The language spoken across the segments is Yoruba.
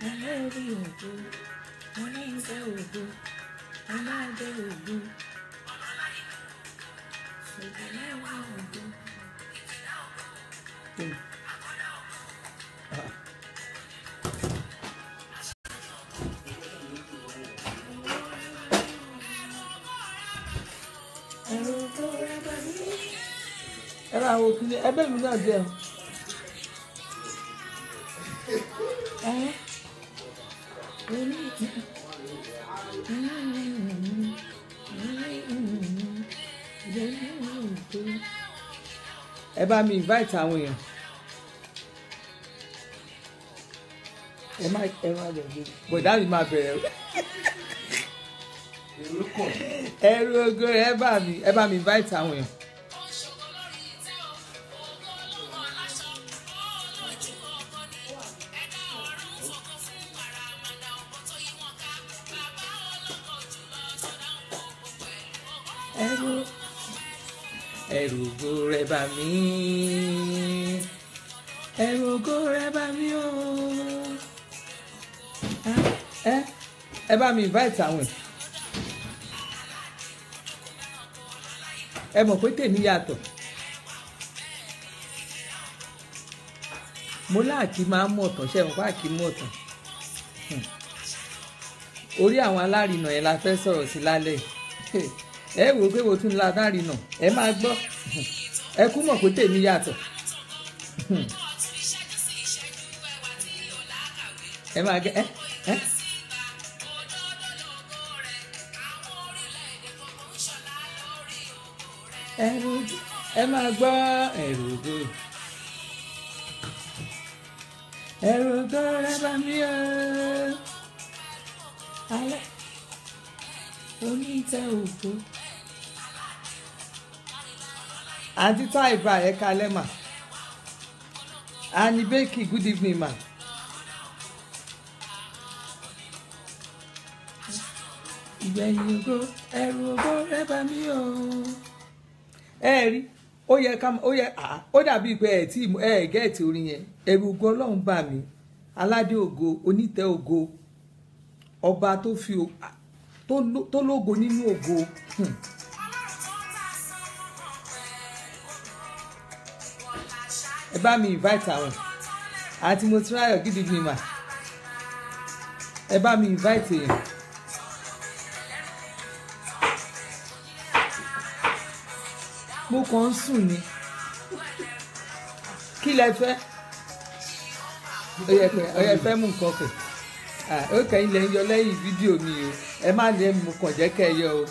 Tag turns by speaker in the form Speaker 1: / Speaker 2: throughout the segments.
Speaker 1: Alẹ́rí ògo, aláǹdá ògo, aládé ògo, ṣègbéláwá ògo. Ẹ̀rù tó rẹ̀ bá mi. Ẹ bá wo kí ni ẹbẹ́ mi náà jẹun. Ẹ bá mi invite àwọn èèyàn. Ẹ má lè gbé. Bọ̀dá mi máa bẹ̀rẹ̀. Ẹ̀rù ògo ẹ bá mi invite àwọn èèyàn. Ẹ̀rù ògo rẹ̀ bà mí, ẹ̀rù ògo rẹ̀ bà mí o. Ẹ bá mi invite àwọn ẹ mọ̀ pé tèmi yàtọ̀. Mo láàkì máa ń mọ̀ tán ṣe mo bá kì í mọ̀ tán. Orí àwọn alárinà yẹn la fẹ́ sọ̀rọ̀ sí lálẹ́ ẹ wò pé mo tún lárinà ẹ máa gbọ́ ẹ kú mọ̀ pé tèmi yàtọ̀. Ẹ máa gẹ ẹ máa gbọ́ ẹ̀rù ògo. Ẹ̀rù ògo rẹ̀ bà mí o. Alẹ́ onítẹ̀ ògo. Àǹtí Táìbà ẹ kalẹ́ mà. Annie Becky good evening ma. Ìgbẹ̀yìn ògo ẹ̀rù ògo rẹ̀ bà mí o. Ẹ rí ó dàbí pé ẹ gẹ́ẹ̀tì orin yẹn. Ẹ̀rù ògo Ọlọ́run bà mí. Aládé ògo onítẹ̀ ògo ọba tó lógo nínú ògo. Ẹ bá mi invite àwọn àti mo ti ráyọ̀ good evening ma. Ẹ bá mi invite èèyàn. Mo kàn ń sùn ni kí lẹ fẹ́ ó yẹ fẹ́ mú nǹkan kẹ̀ ó kẹ́yìn lẹ́ ń yọ lẹ́yìn fídíò mi o ẹ má lè mú kàn jẹ́ kẹ́ ẹ yọ o.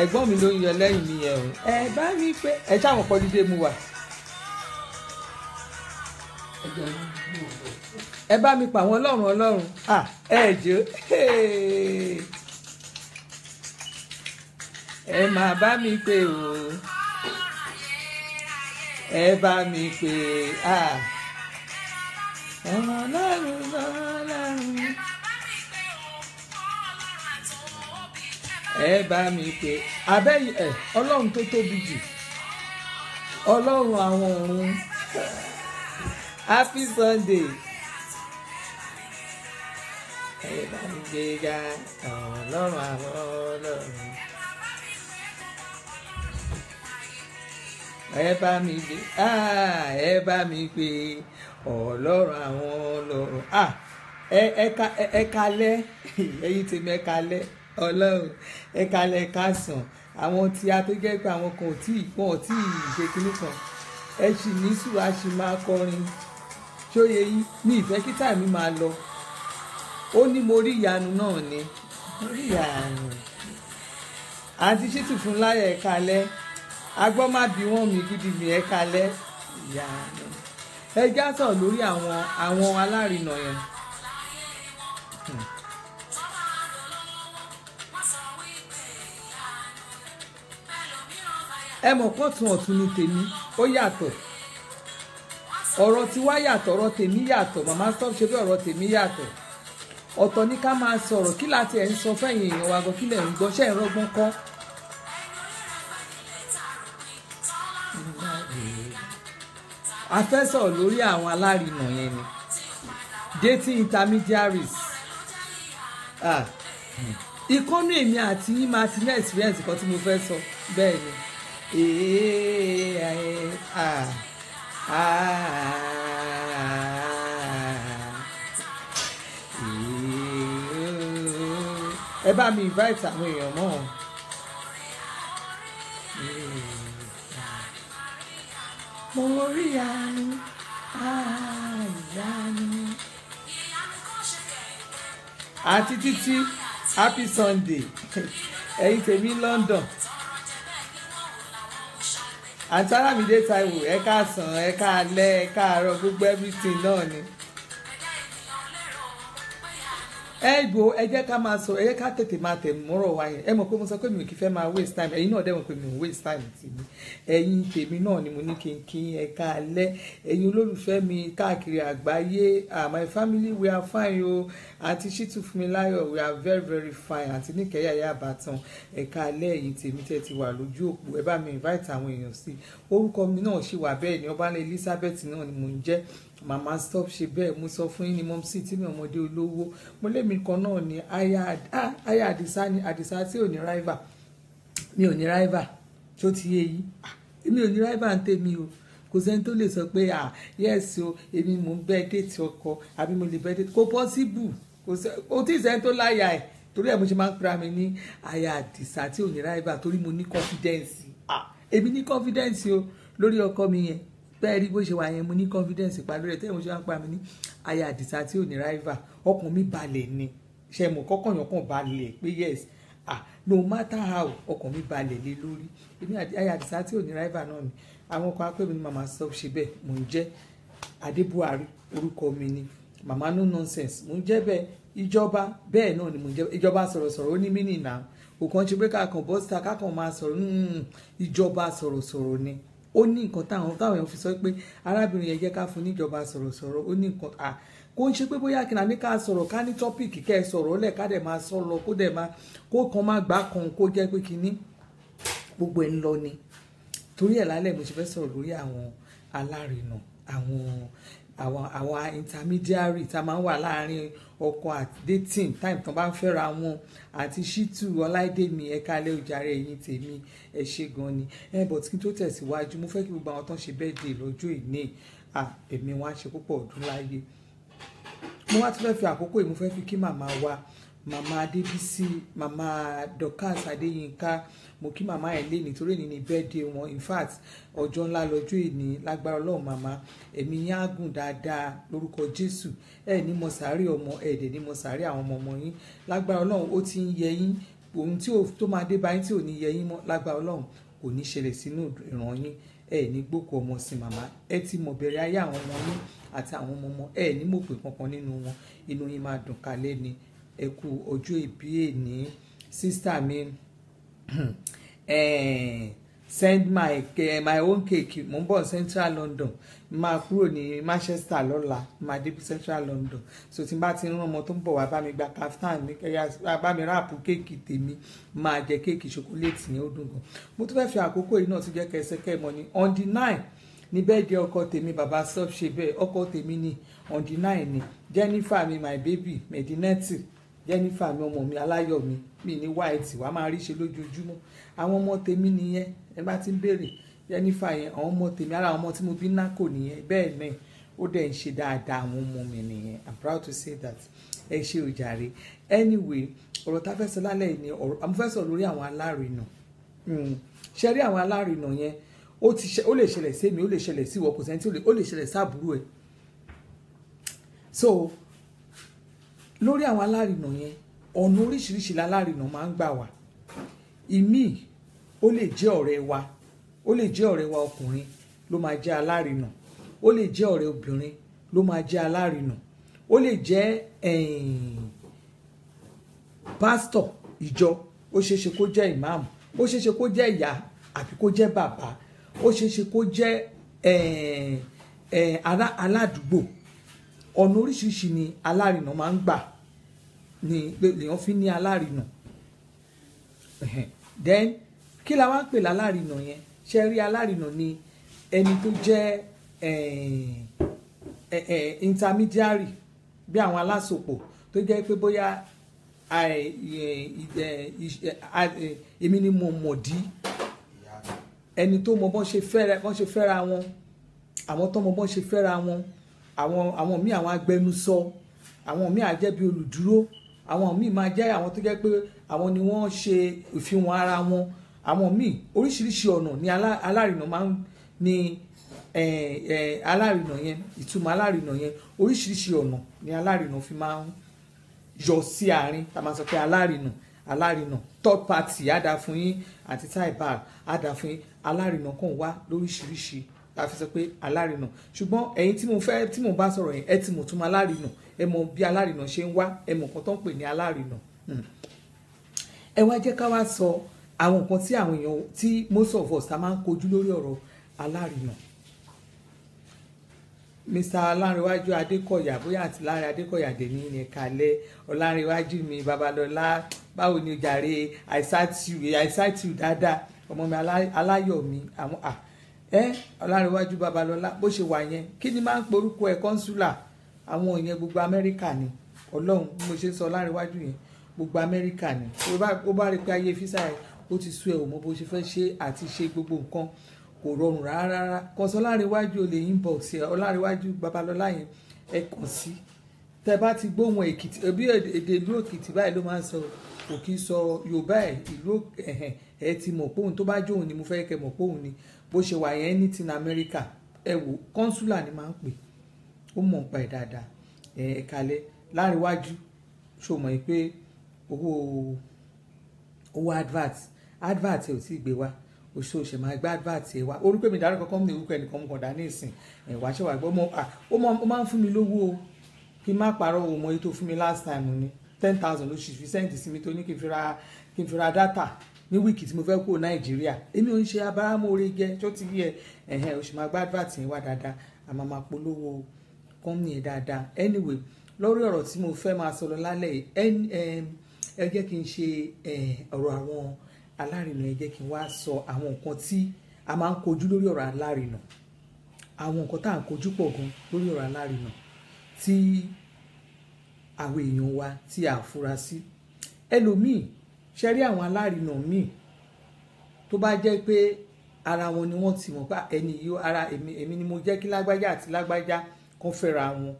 Speaker 1: Ẹ̀gbọ́n mi ló ń yọ lẹ́yìn mi yẹn o ẹ bá mi pé ẹ ṣáwọn pọ̀ dídé mu wà. Ẹ bá mi pa àwọn ọlọ́run ẹ jẹ́ ẹ máa bá mi pé o ẹ bá mi pé ọlọ́run ẹ bá mi pé abẹ́yìn ọlọ́run tó tóbi jù ọlọ́run àwọn ọ̀run happy Sunday ẹ bá mi gbé ga ọlọ́run àwọn ọlọ́run. Ẹ bá mi gbé ẹ bá mi gbé ọlọ́run àwọn ọlọ́run ẹ kalẹ́ ẹ̀yin tèmi ẹ kalẹ́ ọlọ́run ẹ kalẹ́ ká sàn àwọn tí a tó jẹ́ pé àwọn kan ò tí ì ṣe kinní kan ẹ sì ní sùúrù a sì máa kọrin ṣóye yín ní ìfẹ́ kí táìmì máa lọ ó ní mo rí ìyanu náà ni mo rí ìyanu àǹtí Ṣítù fún láyọ̀ ẹ kalẹ́ agbọ́ má bí wọ́n mi gidi mi ẹ kalẹ́ ìyanu ẹ já sọ̀rọ̀ lórí àwọn alárinà yẹn. Ẹ mọ̀ kọ́tún ọ̀tún ni tèmi ó yàtọ̀ ọ̀rọ̀ tí wá yàtọ̀ ọ̀rọ̀ tèmi yàtọ̀ màmá stop ṣe bí ọ̀rọ̀ tèmi yàtọ̀ ọ̀tọ̀ ní ká máa sọ̀rọ̀ kí láti ẹ̀ ń sọ fẹ́yìn èèyàn wa gan kí lẹ̀ ń gbọ́ ṣẹ́ ìrọ́gbọ́n kọ́. a fẹ́ sọ̀rọ̀ lórí àwọn alárinà yẹn ni dating intermediaries. Ìkọ́nú èmi àti yín máa ti ní experience kan tí mo fẹ́ sọ bẹ́ẹ̀ ni. Ẹ bá mi invite àwọn èèyàn mọ́. Mo rí àánú àánú àti títí happy Sunday ẹ̀yin tèmi London àti Aramide Taiwo ẹ káàsán ẹ káalẹ́ ẹ káàárọ̀ gbogbo everything náà ni. Ẹ̀gbọ́ ẹ jẹ́ ká máa sọ ẹ jẹ́ ká tètè máa tẹ̀ mọ́rọ̀ wa yẹn ẹ mọ̀ pé mo sọ pé mi ò kí fẹ́ máa waste time ẹ̀yin náà dẹ̀ mọ̀ pé mi ò waste time tèmi ẹ̀yin tèmi náà ni mo ní kí n kí ẹ káalẹ́ ẹ̀yin olólùfẹ́ mi káàkiri àgbáyé my family we are fine o àti Ṣítù Fúnmiláyọ̀ we are very very fine àti Níkẹ́ Yàyà Ìbátan ẹ káalẹ́ ẹ̀yin tèmi tẹ́ ti wà lójú òpó ẹ bá mi invite àwọn èèyàn sí orúkọ mi náà ṣì wà bẹ́ẹ̀ ni Ọbalẹ̀ Elizabeth náà ni mò ń jẹ́ màmá stop ṣe bẹ́ẹ̀ mo sọ fún yín ní mọ́mísì tí mi ọmọdé olówó mo lémi kan náà ni aya àdìsá ni àdìsá tí ò ní rival mi ò ní rival tó ti yé yìí mi ò ní rival ń tèmi o kò sẹ́ni tó lè sọ pé yes o èmi mò ń bẹ́ẹ̀ déètì ọkọ àbí mo lè bẹ́ẹ̀ déètì kò possible kò tí ì sẹ́ni tó láyà ẹ̀ torí ẹ̀ mo ṣe máa ń pera mi ní aya àdìsá tí ò ní rival torí mo ní confidence èmi ní confidence o lórí ọkọ mi yẹn bẹ́ẹ̀ rí bó ṣe wà yẹn mo ní confidence pàdé rẹ̀ tẹ́lẹ̀ mo ṣe máa ń pa mi ní aya àdìsá tí ò ní rival ọkàn mi balẹ̀ ni ṣe mọ̀ kọ́kànyàn kan balẹ̀ pé yes no matter how ọkàn mi balẹ̀ lé lórí èmi aya àdìsá tí ò ní rival náà ni àwọn kan pè mí ní màmá stop ṣe bẹ́ẹ̀ mò ń jẹ́ Adébùhárí orúkọ mi ni màmá no nonsense mò ń jẹ́ bẹ́ẹ̀ ìjọba bẹ́ẹ̀ náà ni mò ń jẹ́ ìjọba sọ̀rọ̀sọ̀rọ̀ ó ní mí nìyà òkan ṣe pé kákan bọ́sítà kákan máa sọ̀rọ̀ ìjọba sọ̀rọ̀sọ̀rọ̀ ni ó ní nǹkan táwọn èèyàn fi sọ pé arábìnrin yẹn jẹ́ ká fún níjọba sọ̀rọ̀sọ̀rọ̀ ó ní nǹkan kó ń ṣe pé bóyá kí ní ká sọ̀rọ̀ ká ní tọ́pìkì kẹ́ ẹ sọ̀rọ̀ lẹ̀ ká dẹ̀ máa sọ lọ kó kan má gbá kan kó jẹ́ pé kíní gbogbo ẹ̀ ń lọ ni torí ẹ̀ lálẹ́ mo ṣe fẹ́ sọ̀rọ̀ lórí àwọn alárinà àwọn intermediary tá a máa ń wà láàrin ọkọ àti dating time tán bá ń fẹ́ra wọn àti Ṣítù Ọláìdèmí ẹ̀ka alẹ́ òjàre ẹ̀yìn tèmi ẹ̀ ṣe gan ni but kí n tó tẹ̀síwájú mo fẹ́ kí gbogbo àwọn tó ń ṣe birthday lọ́jọ́ ìní èmi wọn á ṣe púpọ̀ ọdún láyé mo wá tún fẹ́ fi àkókò yìí mo fẹ́ fi kí màmá wa màmá Adébísí màmá Dorcas Adéyínká mo kí màmá ẹ̀ lé nítorí èyí ni birthday wọn in fact ọjọ́ ńlá lọ́jọ́ ìní lágbára Ọlọ́run màmá ẹ̀mí yín á gùn dáadáa lórúkọ Jésù ẹ̀ ní mọ sàárè ọmọ ẹ̀ dẹ̀ ní mọ sàárè àwọn ọmọ yín lágbára Ọlọ́run ó ti ń yẹ yín ohun tó máa dé bá yín tí ò ní yẹ yín mọ́ lágbára Ọlọ́run kò ní ṣẹlẹ̀ sínú ìran yín ẹ̀ ní gbókò ọmọ sí màmá ẹ ti mọ̀ bẹ̀rẹ̀ ayé àwọn ọmọ yín àti àwọn ọmọ ẹ̀ ní mọ̀ pé kankan nínú wọn inú yín máa dùn kalẹ̀ ni ẹ kú ọjọ́ ìbí èní sísítà mi send my own cake mo ń bọ̀ Central London máa kúrò ní Manchester lọ́la máa dé Central London so tí n bá ti ń rán ọmọ tó ń bọ̀ wá bá mi gba kaftan ní kẹ́yà bá mi ráàpù kéèkì tèmi máa jẹ kéèkì ṣokoléètì yẹn ó dùn gan mo tún fẹ́ fi àkókò yìí náà tún jẹ́ kẹsẹ́kẹ́ mọ́ ni on the 9 ní bẹ́ẹ̀dẹ̀ ọkọ tèmi bàbá stop ṣe bẹ́ẹ̀ ọkọ tèmi ni on the 9 ni Jennifer mi my baby Medineti Jennifer mi ọmọ mi aláyọ̀ mi ní white wàá máa rí ṣe lójoojúmọ́ àwọn ọmọ tèmi nìyẹn ẹ bá ti ń béèrè Jennifer yẹn àwọn ọmọ tèmi ara àwọn ọmọ tí mo bí nákò nìyẹn bẹ́ẹ̀ náà ó dẹ̀ ń ṣe dáadáa àwọn ọmọ mi nìyẹn I'm proud to say that ẹ ṣe òjàre anyway ọ̀rọ̀ tá a fẹ́ sọ lálẹ́ yìí ni ọ̀rọ̀ àmọ́ fẹ́ sọ lórí àwọn alárinà ṣe rí àwọn alárinà yẹn ó lè ṣẹlẹ̀ sí mi ó lè ṣẹlẹ̀ sí ìwọ kò sẹ́ni tí ó lè ṣẹlẹ̀ sáàbúrò ẹ̀ so lórí àwọn alárinà yẹn ọ̀nà oríṣiríṣi lálárinà máa ń gbà wá ìmí ó lè jẹ́ ọ̀rẹ́ wa ọkùnrin ló máa jẹ́ alárinà ó lè jẹ́ ọ̀rẹ́ obìnrin ló máa jẹ́ alárinà ó lè jẹ́ pásítọ̀ ìjọ ó ṣeéṣe kó jẹ́ ìmáàmù ó ṣeéṣe kó jẹ́ ìyá àbí kó jẹ́ bàbá ó ṣeéṣe kó jẹ́ aládùúgbò ọ̀nà oríṣiríṣi ni alárinà máa ń gbà ni lèèyàn fi ní alárinà then kí la wá ń pè lálárinà yẹn ṣe rí alárinà ni ẹni tó jẹ́ intermediary bí àwọn alásopọ̀ tó jẹ́ pé bóyá èmi ni mo mọ̀ dí ẹni tó mọ bọ́n ṣe fẹ́ra wọn àwọn tó mọ bọ́n ṣe fẹ́ra wọn àwọn míì àwọn agbẹnusọ àwọn míì á jẹ́ bí olùdúró àwọn míì máa jẹ́ àwọn tó jẹ́ pé àwọn ni wọ́n ṣe ìfihàn ara wọn àwọn míì oríṣiríṣi ọ̀nà ni alárinà máa ń ní alárinà yẹn ìtumọ̀ alárinà yẹn oríṣiríṣi ọ̀nà ni alárinà fi máa ń yọ sí àárín tá a máa sọ pé alárinà third party á dá fún yín àti typal á dá fún yín alárinà kan wá lóríṣiríṣi la fi sọ pé alárinà ṣùgbọ́n ẹ̀yin tí mo bá sọ̀rọ̀ yẹn ẹ ti mọ̀ tún alárinà ẹ mọ̀ bí alárinà ṣe ń wá ẹ mọ̀ nǹkan tó ń pè ní alárinà ẹ wá jẹ́ ká wá sọ àwọn nǹkan tí àwọn èèyàn tí most of us ta máa ń kojú lórí ọ̀rọ̀ alárinà Mr. Ọlárẹ̀wájú Adékọ̀yà bóyá àti Láre Adékọ̀yà dèní ní kalẹ̀ Ọlárẹ̀wájú mi Babalọ́lá báwo ni jàre I cite you dáadáa ọmọ mi aláyọ̀ mi àwọn Ọlárẹ̀wájú Babalọ́lá bó ṣe wà yẹn kí ni máa ń porúkọ ẹ̀ kọ́nsúlà àwọn ìyẹn gbogbo Amẹ́ríkà ni Ọlọ́run bí mo ṣe sọ Ọlárẹ̀wájú yẹn gbogbo Amẹ́ríkà ni ó bá rí pé ayé físà ẹ̀ ó ti sú ẹ̀ ò mọ bó ṣe fẹ́ ṣe àti ṣe gbogbo nǹkan kò rọrùn rárá kọsọ Ọlárẹ̀wájú olè inbox ẹ Ọlárẹ̀wájú Babalọ́lá yẹn ẹ kàn sí tẹ bá ti gbóhùn Èkìtì bí èdè ìlú Èkìtì báyìí ló máa ń sọ kò kí sọ Yorùbá ẹ ìlú ẹ ti mọ̀ pé òun tó bá jóun ni mo fẹ́ kẹ́ mọ̀ pé òun ni bó ṣe wà yẹn ní ti Amẹ́ríkà ẹ wò kọ́nsúlà ni máa ń pè ó mọ̀ nípa ẹ̀ dáadáa ẹ kalẹ̀ Lárẹ̀wájú ṣó mọ̀ pé owó advert ẹ ò tí ì gbé wá oṣooṣù máa gbá advert ẹ wá orúkọ mi dárúkọ kọ́ mi orúkọ ẹnìkan mọ̀ dání ìsìn ẹ̀wá ṣe wà gbọ́ ó máa ń fún mi lówó o kí n má parọ́ òun mọ èyí tó fún mi last time ni 10,000 ló ṣì fi sẹ́ǹtì sí mi tó ní kí n fi ra data ní wíìkì tí mo fẹ́ kó Nàìjíríà èmi ò ń ṣe abáramóore jẹ tó ti yẹ oṣù máa gbá advert yẹn wá dáadáa àmọ́ máa polówó kọ́mìnì ẹ̀ dáadáa anyway lórí ọ̀rọ̀ tí mo fẹ́ máa sọ̀rọ̀ lálẹ́ ẹ jẹ́ kí n ṣe ọ̀rọ̀ àwọn alárinà ẹ jẹ́ kí n wá sọ àwọn nǹkan tí a máa ń kojú lórí ọ̀rọ̀ alárinà àwọn nǹkan tá à ń kojú pọ̀ gan lórí ọ̀rọ̀ alárinà tí àwọn èèyàn wa tí a fura sí ẹlòmíì ṣe rí àwọn alárinà míì tó bá jẹ́ pé ara wọn ni wọ́n ti mọ̀ pé ẹni yìí ara èmi ni mo jẹ́ kí lágbájá àti lágbájá kan fẹ́ra wọn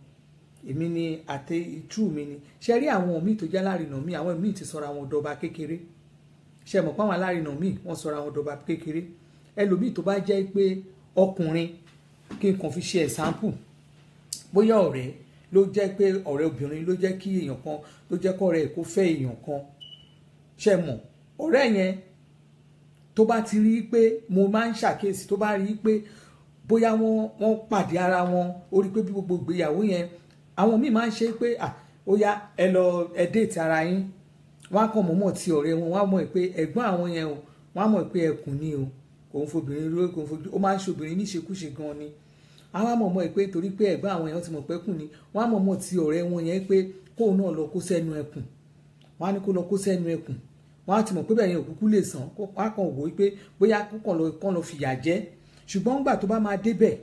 Speaker 1: èmi ni àti ìtú mi ni ṣe rí àwọn míì tó jẹ́ alárinà míì àwọn míì ti sọra wọn dọba kékeré ṣe mọ̀ pé àwọn alárinà míì wọ́n sọra wọn dọba kékeré ẹlòmíì tó bá jẹ́ pé ọkùnrin kí n kàn fi ṣe example bóyá ọ̀rẹ́ ló jẹ́ pé ọ̀rẹ́ obìnrin ló jẹ́ kí èèyàn kan ló jẹ́ kọ́ ọ̀rẹ́ kó fẹ́ èèyàn kan ṣe mọ̀ ọ̀rẹ́ yẹn tó bá ti rí pé mo máa ń ṣàkíyèsí tó bá rí pé bóyá wọ́n pàdé ara wọn ó rí pé bí gbogbo ìgbéyàwó yẹn àwọn míì máa ń ṣe pé ó yá ẹ déètì ara yín wọ́n á kàn mọ̀mọ́ ti ọ̀rẹ́ wọn wọ́n á mọ̀ pé ẹ̀gbọ́n àwọn yẹn o wọ́n á mọ̀ pé ẹkùn ni o kò ń fobìnrin rí kò ń fojú ó máa ń ṣobìnrin níṣekúṣe gan ni àwọn á mọ̀mọ́ pé torí pé ẹ̀gbọ́n àwọn yẹn ti mọ̀ pé ẹkùn ni wọ́n á mọ̀mọ́ ti ọ̀rẹ́ wọn yẹn pé kóun náà lọ kó sẹ́nu ẹkùn wọ́n á ní kó lọ kó sẹ́nu ẹkùn wọ́n á ti mọ̀ pé bẹ́ẹ̀ yẹn òkúkú lè sàn wọ́n á kàn wò ó pé bóyá kàn lọ fìyà jẹ ṣùgbọ́n nígbà tó bá máa débẹ̀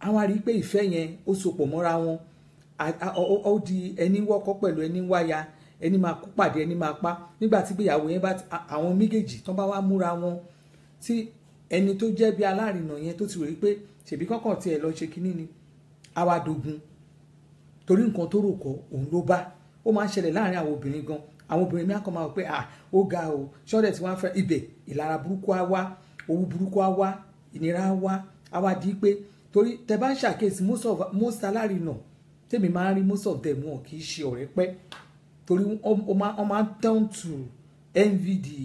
Speaker 1: àwọn á rí pé ìfẹ́ yẹn ó sopọ̀ mọ́ra wọn ó di ẹni wọ́kọ́ pẹ̀lú ẹni wáya ẹni máa kú pàdé ẹni máa pa nígbà tí ìgbéyàwó yẹn bá àwọn méjèèjì tán bá wá múra wọn tí ẹni tó jẹ́ bí alárinà yẹn tó ti rò pé ṣèbí kọ́kàn tiẹ̀ lọ ṣe kínní ni àwàdògùn torí nǹkan tó rò kọ́ òun ló bá ó máa ń ṣẹlẹ̀ láàrin àwọn obìnrin gan àwọn obìnrin mi á kàn máa wọ pé ó ga o ṣọ́ọ̀dẹ̀ tí wọ́n fẹ́ ibẹ̀ ìlara burúkú á wá owó burúkú á wá ìnira á wá á wá di pé torí tẹ bá ń ṣàkíyèsí most alárinà tèmi máa ń rí most of them wọn kì í ṣe ọ̀rẹ́ pẹ́ torí wọ́n máa ń turn to envy the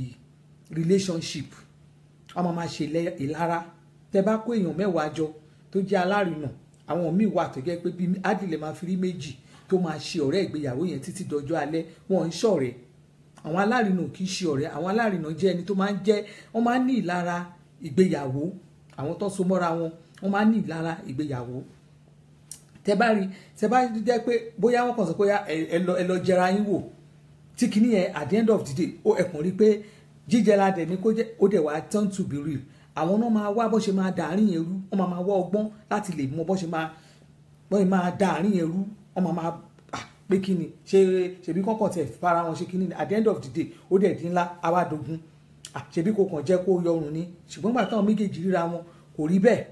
Speaker 1: relationship wọ́n máa ṣe ìlara tẹ bá kó èèyàn mẹ́wàá jọ tó jẹ́ alárinà àwọn míì wà tó jẹ́ pé bí ádìlẹ̀ máa fi rí méjì tó máa ṣe ọ̀rẹ́ ìgbéyàwó yẹn títí dọjọ́ alẹ́ wọn ń ṣọ̀rẹ́ àwọn alárinà kì í ṣe ọ̀rẹ́ àwọn alárinà jẹ́ ẹni tó máa ń jẹ́ wọ́n máa ń ní ìlara ìgbéyàwó àwọn tó so mọ́ra wọn wọ́n máa ń ní ìlara ìgbéyàwó tẹ bá jẹ́ pé bóyá wọ́n kàn sọ pé ẹ lọ jẹra yín wò tí kìíní yẹn at the end of the day ó ẹ̀kùn rí pé jíjẹra dẹ̀ ni kó jẹ́ ó dẹ̀ wá turn to be real àwọn náà máa wá bó ṣe máa dàárín yẹn rú, wọ́n máa wá ọgbọ́n láti lè mọ bó ṣe máa dàárín yẹn rú, wọ́n máa pé kí ni ṣebí kọ́kàn tẹ̀ fara wọn ṣe kí ni at the end of the day ó dẹ̀ dín ńlá awádogun ṣebí kò kàn jẹ́ kó yọrùn ni, ṣùgbọ́n gbà táwọn méjèèjì ríra wọn kò rí bẹ́ẹ̀.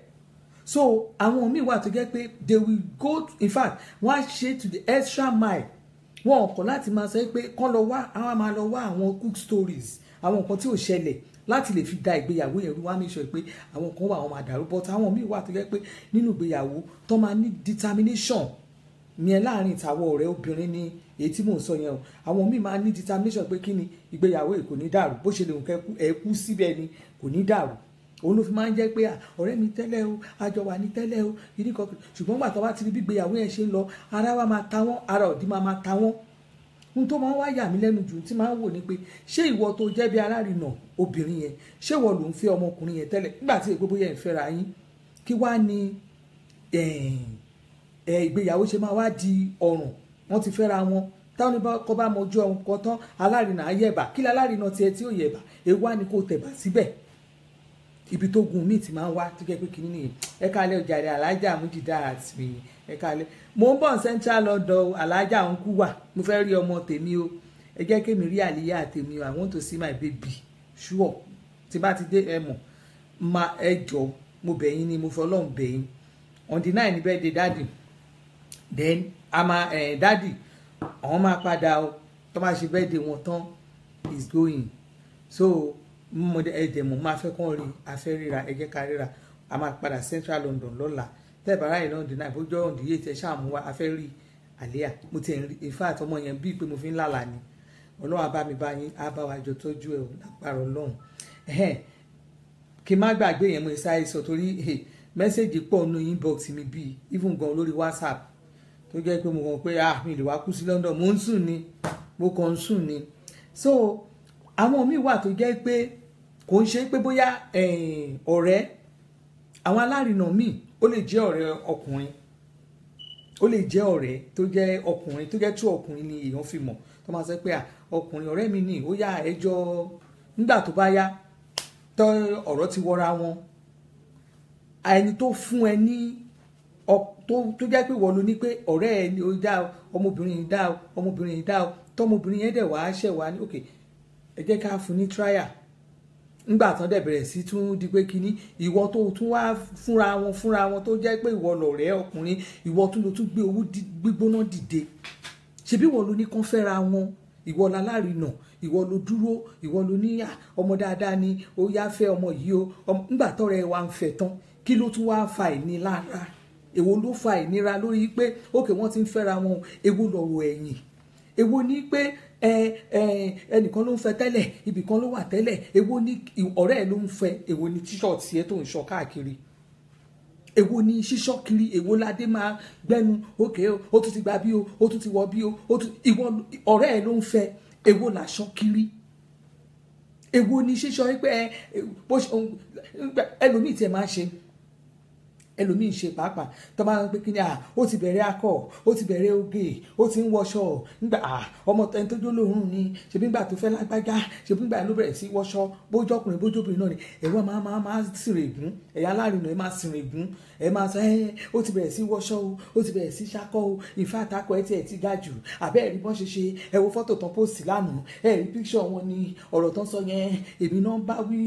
Speaker 1: So àwọn míì wà tó jẹ́ pé they will go in fact wọ́n á ṣe to the extra mile, wọn ò kọ̀ láti máa sọ pé kán lọ wá àwọn máa lọ wá àwọn cook stories, àwọn nǹkan tí ò ṣẹlẹ̀ láti lè fi da ìgbéyàwó yẹn rú, wá ní sọ pé àwọn kan wà àwọn máa dàrú, but àwọn míì wà tó jẹ́ pé nínú ìgbéyàwó tó máa ní determination yẹn láàrin ìtàwọ̀ ọ̀rẹ́ obìnrin ni èyí tí mò ń sọ yẹn o. Àwọn míì máa ní determination pé kí ni ìgbéyàwó yìí kò ní dàrú, bó ṣe lè nǹkan ẹ̀kú síbẹ̀ ni kò ní dàrú. Òun ló fi máa ń jẹ́ pé ọ̀rẹ́ mi tẹ́lẹ̀ o, àjọ wà ní tẹ́lẹ̀ o, yìí nìkan, ṣùgbọ́n gbà tó bá ti rí bí ìgbéyàwó yẹn ṣe ń lọ, ara wa máa ta wọ́n, ara òdì máa ta wọ́n. Ohun tó máa ń wá yà mí lẹ́nu jù tí máa ń wò ni pé ṣé ìwọ tó jẹ́ bí alárinà obìnrin yẹn, ṣé ìwọ ló ń fẹ́ ọmọkùnrin yẹn tẹ́lẹ̀ nígbà tí èpè bóyá ẹ̀ ń fẹ́ra yín, kí wá ní ìgbéyàwó ṣe máa wá di ọ̀ràn, wọ́n ti fẹ́ra wọn, táwọn kọ́ bá mọjú ọ̀hún kan tán alárinà ayẹ̀bà, kí alárinà tiẹ̀ tí ò yẹ̀bà, ewu wá ní kó tẹ̀bà síbẹ̀. Ibi tó gun míì ti máa ń wá tó jẹ́ pé kí nìyẹn. Ẹ káalẹ́ ọjàre alájà Mújìdá àti ẹ káalẹ́. Mo ń bọ̀ Central London, alájà ń kú wà, mo fẹ́ rí ọmọ tèmi o, ẹ jẹ́ kí mi rí àlíyá tèmi o, I want to see my baby sure. Tí bá ti dé ẹ mọ̀ ma ẹ jọ mo bẹ̀yìn ni mo fọlọ́run bẹ̀yìn on the 9 birthday daddy, then ama daddy àwọn máa padà o, tó máa ṣe birthday wọn tán is going, so mo ẹ̀dẹ̀ mo máa fẹ́ kàn rí afẹ́ ríra, ẹ jẹ́ ká ríra, a máa padà Central London lọ́la tẹ́ẹ̀bàrà yìí lọ́ndì náà bójú ọ̀hún díye tẹ ṣáàmù wa afẹ́ rí àlíyà, mo ti rí in fact ọmọ yẹn bíi pé mo fi ń lálà ni, ọlọ́run abá mi bá yín á bá wa jọ tọ́jú ẹ̀ lágbára ọlọ́run. Kí n má gbàgbé yẹn mo ṣáà sọ torí mẹ́sẹ̀gì pọ̀ nínú inbox mi bíi even gan lórí WhatsApp tó jẹ́ pé mo kàn pé mi lè wá kú sí London, mo ń sùn ni, mo kàn ń sùn ni. So àwọn míì wà tó jẹ́ pé kò ń ṣe pé bóyá ọ̀rẹ́, àwọn alárinà míì ó lè jẹ́ ọ̀rẹ́ ọkùnrin, ó lè jẹ́ ọ̀rẹ́ tó jẹ́ ọkùnrin tó jẹ́ tú ọkùnrin ni èèyàn fi mọ̀, tó máa sọ pé ọkùnrin ọ̀rẹ́ mi ni ó yá ẹjọ́ nígbà tó bá yá tó ọ̀rọ̀ ti wọra wọn, ẹni tó fún ẹ ní tó jẹ́ pé wọ́n ló ní pé ọ̀rẹ́ ẹ ni ó dá ọmọbìnrin yìí dá ọmọbìnrin yìí dá tọmọbìnrin yẹn dẹ̀ wá ṣẹ̀ wá ní òkè ẹ jẹ́ ká fún ní trial. Nígbà tán dẹ̀ bẹ̀rẹ̀ sí tún di pé kíní ìwọ tó tún wá fúnra wọn tó jẹ́ pé ìwọ lọ̀rẹ́ ọkùnrin, ìwọ tún ló tún gbé owó gbígbóná dìde, ṣebí ìwọ ló ní kán fẹ́ra wọn, ìwọ lálárinà, ìwọ ló dúró, ìwọ ló ní ọmọ dáadáa ni ó yá fẹ́ ọmọ yìí o. Nígbà tọ́rẹ́ wa ń fẹ́ tán kí ló tún wá fa ìnilára, èwo ló fa ìnira lórí pé òkè wọ́n ti ń fẹ́ra wọn, èwo lọ̀rọ̀ ẹ̀yìn, èwo ní pé ẹnìkan ló ń fẹ́ tẹ́lẹ̀, ibìkan ló wà tẹ́lẹ̀, èwo ní ọ̀rẹ́ ẹ̀ ló ń fẹ́, èwo ní tíṣọ̀tì ẹ̀ tó ń ṣọ káàkiri, èwo ní ṣíṣọ́ kiri, èwo ládé máa gbẹ́nu òkè ó tún ti gba bí o, ó tún ti wọ bí o, ìwọ ọ̀rẹ́ ẹ̀ ló ń fẹ́, èwo làṣọ kiri, èwo ní ṣíṣọ́ pé ẹlòmíì tiẹ̀ máa ṣe, ẹlòmíì ṣe pàápàá tó máa ń pé kí ni ó ti bẹ̀rẹ̀ akọ, ó ti bẹ̀rẹ̀ oge, ó ti ń wọṣọ nígbà ọmọ ẹni tó jólóhùn ni, ṣebí nígbà tó fẹ́ lágbájá, ṣebí nígbà ló bẹ̀rẹ̀ sí wọṣọ, bójọkùnrin bójóbìnrin náà ni ẹ̀rọ máa sìnrègún, ẹ̀yà alárinà ẹ̀ máa sìnrègún, ẹ̀ máa sọ ó ti bẹ̀rẹ̀ sí wọṣọ o, ó ti bẹ̀rẹ̀ sí ṣakọ o, ìfẹ́ àtakọ ẹ̀ tiẹ̀ ti ga jù, àbẹ́ ẹ̀rí bọ́n ṣe ṣe, ẹ wo fọ́tò tán pósì lánàá, ẹ̀rí píkṣọ̀ wọn ni ọ̀rọ̀ tán sọ yẹn, èmi náà bá wí,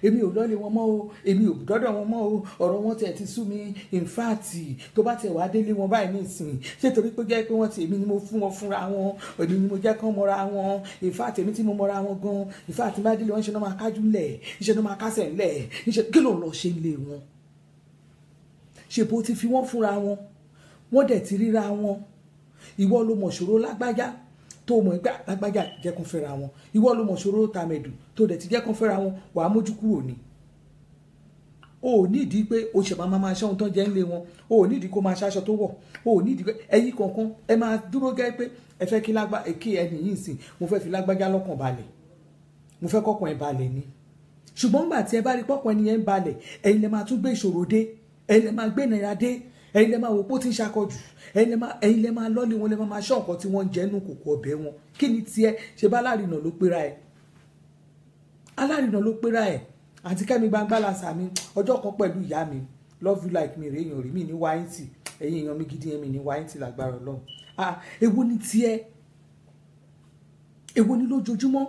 Speaker 1: èmi ò lọ́lé wọn mọ́ o, èmi ò dọ́dọ̀ wọn mọ́ o, ọ̀rọ̀ wọn tiẹ̀ ti sú mi, in fact tó bá tiẹ̀ wá délé wọn báyìí ní ìsìn, ṣé torí pé jẹ́ pé wọ́n ti èmi ni mo fún wọn fúnra wọn, èmi ni mo jẹ́ kán mọ́ra wọn, in fact èmi tí mo mọ́ra wọn gan, in fact bá délé wọn ṣe náà máa kájú lẹ̀, ṣe náà máa kásẹ̀ lẹ̀, ṣe kí ló ń lọ ṣe lé wọn, ṣe bó ti fi wọ́n fúnra wọn, wọ́n dẹ̀ ti ríra wọn, ìwọ ló mọ̀ ṣòro lágbájá tó mọ̀ pé lágbájá jẹ́ kán fẹ́ra wọn, ìwọ ló mọ̀ ṣòro tàmẹ̀dù tó dẹ̀ ti jẹ́ kán fẹ́ra wọn, wàá mójú kúrò ní. O ò nídìí pé o ṣe máa ṣe ohun tó jẹ́ ńlé wọn, o ò nídìí kó máa ṣaṣọ tó wọ̀, o ò nídìí pé ẹ̀yin kọ̀ọ̀kan ẹ máa dúró gẹ́ pé ẹ fẹ́ kí ẹni yìí sìn, mo fẹ́ fi lágbájá lọ́kàn balẹ̀, mo fẹ́ kọ́kàn ẹ̀ balẹ̀ ni. Ṣùgbọ́n nígbà tí ẹ bá rí pọ́kàn ẹni yẹn ń balẹ̀, ẹ̀yin lẹ máa tún gbé ìṣòro dé, ẹ̀yin lẹ máa gbé ìnira dé, ẹ̀yin lẹ máa wò pé ó ti ń ṣakọjù, ẹ̀yin lẹ máa lọ́lé wọn, lẹ máa ṣọ́ nǹkan tí wọ́n ń jẹ nínú kòkò ọbẹ̀ wọn. Kí ni tiẹ̀ ṣe bá alárinà ló pera ẹ̀, alárinà ló pera ẹ̀, àti Kẹ́mi Gbangbálàsà mi ọjọ́ kan pẹ̀lú ìyá mi love you like me rè èèyàn rí mi ní wáyìntì ẹ̀yin èèyàn mi gidi yẹn mi ní wáyìntì lágbára Ọlọ́run. Èwo ni tiẹ̀ èwo ni lójoojúmọ́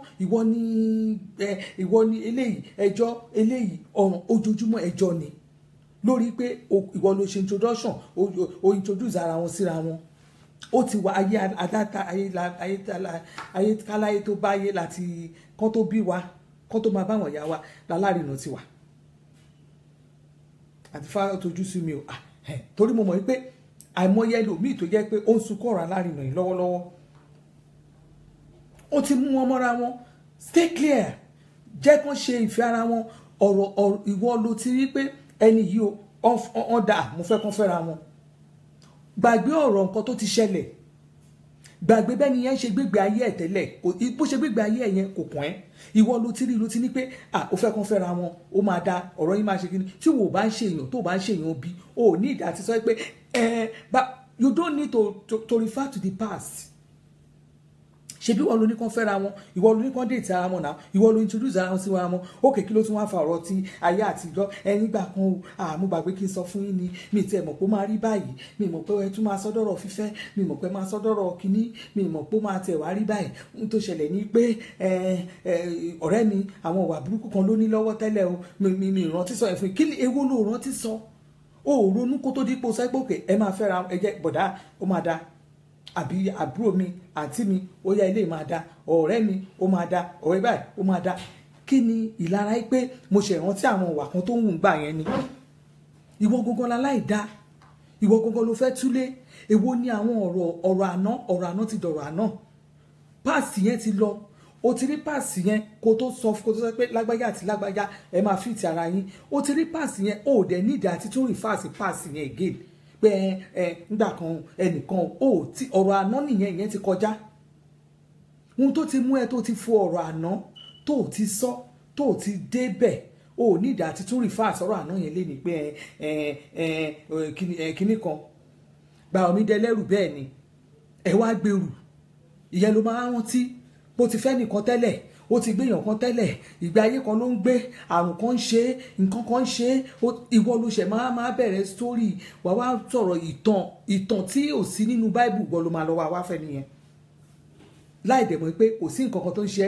Speaker 1: ìwọ ni eléyìí ẹjọ́ eléyìí ọ̀ràn ojoojúmọ́ ẹjọ́ ni lórí pé ìwọ ló ṣe introduction o introduce ara wọn síra wọn. Ó ti wá ayé adáta ayé káláyé tó báyé láti kán tó bí wa kán tó máa bá wọn yá wa lálárinà ti wà àti fáwọn tójú sí mi o torí mo mọ̀ wípé àìmọye ẹlòmíì tó jẹ́ pé ó ń sunkún ọ̀rọ̀ alárinà yìí lọ́wọ́lọ́wọ́. Ó ti mú wọn mọ́ra wọn stay clear jẹ́ kán ṣe ìfẹ́ ara wọn ọ̀rọ̀ ìwọ ló ti rí pé ẹni yìí ó dà mo fẹ́ kán fẹ́ra wọn. Gbàgbé ọ̀rọ̀ nǹkan tó ti ṣẹlẹ̀ gbàgbé bẹ́ẹ̀ ni yẹn ṣe gbégbé ayé ẹ̀ tẹ́lẹ̀ bó ṣe gbégbé ayé ẹ̀ yẹn kò kàn ẹ́ ìwọ ló ti rí ló ti ní pé ó fẹ́ kán fẹ́ra wọn ó máa da ọ̀rọ̀ yìí máa ṣe kíni tí wò bá ń ṣe èèyàn tó bá ń ṣe èèyàn bí o ní ìdá ti sọ pé but you don't need to refer to the past. Ṣebí ìwọ ló ní kán fẹ́ra wọn ìwọ ló ní kán date ara wọn náà ìwọ ló introduce ara wọn sí ara wọn òkè kí ló tún wá fa ọ̀rọ̀ ti ayé àtijọ́ nígbà kan o mo gbàgbé kí n sọ fún yín ni mi tiẹ̀ mọ̀ pé ó máa rí báyìí mi mọ̀ pé ẹ tún máa sọ́dọ̀rọ̀ fífẹ́ mi mọ̀ pé máa sọ́dọ̀rọ̀ kínní mi mọ̀ pé ó máa tẹ̀ wá rí báyìí n tó ṣẹlẹ̀ ní pé ọ̀rẹ́ mi àwọn ìwà burúkú kan ló ní lọ́wọ́ tẹ́lẹ̀ o mi rántí sọ ẹ̀fún kí èwo ló rántí sọ o ò ronú kó tó dípò sẹ́gbòkè ẹ máa fẹ́ra ẹ jẹ́ bọ̀dá ó máa da àbí àbúrò mi àǹtí mi ó yá ilé máa da ọ̀rẹ́ mi ó máa da ọ̀rẹ́ báyìí ó máa da kí ni ìlara yìí pé mo ṣe ìrántí àwọn ìwà kan tó ń wù gbà yẹn ni ìwọ gangan láláì dá ìwọ gangan ló fẹ́ túlé èwo ni àwọn ọ̀rọ̀ àná ti dọ̀rọ̀ àná páàsì yẹn ti lọ o ti rí páàsì yẹn kó tó sọ pé lágbájá àti lágbájá ẹ máa fìtì ara yín o ti rí páàsì yẹn o ò dẹ̀ nídìí àti tún rí páàsì yẹn again pé nígbà kan ẹnìkan tí ọ̀rọ̀ àná nìyẹn ìyẹn ti kọjá ohun tó ti mú ẹ tó ti fo ọ̀rọ̀ àná tó ti sọ tó ti débẹ̀ o ní ìdá àti tún rí fáàsì ọ̀rọ̀ àná yẹn lé ní pé kíní kan gba omi dẹlẹ́rù bẹ́ẹ̀ ni ẹ wá gbèrú ìyẹn ló máa rántí bó ti fẹ́ nìkan tẹ́lẹ̀ ó ti gbéyàn kan tẹ́lẹ̀ ìgbé ayé kan ló ń gbé àrùn kan ń ṣe nǹkan kan ń ṣe ìwọ ló ṣẹ̀ máa bẹ̀rẹ̀ sítórì wà wá sọ̀rọ̀ ìtàn tí ò sí nínú báìbù gbọ́ ló máa lọ wá fẹ́ nìyẹn láì dẹ̀ mọ̀ pé kò sí nǹkan kan tó ń ṣe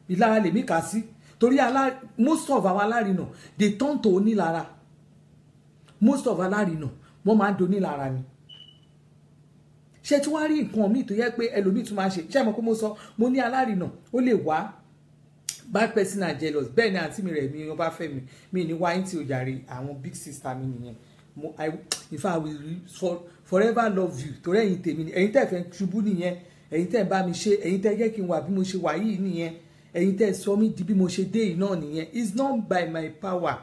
Speaker 1: ìlara lèmi kà sí torí most of àwọn alárinà they turn to onílara most of alárinà wọ́n máa ń donílara ni ṣé tí wàá rí nǹkan míì tó yẹ pé ẹlòmíì tún máa ṣe ṣé mo kó mo sọ mo ní alárinà ó lè wá bad person and jealous bẹ́ẹ̀ ni àǹtí mi rẹ̀ mi wọ́n bá fẹ́ mi ní wáyé tí o jàre àwọn big sister mi nìyẹn if I will forever love you torí ẹ̀yin tèmi ni ẹ̀yin tẹ́ fẹ́ ṣubú nìyẹn ẹ̀yin tẹ́ bá mi ṣe ẹ̀yin tẹ́ jẹ́ kí n wà bí mo ṣe wà yìí nìyẹn ẹ̀yin tẹ́ sọ mí di bí mo ṣe dé yìí náà nìyẹn it's not by my power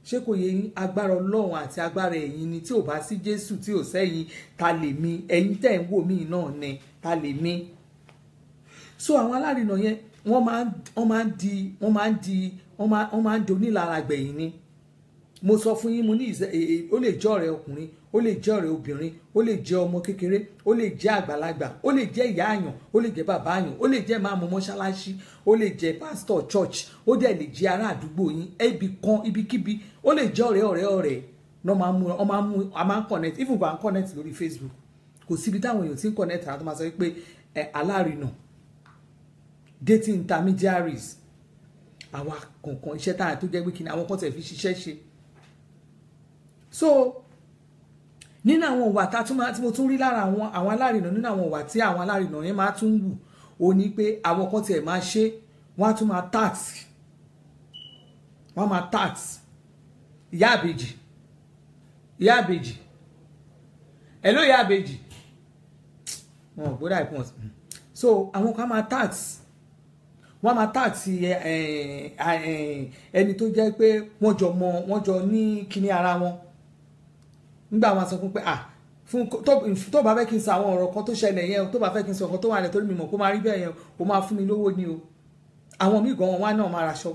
Speaker 1: ṣé kò yẹ yín agbára Ọlọ́run àti agbára ẹ̀yin ni tí ò bá sí Jésù tí ò sẹ́yìn ta lè mi ẹ̀yin tẹ́ ń wò mí náà ni ta lè mi. So àwọn alárinà yẹn wọ́n máa ń di onílara gbẹ̀yìn ni mo sọ fún yín mo ní ó lè jẹ́ ọ̀rẹ́ ọkùnrin ó lè jẹ́ ọ̀rẹ́ obìnrin ó lè jẹ́ ọmọ kékeré ó lè jẹ́ àgbàlagbà ó lè jẹ́ ìyá àyàn ó lè jẹ́ bàbá àyàn ó lè jẹ́ máàmù mọ́ṣáláṣí ó lè jẹ́ pásítọ̀ church ó dẹ̀ lè jẹ́ ará àdúgbò yín ibikíbi ó lè jẹ́ ọ̀rẹ́ náà máa ń connect even bá ń connect lórí Facebook kò síbi táwọn èèyàn ti ń connect àwọn tó máa sọ pé alárinà dating intermediaries àwa kọ̀ọ̀kan iṣẹ́ táyà tó jẹ́ pé kí ni àwọn kan tẹ̀ fi ṣiṣẹ́ ṣe. So nínú àwọn ìwà tí mo tún rí lára àwọn alárinà nínú àwọn ìwà tí àwọn alárinà yẹn máa tún wù ó ní pé àwọn kan tiẹ̀ máa ṣe wọ́n á tún máa tax ìyá àbèjì hello ìyá àbèjì wọn ò gbọ́dọ̀ àìpọ̀ so àwọn kan máa tax wọ́n máa tax ẹni tó jẹ́ pé wọ́n jọ ní kíní ara wọn nígbà wọn sọ fún pé fún tó bá fẹ́ kí n sọ àwọn ọ̀rọ̀ kan tó ṣẹlẹ̀ yẹn tó bá fẹ́ kí n sọ ọ̀kan tó wà lẹ̀ torí mi mọ̀ kó máa rí bẹ́ẹ̀ yẹn ó máa fún mi lówó ni o àwọn míì gan wọn náà máa raṣọ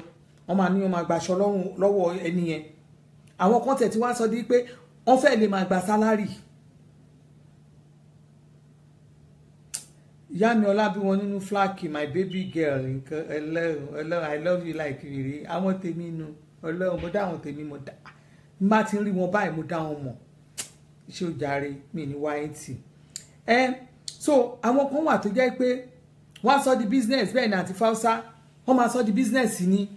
Speaker 1: wọn máa ní wọn máa gbaṣọ lọ́wọ́ ẹni yẹn àwọn kan tẹ̀ tí wọ́n sọ di pé wọ́n fẹ́ lè máa gba sálárì ìyá mi ọlá bí wọn nínú flaky my baby girl nǹkan Ọlọ́run I love you like rere àwọn tèmi nu Ọlọ́run mo dá àwọn tèmi mo dá má ti rí wọn báyìí mo dá wọn mọ̀ iṣẹ́ òjàre mi ní wáyéǹtì so àwọn kan wà tó jẹ́ pé wọ́n á sọ di business bẹ́ẹ̀ ni àti fausa wọ́n máa sọ di business ni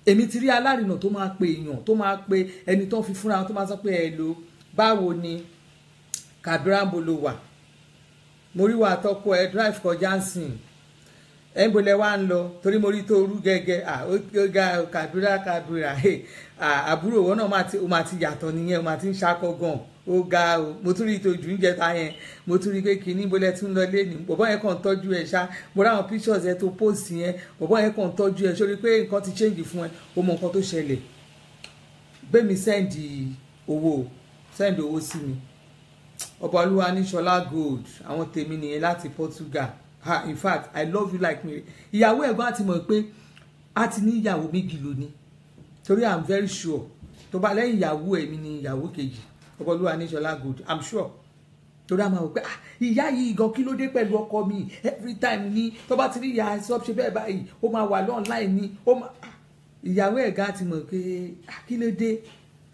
Speaker 1: èmi ti rí alárinà tó máa pe èèyàn tó máa pe ẹni tó ń fi fúnra tó máa sọ pé ẹ lo báwo ni Kabira ń bolo wà mo rí wa tọkọ ẹ drive kọjá ń sìn ẹ ń bolẹ̀ wá ń lọ torí mo rí tó rú gẹ́gẹ́ ó ga Kabira àbúrò wọn náà ó máa ti yàtọ̀ nìyẹn ó máa ti ń ṣakọ gan ó ga o mo tún rí tó jù ń jẹta yẹn mo tún rí pé kínní bolẹ̀ tún lọ lé ní bọ̀bọ̀ yẹn kàn ń tọ́jú ẹ̀ ṣá mo ráwọn pictures ẹ tó post yẹn bọ̀bọ̀ yẹn kàn ń tọ́jú ẹ̀ sórí pé nǹkan ti change fún ẹ ó mọ nǹkan tó ṣẹlẹ̀ bẹ́ẹ̀ mi send owó sí mi Ọbaolúwa ní Ṣọlá Gold àwọn tèmi nìyẹn láti Portugal in fact I love you like me ìyàwó ẹ̀gbọ́n àti mọ̀ pé a ti ní ìyàwó méjì lónìí torí I'm very sure tó bá lẹ́yìn ìyàwó ẹ̀mí ni ìyàwó kejì Ọbaolúwa ní Ṣọlá Gold I'm sure torí a máa wò pé ìyá yìí gan kí ló dé pẹ̀lú ọkọ mi every time ni tó bá ti rí ìyá ẹ̀sọ́ ṣe bẹ́ẹ̀ báyìí ó máa wà online ni ìyàwó ẹ̀gá àti mọ̀ pé kí ló dé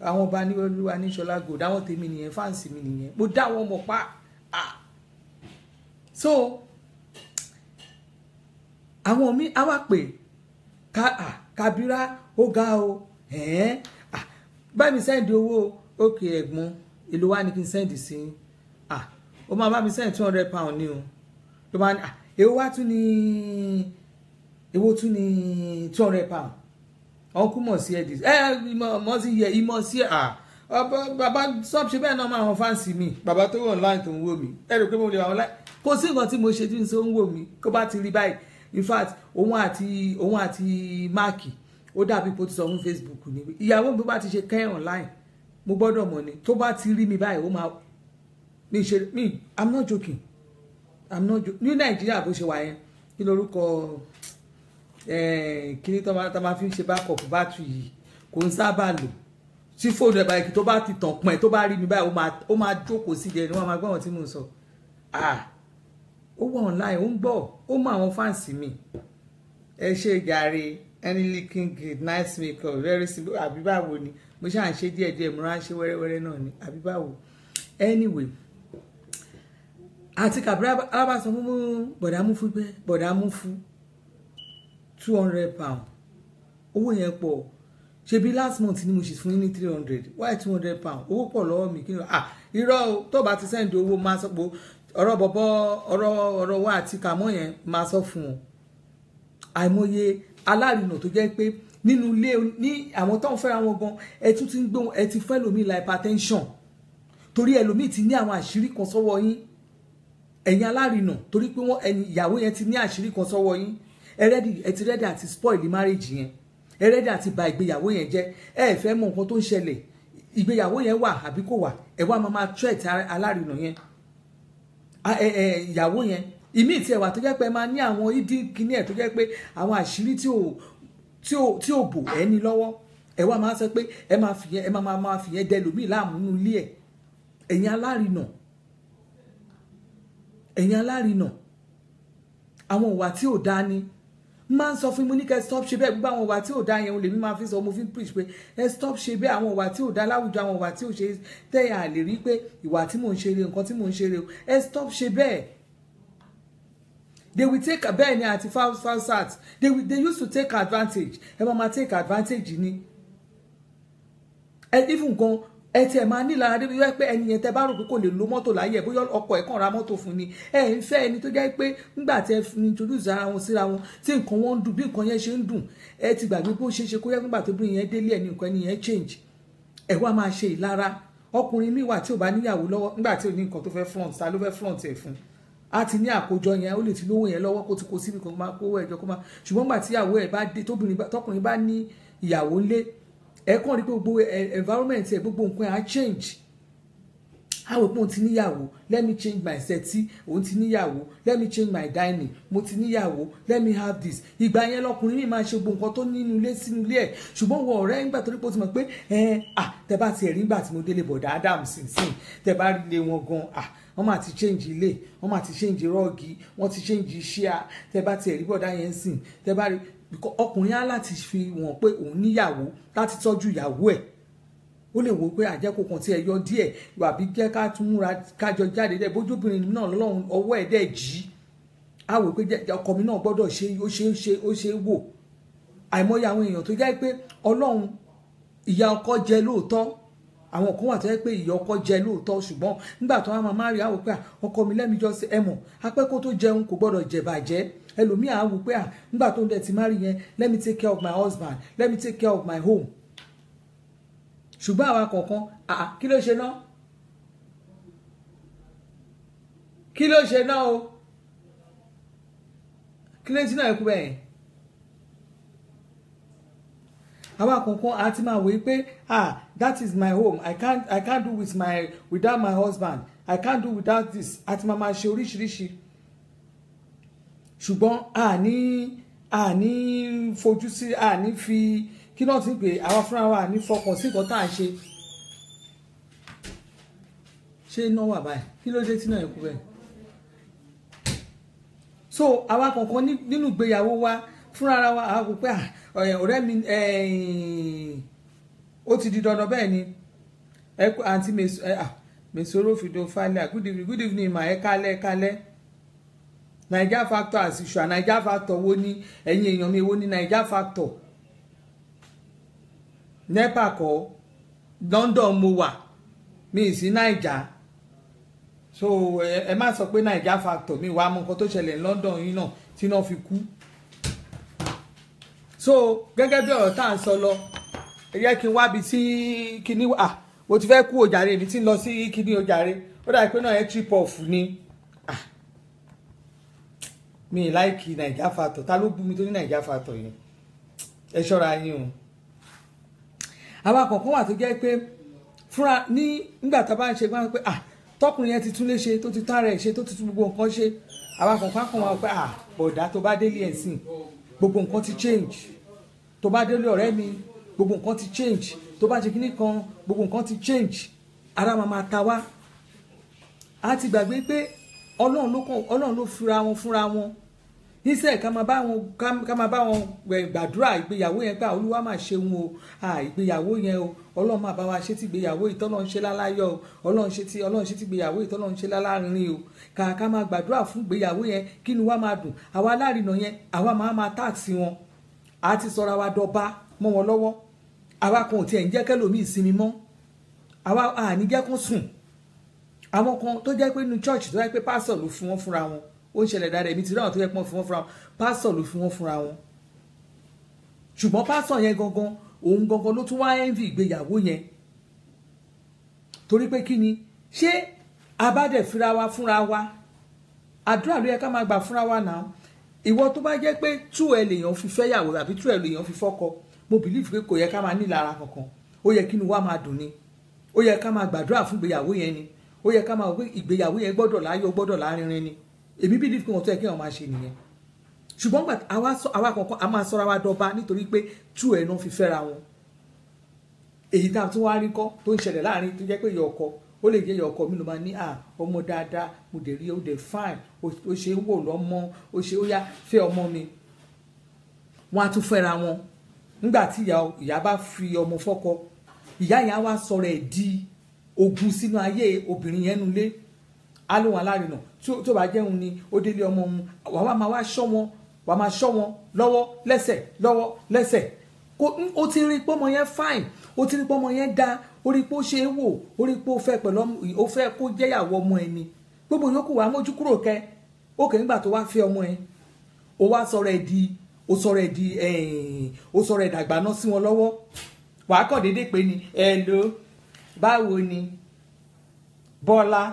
Speaker 1: àwọn ọba ní Olúwa ní Ṣọlá Gold àwọn tèmi nìyẹn fáǹsì mi nìyẹn mo dá wọn mọ̀ pa so àwọn mi á wá pè Kabira ó ga o bá mi sẹ́ndì owó òkè ẹ̀gbọ́n èlò wa ni kí n sẹ́ndì sí ó máa bá mi sẹ́ndì £200 ní o ló máa ní èwo tún ní £200 ọkùn mọ̀ sí ẹ̀dì mọ̀ sí yẹ ìmọ̀ sí bàbá sọ́ọ̀bù ṣe bẹ́ẹ̀ náà máa wọn fáǹsì mi bàbá tó wọ̀ online tó ń wò mí ẹ̀rù pé mo lè wà wọn láì kò sí nǹkan tí mo ṣe tí n so ń wò mí kó bá ti rí báyìí in fact òun àti máàkì ó dàbí pé ó ti sọ fún Facebook ni ìyàwó mi bá ti ṣe kẹ́ online mo gbọ́dọ̀ mọ̀ ni tó bá ti rí mi báyìí ó máa mi ṣe mi I'm not joking ní Nàìjíríà bó ṣe wà yẹn kí lorúkọ kíní tó máa fi ń ṣe backup battery yìí kò ń sábà lò tí fóònù ẹ̀ báyìí tó bá ti tàn pọ̀ ẹ̀ tó bá rí mi báyìí ó máa jókòó sí ẹ̀ ní wọ́n máa gbọ́ wọn tí mò ń sọ ó wà online ó ń gbọ́ ó mọ àwọn fáǹsì mi ẹ ṣe gàrí any leaking gate nice makeup very simple àbí báwo ni mo ṣáà ń ṣe díẹ̀díẹ̀ mo rán ṣe wẹ́rẹ́wẹ́rẹ́ náà ni àbí báwo anyway àti Kabira alábà sọ fún bọ̀dá mú fún pé bọ̀dá mú fún £200 owó yẹn pọ̀ ṣebí last month ni mo ṣe fún yín ní 300 why £200 owó pọ̀ lọ́wọ́ mi kí ni irọ́ tó bá ti sẹ́ndì owó máa sọ pé ọ̀rọ̀ bọ̀bọ̀ ọ̀rọ̀ wa àti kàmọ́ yẹn máa sọ fún wọn àìmọye alárinà tó jẹ́ pé nínú ilé ní àwọn tó ń fẹ́ra wọn gan ẹ tún ti ń gbóhùn ẹ ti fẹ́ lómi la hypertension torí ẹlòmíì ti ní àwọn àṣírí kan sọ́wọ́ yín ẹ̀yin alárinà torí pé wọ́n ẹni ìyàwó yẹn ti ní àṣírí kan sọ́wọ́ yín ẹ ti rẹ́dí àti spoil marriage yẹn ẹ rẹ́dí àti bà ìgbéyàwó yẹn jẹ́ ẹ fẹ́ mọ nǹkan tó ń ṣẹlẹ̀ ìgbéyàwó yẹn wà àbí kò wà ẹ wá máa threat alárinà yẹn ìyàwó yẹn ìmí tí ẹ wà tó jẹ́ pé máa ní àwọn ìdí kíní ẹ̀ tó jẹ́ pé àwọn àṣírí tí ò bò ẹ ní lọ́wọ́ ẹ wá máa sọ pé ẹ máa fìyẹn dẹ lòmíì láàmú nínú ilé ẹ̀ ẹ̀yin alárinà àwọn ìwà tí ò dá ní máa ń sọ fún mi ní kẹ́ stop ṣe bẹ́ẹ̀ gbogbo àwọn ìwà tí ò dá yẹn lèmi máa fi sọ mo fi ń preach pé ẹ stop ṣe bẹ́ẹ̀ àwọn ìwà tí ò dá láwùjọ àwọn ìwà tí ò ṣe tẹ́yà lè rí pé ìwà tí mò ń ṣe rè nǹkan tí mò ń ṣe rè ẹ stop ṣe bẹ́ẹ̀ they will take bẹ́ẹ̀ ni àti falsat they used to take advantage ẹ máa take advantage ni ẹ even gan ẹ tiẹ̀ máa ní lára débi pé ẹni yẹn tẹ bá rò pé kò lè lo mọ́tò láyé ẹ̀ bóyá ọkọ ẹ̀ kàn ra mọ́tò fún ni ẹ ń fẹ́ ẹni tó jẹ́ pé nígbà tí ẹ introduce ara wọn síra wọn tí nǹkan wọn ń dùn bí nǹkan yẹn ṣe ń dùn ẹ ti gbàgbé bó ṣe ṣe kó yẹ nígbà tó bí yẹn délé ẹ̀ ní nǹkan ẹni yẹn change ẹ wá máa ṣe ìlara ọkùnrin míì wà tí ò bá níyàwó lọ́wọ́ nígbà tí ò ní nǹkan tó fẹ́ front ta ló fẹ́ front ẹ̀ fún a ti ní àkójọ yẹn ó lè ti lówó yẹn lọ́wọ́ kó ti kó síbi kan máa kówó ẹ̀jọ̀ kó máa ṣùgbọ́n gbà tí ìyàwó ẹ̀ bá dé tọkùnrin bá ní ìyàwó ńlé ẹ kàn rí pé gbogbo environment ẹ gbogbo nǹkan á change àwọn òpin ti níyàwó, let me change my settee, òun ti níyàwó, let me change my dining, mo ti níyàwó, let me have this. Ìgbà yẹn lọkùnrin mi máa ṣe gbogbo nǹkan tó nínú ilé sínú ilé ẹ̀, ṣùgbọ́n wọ ọ̀rẹ́ nígbà torí pé ó ti mọ̀ pé tẹ bá ti ẹ̀rí nígbà tí mo délé bọ̀dá Adam sínsìn tẹ bá rí ilé wọn gan wọ́n máa ti change ilé, wọ́n máa ti change rọ́ọ̀gì, wọ́n ti change ṣíà, tẹ bá ti ẹ̀rí bọ̀dá yẹn sìn tẹ bá rí ọkùnrin á láti fi wọ́n pé òun níyàwó láti tọ́jú ìyàwó ẹ̀. Ó lè wò pé àjẹkù kan tí ẹ yọ díẹ̀ àbí jẹ́ ká tún múra kájọ jáde dẹ̀ bójóbìnrin náà lọ́lọ́run ọwọ́ ẹ̀ dẹ̀ jí á wò pé ọkọ mi náà gbọ́dọ̀ ó ṣe wò. Àìmọye àwọn èèyàn tó jẹ́ pé Ọlọ́run ìyá ọkọ jẹ lóòótọ́, àwọn kan wà tó jẹ́ pé ìyá ọkọ jẹ lóòótọ́ ṣùgbọ́n nígbà tó wá máa rí àwò pé ọkọ mi lẹ́mi jọ sí ẹmọ̀ apẹ́kó tó jẹun kò gbọ́dọ̀ jẹ̀bàjẹ́. Ẹlòmíì á wò pé nígbà tó ń dẹ̀ ti má rí yẹn let me take care of my husband, let me take care of my home. Ṣùgbọ́n àwa kọ̀ọ̀kan kí ló ṣe náà? Kí ló ṣe náà o? Kí ló ṣe náà ẹ̀kú bẹ́ẹ̀? Àwa kọ̀ọ̀kan a ti máa wò pé that is my home, I can't do without my husband, I can't do without this. A ti máa ṣe oríṣiríṣi. Ṣùgbọ́n àní fojú sí àní fi kí náà ti pè àwa fúnra wa ní fọkàn sí nǹkan tá à ń ṣe. Ṣé iná wà báyìí? Kí ló dé tí náà ẹ̀kú bẹ́ẹ̀? So àwa kọ̀ọ̀kan nínú ìgbéyàwó wa fúnra wa àwa kò pé ọ̀rẹ́ mi ó ti di dandan bẹ́ẹ̀ ni àǹtí Mesoro Fido Falia good evening ma ẹ kálẹ́ Naija Factor as usual. Naija Factor wo ni ẹ̀yin èèyàn mi wo ni Naija Factor? Nepa kọ́ London mo wà mi sí Naija, so ẹ má sọ pé Naija Factor mi wàá mọ nǹkan tó ṣẹlẹ̀ London yìí náà tí náà fi kú. So gẹ́gẹ́ bí ọ̀rọ̀ tá à ń sọ lọ ẹ jẹ́ kí n wábi tí kíní mo ti fẹ́ kú òjàre mi tí ń lọ sí kíní òjàre ó dàbí pé náà ẹ trip off ni mi láìkì Naija Factor. Ta ló bú mi tó ní Naija Factor yẹn? Ẹ ṣọ́ra yín o. Àwa kọ̀ọ̀kan wà tó jẹ́ pé fúnra nígbà tá a bá ń ṣe gbọ́n pé tọkùnrin yẹn ti tún lé ṣe tó ti tán rẹ̀ ṣe tó ti tún gbogbo nǹkan ṣe. Àwa kọ̀ọ̀kan kan wà pé bọ̀dá tó bá délé ẹ̀ sìn gbogbo nǹkan ti change, tó bá délé ọ̀rẹ́ mi gbogbo nǹkan ti change, tó bá ṣe kíní kan gbogbo nǹkan ti change. Ara máa ta wá. A ti gbàgbé pé Ọlọ́run ló fira wọn fúnra wọn. Níṣẹ́ ká máa bá wọn gbàdúrà ìgbéyàwó yẹn pé Olúwa máa ṣe wọn o ìgbéyàwó yẹn o Ọlọ́run máa bá wa ṣe tí ìgbéyàwó ìtọ́nà ń ṣe láláyọ̀ o Ọlọ́run ṣe tí ìgbéyàwó ìtọ́nà ń ṣe lálárinrin o ká máa gbàdúrà fún ìgbéyàwó yẹn kí ni wá máa dùn. Àwa alárinà yẹn àwa máa táàsì wọn, a ti sọra wa dọba mọ́ wọn lọ́wọ́. Àwa kan ò tiẹ̀ ń jẹ́ kẹ́lòmíì ìsinmi mọ́, àwa àní jẹ́ kó sùn. Àwọn kan tó jẹ́ pé inú church tó jẹ́ pé pásọ̀ ló fún wọn fúnra wọn, ó ń ṣẹlẹ̀ dáadáa èmi ti rí àwọn tó yẹ pé wọ́n fún wọn fúnra wọn, pásọ̀ ló fún wọn fúnra wọn. Ṣùgbọ́n pásọ̀ yẹn gangan òun gangan ló tún wá envy ìgbéyàwó yẹn. Torí pé kí ni ṣé abádẹ̀ fira wa fúnra wa àdúrà ló yẹ ká máa gbà fúnra wa náà. Ìwọ tó bá jẹ́ pé tú ẹ lèèyàn fi fẹ́yàwó àbí tú ẹ lèèyàn fi fọ́kọ, mo believe pé kò yẹ ká máa nílara kankan. Ó yẹ kí inú wa máa dùn ni, ó yẹ ká máa gbàdúrà fún ìgbéyàwó yẹn ni, ó yẹ ká máa wò pé ìgbéyàwó yẹn gbọ́dọ̀ láyọ̀ gbọ́dọ̀ lárinrin ni. Èmi believe pé wọ́n tó yẹ kí wọ́n máa ṣe nìyẹn. Ṣùgbọ́n àwa kọ̀ọ̀kan a máa sọra wa dọba nítorí pé tú ẹ̀ náà fi fẹ́ra wọn. Èyí tá a tún wá rí kọ́ tó ń ṣẹlẹ̀ láàrin tó jẹ́ pé ìyá ọkọ ó lè jẹ́ ìyá ọkọ mi ló máa ní ọmọ dáadáa mo dẹ̀ rí ó dẹ̀ fine ó ṣe é wò lọ́mọ ó ṣe ó yá fẹ́ ọmọ mi. Wọ́n á tún fẹ́ra wọn nígbà tí ìyá bá fi ọmọ fọ́kọ, ìyá yẹn á wá sọ̀rọ̀ ẹ̀ di ogun sínú ayé obìnrin yẹn nulẹ̀. Á lóun alárinà tó bá jẹun ni ó délé ọmọ òun wàá máa wá ṣọ́ wọn, wàá máa ṣọ́ wọn lọ́wọ́ lẹ́sẹ̀ ó ti rí pọ́mọ yẹn fine, ó ti rí pọ́mọ yẹn dá, ó rí pé ó ṣe é wò, ó rí pé ó fẹ́ pẹ̀lú ó fẹ́ kó jẹ́yàwó ọmọ ẹni. Gbogbo yòókù wàá mójú kúrò kẹ́ ó kẹ́ nígbà tó wá fẹ́ ọmọ ẹ ó wá sọ̀rọ̀ ẹ̀ dàgbà náà sí wọn lọ́wọ́. Wàá kàn déédéé pé ni hello báwo ni Bọ́lá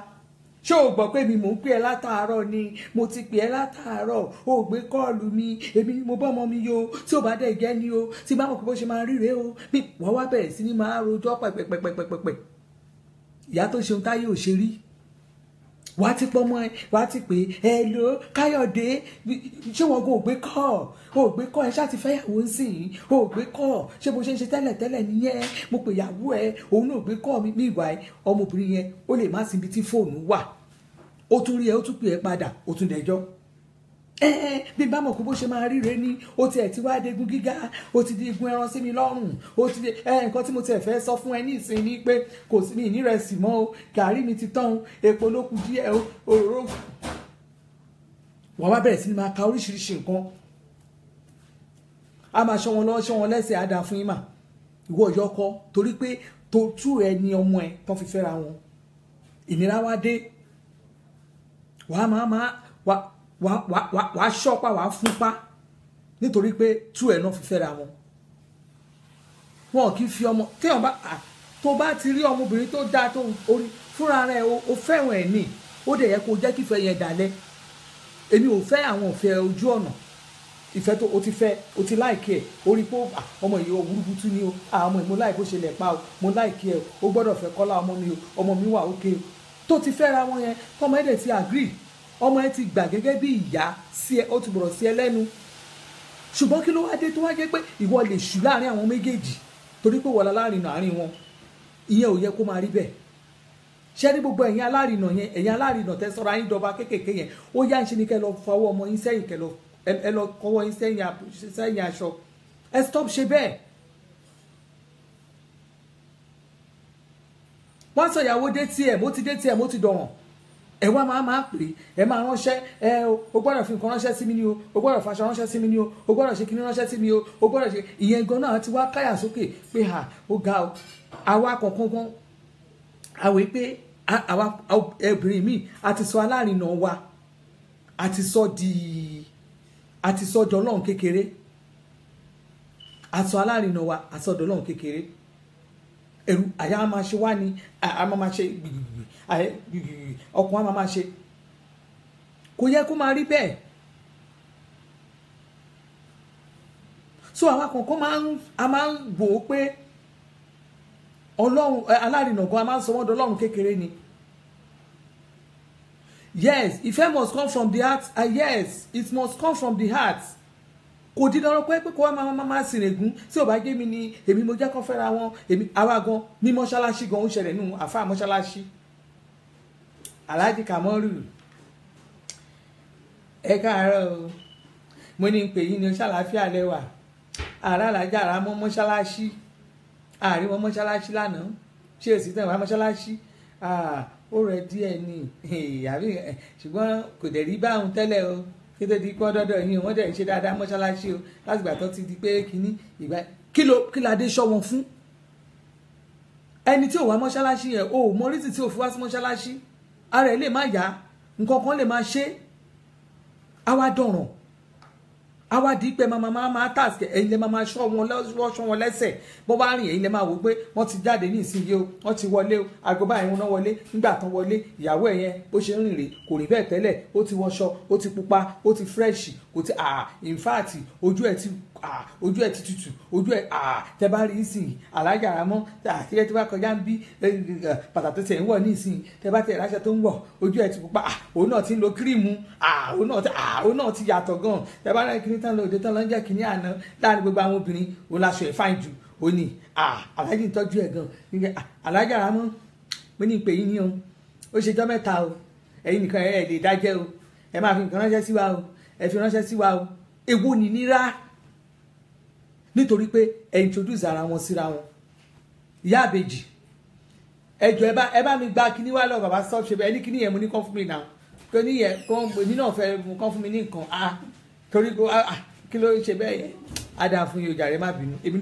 Speaker 1: ṣé o gbọ́ pé mi mò ń pè ẹ́ látàárọ̀ ni mo ti pè ẹ́ látàárọ̀ o gbé kọ́ọ̀lù mi èmi ni mo bọ́ ọmọ mi yo tí ò bá dẹ̀ gẹ́ ni o tí bá mọ̀ pé bó ṣe máa ríre o bí wọ́n wá bẹ̀rẹ̀ sí ní máa rojọ́ pẹ̀pẹ̀pẹ̀pẹ̀pẹ̀. ìyá tó ṣeun táyé ò ṣe rí wà á ti pọ́ mọ́ ẹ wà á ti pè é ló Káyọ̀dé ṣé wọn kò gbé kọ́ ẹ ṣáà ti fẹ́yàwó ń sìn ò gbé kọ́ ṣé bó ṣe ń ṣe tẹ́lẹ̀ nìyẹn mo pè ìyàwó ẹ òun náà gbé kọ́ mi ní ìwà ẹ ọmọbìnrin yẹn ó lè má síbi tí fóònù wà ó tún rí ẹ ó tún pè ẹ padà ó tún dẹjọ́ bí bá mọ̀ kó bó ṣe máa ríre ní ó tiẹ̀ ti wá dégun gíga ó ti di igun ẹran sí mi lọ́rùn ó ti di nǹkan tí mo tiẹ̀ fẹ́ sọ fún ẹ ní ìsìn ni pé kò sí mi ìnírẹsì mọ́ o gàrí mi ti tán o epo ló kù díẹ̀ o òróró wọ́n wá bẹ̀rẹ̀ sí ni máa ka oríṣiríṣi nǹkan a máa ṣọ́ wọn lọ́wọ́ ṣọ́ wọn lẹ́sẹ̀ á dáa fún yín mà ìwọ ìyọkọ torí pé tó tú ẹ ní ọmọ ẹ tán fi fẹ́ra wọn ìnira wá dé wàá wàá ṣọ́pá wàá fúnpá nítorí pé tú ẹ̀ náà fi fẹ́ra wọn kì í fi ọmọ téèyàn bá tó bá ti rí ọmọbìnrin tó dáa tó orí fúnra rẹ̀ o fẹ́ràn ẹ̀ ní ó dẹ̀ yẹ kó jẹ́ kí ìfẹ́ yẹn dalẹ̀ èmi ò fẹ́ àwọn òfẹ́ ojú ọ̀nà ìfẹ́ tó o ti fẹ́ o ti láìkí ẹ̀ o rí pé ọmọ yìí o burúkutu ni o ọmọ yìí mo láì bó ṣe lẹ̀ pa o mo láìkí ẹ̀ o gbọ́dọ̀ fẹ́ Kọ́lá ọmọ mi o ọmọ mi wà ókè o tó ti fẹ́ra wọn yẹn tọmọ ẹ̀ dẹ̀ ti agree ọmọ ẹ ti gbà gẹ́gẹ́ bí ìyá sí ẹ ó ti bọ̀rọ̀ sí ẹ lẹ́nu ṣùgbọ́n kí ló wá dé tó wá jẹ́ pé ìwọ lè ṣù láàrin àwọn méjèèjì torí pé wọ́n láàrin àárín wọn ìyẹn ò yẹ kó máa rí bẹ́ẹ̀ ṣé ní gbogbo ẹ̀yin alárinà yẹn ẹ̀yin alárinà tẹ́ sọ́ra yín dọba kéékèèké yẹn ó yá ń ṣe ni kẹ́ lọ fọwọ́ ọmọ yín sẹ́yìn kẹ́ ẹ lọ kọwọ́ yín sẹ́yìn aṣọ ẹ stop ṣe bẹ́ẹ̀ wọ́n sọ ìyàwó dé tiẹ̀ mo ti dé tiẹ̀ mo ti dọ̀ràn ẹ wá máa pè ẹ máa ránṣẹ́ o gbọ́dọ̀ fi nǹkan ránṣẹ́ sí mi ni o gbọ́dọ̀ faṣọ ránṣẹ́ sí mi ni o gbọ́dọ̀ ṣe kíní ránṣẹ́ sí mi o gbọ́dọ̀ ṣe ìyẹn gan náà ti wá káyà sókè pé ó ga o àwa kọ̀ọ̀kan gan àwẹ̀ pé àwa obìnrin mi àti sọ alárinà wa àti sọ di Ọlọ́run kékeré àti sọ alárinà wa àti sọ di Ọlọ́run kékeré ẹ̀rù àyà máa ṣe wá ní a máa ṣe gbìgbìgbì ọkùnrin a máa ṣe kò yẹ kó máa rí bẹ́ẹ̀ so àwa kọ̀ọ̀kan a máa ń wò ó pé Ọlọ́run alárinà gan a máa ń sọ wọ́n di Ọlọ́run kékeré ni yes ìfẹ́ must come from the heart yes it must come from the heart kò dín lọ́rọ́ pé kó wá máa sìn ègún tí ò bá gé mi ni èmi mo jẹ́ kó fẹ́ra wọn èmi àwa gan ní mọ́ṣáláṣí gan ó ṣẹlẹ̀ nínú àfáà mọ́ṣáláṣí Alhaji Kamoru ẹ káàárọ̀ o mo ní pè yín ní ṣàlàáfíà lẹ́wà àrà alájà ara mọ́ mọ́ṣáláṣí àárín wọn mọ́ṣáláṣí lánàá ṣé èsì tẹ̀ wá mọ́ṣáláṣí ó rẹ̀ díẹ̀ ni ṣùgbọ́n kò dẹ̀ rí báwọn tẹ́lẹ̀ o kété di pọ́ dọ́dọ̀ yín wọ́n dẹ̀ ṣe dáadáa mọ́ṣáláṣí o láti gbà tó ti di pé kínní ìgbà kí la dé ṣọ́ wọn fún ẹni tí ò wá mọ́ṣáláṣí yẹn o mọ oríṣi tí ò fi wá sí mọ́ṣáláṣí ara ẹ̀ lè má yá nǹkan kan lè máa ṣe àwa dọ̀ràn àwa di pé máa tàṣẹ ẹ̀yin lè máa ṣọ́ wọn lẹ́sẹ̀ bó bá rìn ẹ̀yin lè máa wò pé wọ́n ti jáde ní ìsinyìí o wọ́n ti wọlé o aago báyìí wọn náà wọlé nígbà tán wọlé ìyàwó ẹ̀ yẹn bó ṣe ń rìn rè kò rí bẹ́ẹ̀ tẹ́lẹ̀ ó ti wọṣọ ó ti pupa ó ti fresh kò ti in fact ojú ẹ̀ ti tutù ojú ẹ̀ tẹ bá rí ìsìn alájà àmọ́ àtìlẹ́ tí wàá kọjá ń bí pàtàkì tẹ̀ ń wọ̀ ní ìsìn tẹ bá tẹ̀ ráṣẹ tó ń wọ̀ ojú ẹ̀ ti pupa òun náà ti ń lo kírímù òun náà ti yàtọ̀ gan tẹ bá rẹ̀ kiri tán lóde tán lọ ń jẹ́ kínní àná láàrin gbogbo àwọn obìnrin òun láṣọ ẹ̀ fáìn jù ó ní aláàjì ń tọ́jú ẹ̀ gan alájà àmọ́ mo ní ìpè yín ní o ó ṣe jọ́ mẹ́ta o ẹ̀yin nìkan ẹ̀ lè dájẹ́ o ẹ máa fi nǹkan ránṣẹ́ sí wa o ẹ fi ránṣẹ́ sí wa o èwo ni nira nítorí pé ẹ introduce ara wọn síra wọn ìyá àbèjì ẹjọ ẹ bá mi gba kíní wá lọ bàbá stop ṣe bẹ ẹni kíní yẹn mo ní kàn fún mi náà tó ní yẹ èmi náà fẹ́ kàn fún mi ní nǹkan torí kó kí ló ṣe bẹ́ẹ̀ yẹn á dáa fún yóò jàre má bínú èmi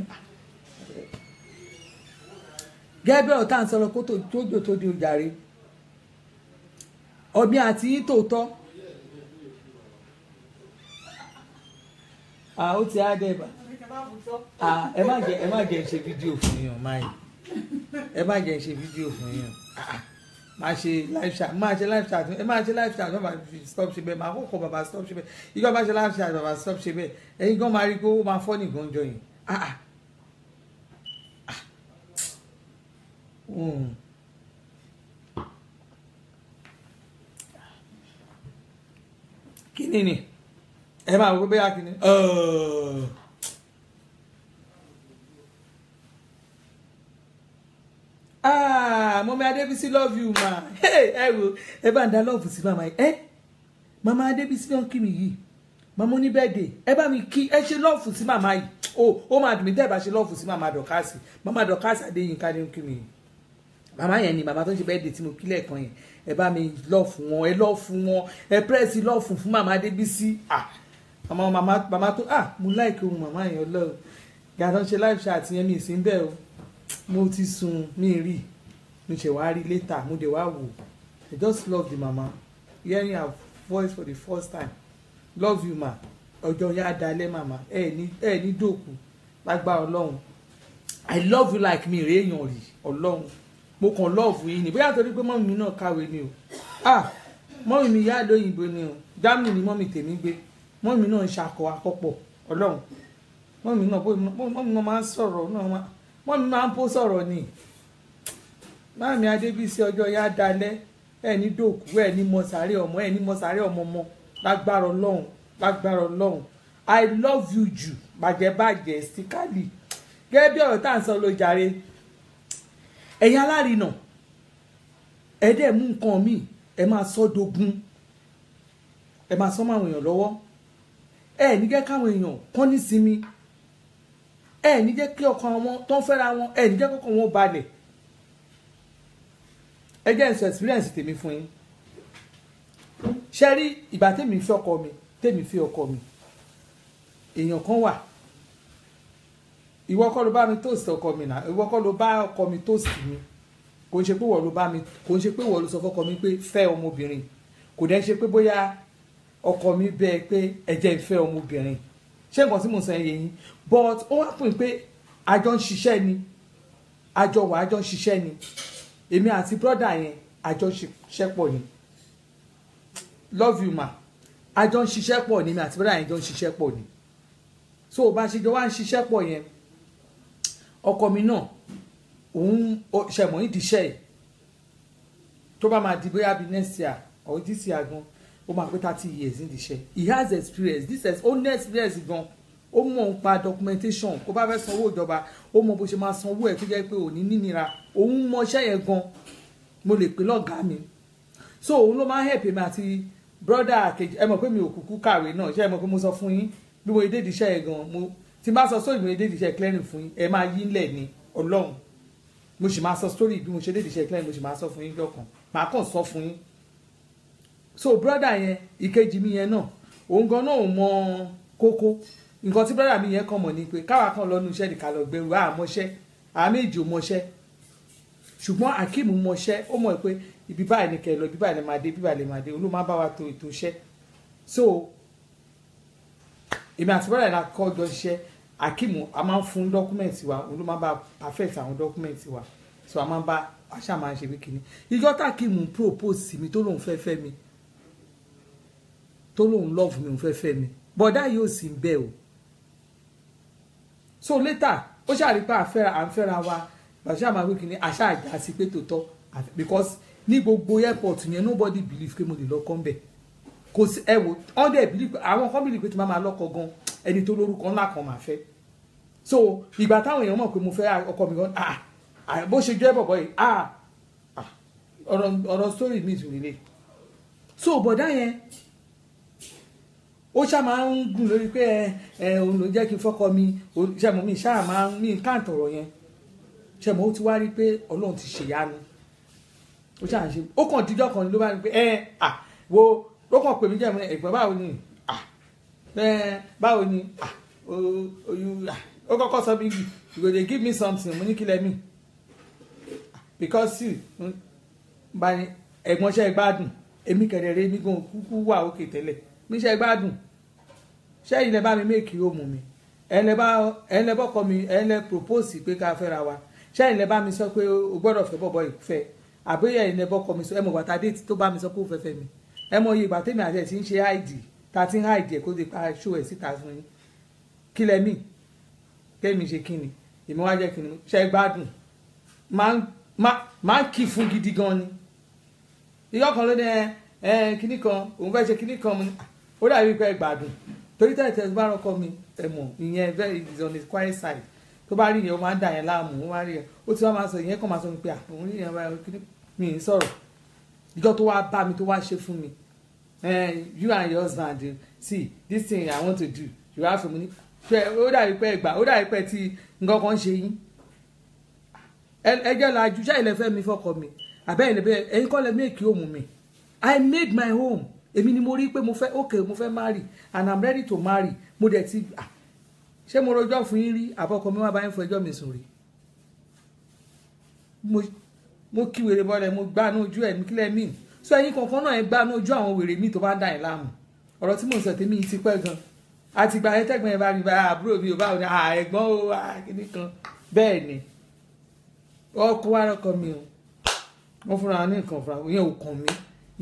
Speaker 1: gẹ́gẹ́ ọ̀tá ń sọ̀rọ̀ kó tójò tó di ojàre ọ̀mí àti yín tòótọ́ ó ti á dẹ́bà ẹ má jẹ́ ṣe fídíò fún yàn máa yìí ẹ má jẹ́ ṣe fídíò fún yàn máa ṣe live chat ẹ máa ṣe live chat bàbá stop ṣe bẹ́ẹ̀ máa kọ́kọ́ bàbá stop ṣe bẹ́ẹ̀ ìjọba bá ṣe live chat bàbá stop ṣe bẹ́ẹ̀ ẹ̀yin gan máa rí pé ó máa fọ́ nìkan jọ yìí kíní ni ẹ máa wọ bẹ́ẹ̀ kíní. Mọ́mí Adébísí love you ma ẹ wo ẹ bá ń da love sí màmá yìí màmá Adébísí náà kí mi yìí màmá ní birthday ẹ bá mi kí ẹ ṣe love sí màmá yìí ó máa dùn mí tẹ́ ẹ bá ṣe love sí màmá Dọ̀kásì Adéyínká ní kí mi yìí màmá yẹn ni màmá tó ń ṣe birthday tí mo kí lẹ́ẹ̀kan yẹn ẹ bá mi love wọn ẹ love wọn ẹ press love fún màmá Adébísí màmá tó mo like ohun màmá yẹn Ọlọ́run gàdán ṣe live chat yẹn mi ì sí ń bẹ́ẹ̀ o mo ti sùn mi rí mo ṣe wá rí later mo dé wá wò I just love the mama hearing her voice for the first time love you ma ọjọ́ yá dalẹ̀ mama ẹ ní dòkú lágbára Ọlọ́run I love you like mi rè èèyàn rí Ọlọ́run mo kàn love yín ni bóyá torí pé mọ́mí mi náà kàwé ni o mọ́mí mi yá lóyìnbó ni o Germany ni mọ́mí tèmi gbé mọ́mí náà ń ṣakọ akọ́pọ̀ Ọlọ́run mọ́mí náà máa ń sọ̀rọ̀ náà wọ́n mi máa ń pó sọ̀rọ̀ ni Màmí Adébísí ọjọ́ yá dalẹ̀ ẹ ní dòkú ẹ ní mọ̀sáré ọmọ ọmọ lágbára Ọlọ́run I love you jù bàjẹ́ síkálì gẹ́gẹ́ bí ọ̀rọ̀ tá à ń sọ ló jàre ẹ̀yin alárinà ẹ dẹ̀ mú nǹkan mi ẹ máa sọ dogun ẹ máa sọ máwọn èèyàn lọ́wọ́ ẹ ní jẹ́ káwọn èèyàn kọ́ ní sinmi ẹ ní jẹ́ kí ọkàn wọn tó ń fẹ́ra wọn ẹ ní jẹ́ kọ́kàn wọn balẹ̀ ẹ jẹ́ ìsọ experience tèmi fún yín ṣe rí ìgbà tèmi fi ọkọ mi èèyàn kan wà ìwọ kọ́ ló bá mi toast ọkọ mi náà ìwọ kọ́ ló bá ọkọ mi toast mi kò ń ṣe pé wọ́n ló bá mi kò ń ṣe pé wọ́n ló sọ fọ́kọ mi pé fẹ́ ọmọbìnrin kò dẹ́ ṣe pé bóyá ọkọ mi bẹ́ẹ̀ pé ẹ jẹ́ ìfẹ́ ọmọbìnrin ṣé nǹkan tí mo sọ yẹn yín but ó wá pè pé àjọ ń ṣiṣẹ́ ni àjọ ń ṣiṣẹ́ ni èmi àti brọ́dà yẹn àjọ ń ṣiṣẹ́ pọ̀ ni love you ma àjọ ń ṣiṣẹ́ pọ̀ ni èmi àti brọ́dà yẹn jọ ń ṣiṣẹ́ pọ̀ ni so bá ṣe jọ wá ń ṣiṣẹ́ pọ̀ yẹn ọkọ mi náà òun ṣẹ̀mọ́ ìdíṣẹ́ ẹ̀ tó bá máa di bóyá bí next year or this year gan ó máa pé 30 years nídìíṣẹ́ he has experience ó ní experience gan ó mọ̀ ń pa documentation kó bá fẹ́ sanwó ìjọba ó mọ̀ bó ṣe máa sanwó ẹ̀ tó jẹ́ pé òní nínira òun mọṣẹ́ yẹn gan mo lè pè lọ́gàá mi so òun ló máa ń help mi àti brother kejì ẹ mọ̀ pé mi ò kúkú kàwé náà ṣé ẹ mọ̀ pé mo sọ fún yín bí mo dédìí iṣẹ́ yẹn gan mo tí n bá sọ sórí mi dédìí iṣẹ́ clearing fún yín ẹ máa yí ńlẹ̀ ní Ọlọ́run mo sì máa sọ story bí mo ṣe dédìí iṣẹ́ clearing mo sì máa sọ fún yín lọ́kàn màá kàn sọ fún yín so brother yẹn ìkejì mi yẹn náà òun gan náà ò mọ kókó nǹkan tí brother mi yẹn kàn mọ̀ ni pé káwa kan lọ́nu iṣẹ́ nìkan lọ gbẹrù àmọ́ṣẹ́ àméjì ò mọṣẹ́ ṣùgbọ́n Akeem mọṣẹ́ ó mọ̀ pé ibi báyìí ni kẹ́ lọ ibi báyìí ni máa dé ibi báyìí ni máa dé olú máa bá wa to ètò iṣẹ́ so èmi àti brother yẹn kọ́ jọ ṣiṣẹ́ Akeem a máa ń fún dọ́kúmẹ̀ntì wa olú máa bá perfect àwọn dọ́kúmẹ̀ntì wa so a máa ń bá aṣá máa ń ṣe wíkìní ìjọ tá Akeem propose sí mi tó lóun fẹ́ fẹ́ mi tó lóun love mi òun fẹ́ fẹ́ mi bọ̀dá yóò sì ń bẹ́ o so later ó ṣàrí pé à ń fẹ́ra wa bàṣà máa wíkìní àṣà àjà sí pé tòótọ́ because ní gbogbo airport yẹn nobody believe pé mo lè lọ́kọ́ ń bẹ̀ kò sí ẹ wò ọ́n dẹ̀ believe àwọn kan believe pé tí máa lọ́kọ gan ẹni tó lórúkọ ńlá kan máa fẹ́ so ìgbà táwọn èèyàn mọ̀ pé mo fẹ́ ọkọ mi gan bó ṣe jẹ́ bọ̀bọ̀ yìí ọ̀rọ̀ story mi tún nílé so bọ̀dá yẹn ó ṣá máa ń gùn lórí pé òun ló jẹ́ kí n fọ́kọ mi ṣẹ́mo mi ṣáà máa ń mí káàntọ̀rọ̀ yẹn ṣẹ́mo ó ti wá rí pé Ọlọ́run ti ṣèyanu ó ṣáà ń ṣe ó kàn díjọ́ kan ló bá rí pé wo ló kàn pè mí jẹ́ ẹ̀gbọ́n báwo ni báwo ni ó kọ́kọ́ sọ bí you go dey give me something mo ní kí lẹ́ mi because sí bá ní ẹ̀gbọ́n ṣe gbádùn èmi kẹ̀dẹ̀rẹ́ mi gan kúkú wà òkè tẹ́lẹ̀ mi ṣe gbádùn ṣé ilẹ̀ bá mi méèkì òmù mi ẹ̀lẹ́ bọ́kọ mi ẹ̀lẹ́ propose pé ká fẹ́ra wa ṣé ilẹ̀ bá mi sọ pé o gbọ́dọ̀ fẹ́ bọ̀bọ̀ ìfẹ́ àbẹ́yẹ ilẹ̀ bọ́kọ mi sọ ẹ mọ̀ bàtà déètì tó bá mi sọ pé ó fẹ́ fẹ́ mi ẹ mọ̀ iye ìgbà tèmi àti ẹ̀ ti ń ṣe hide ta ti ń hide ẹ̀ kó lè pa show ẹ̀ síta fún yín kí lẹ mí kẹ́mi ṣe kí ni èmi wá jẹ́ kí ni ṣe gbádùn máa ń kì fún gidi gan ni ìyọ́ kan ló ní kíní kan òun fẹ́ ṣe kíní kan mo ní ó dàbí pé gbádùn torí tẹ́lẹ̀ bá rọ́kọ mi ẹ̀mọ̀ ìyẹn very is on the quiet side tó bá rí yẹn ó máa ń dà yẹn láàmú ó máa rí yẹn ó ti wá máa sọ ìyẹn kàn máa sọ mi pé àwọn orí yẹn báyìí kí mi ì sọ̀rọ̀ ìjọ tó wá bá mi tó wá ṣe fún mi you and your husband see this thing I want to do you have to money ó dàbí pé ẹgbà ó dàbí pé tí nǹkan kan ṣe yín ẹjẹ́ la ju ṣáà ilẹ̀ fẹ́ mi fọkọ mi àbẹ́ ilẹ̀ bẹ́ẹ̀ ẹ̀yin kọ́ lẹ make home mi I made my home èmi ni mo rí pé mo fẹ́ okay mo fẹ́ marry and I'm ready to marry mo dẹ̀ ti ṣé mo rojọ́ fún yín rí àbọ̀kọ mi wá bá yín fún ẹjọ́ mi sùn rí mo kí wèrè bọ́lẹ̀ mo gbá ní ojú ẹ̀ ní kílẹ̀ míì so ẹ̀yin kankan náà ẹ gbá ní ojú àwọn wèrè míì tó bá ń dà yín láàmú ọ̀rọ̀ tí mò ń sọ tèmi ti pẹ́ gan àti ìgbà yẹn tẹ́gbọ̀n yẹn bá mi bá àbúrò mi ò bá òní ẹ̀gbọ́n o kíní kan bẹ́ẹ̀ ni ọkọ wa rọkọ mi o wọ́n fúnra wọn ní nǹkan fúnra ìyẹn ò kàn mí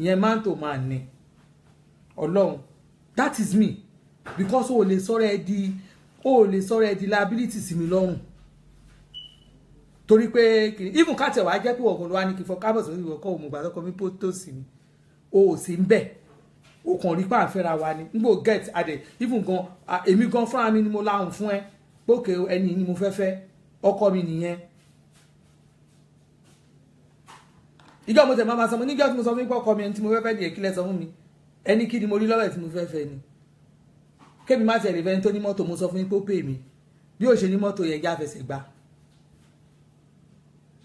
Speaker 1: ìyẹn máa ń tò máa ní ọlọ́run that is me because o lè sọ̀rọ̀ ẹ di liability sí mi lọ́rùn torí pé even káàtẹ̀ wàá jẹ́ pé ọ̀gùn ló wá ní kí n fọ kábọ̀sì lórí ìwọ̀kọ̀ òmùgbà tọkọ mi tó sí mi o ò sí ń bẹ̀ o kàn rí pàǹfẹ́ra wa ni nígbò get adẹ̀ even gan èmi gan fúnra mi ni mo láhùn fún ẹ pókè ẹni ni mo fẹ́ ọkọ mi nìyẹn ìjọ mo tẹ̀ máa sọ mo níjọ́ tí mo sọ fún ọkọ mi ẹni tí mo fẹ́ di èkìlẹ̀ sọ fún mi ẹni kí ni mo rí lọ́wọ́ ẹ̀ tí mo fẹ́ ni kébì má tẹ̀lé fẹ́ tó ní mọ́tò mo sọ fún yín pé ó pè mí bí ó ṣe ní mọ́tò yẹn já fẹsẹ̀ gbá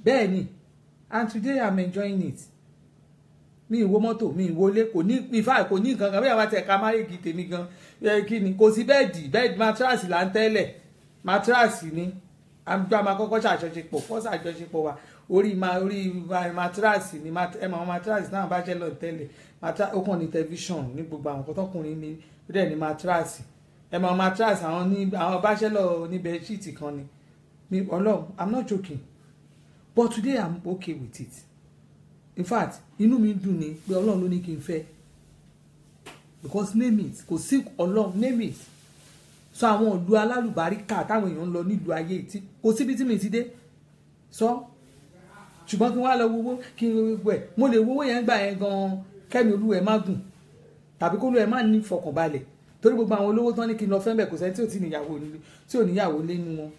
Speaker 1: bẹ́ẹ̀ ni and today I'm enjoying it mi ìwo mọ́tò mi ìwọlé kò ní ìfà kò ní nǹkan kan bí àwọn àti ẹ̀ka márèjì tèmi gan kí ni kò sí bẹ́ẹ̀dì matrasi là ń tẹ́lẹ̀ matrasi ni àgbà máa kọ́kọ́ ṣàjọṣepọ̀ fọ́sà àjọṣepọ̀ wa orí matrasi ni ẹ̀mọ̀ matrasi náà bá jẹ́ lọ tẹ́lẹ̀ ó kàn ní tẹlifíṣàn ní gbogbo àwọn kan tọkùnrin ní bẹ́ẹ̀ ni matrasi ẹ̀mọ̀ matrasi àwọn bachelor ní bedsheet kan ni mi ọlọ́run I'm not joking but today I'm okay with it in fact inú mi dùn ni pé ọlọ́run ló ní kí n fẹ́ because name it kò sí ọlọ́run name it so àwọn ìlú alálùbáríkà táwọn èèyàn ń lọ nílùú ayé tí kò síbi tí mi ti dé sọ ṣùgbọ́n kí wọ́n á lọ wowó kí n gbogbo ẹ̀ mo lè wowó yẹn gbà yẹn gan-an kẹ́mi olúwẹ̀ má gùn tàbí kó olúwẹ̀ má ní fọkànbalẹ̀ torí gbogbo àwọn olówó tán ní kí n lọ fẹ́ bẹ̀ kò sẹ́ni tí ò níyàwó lẹ́nu wọn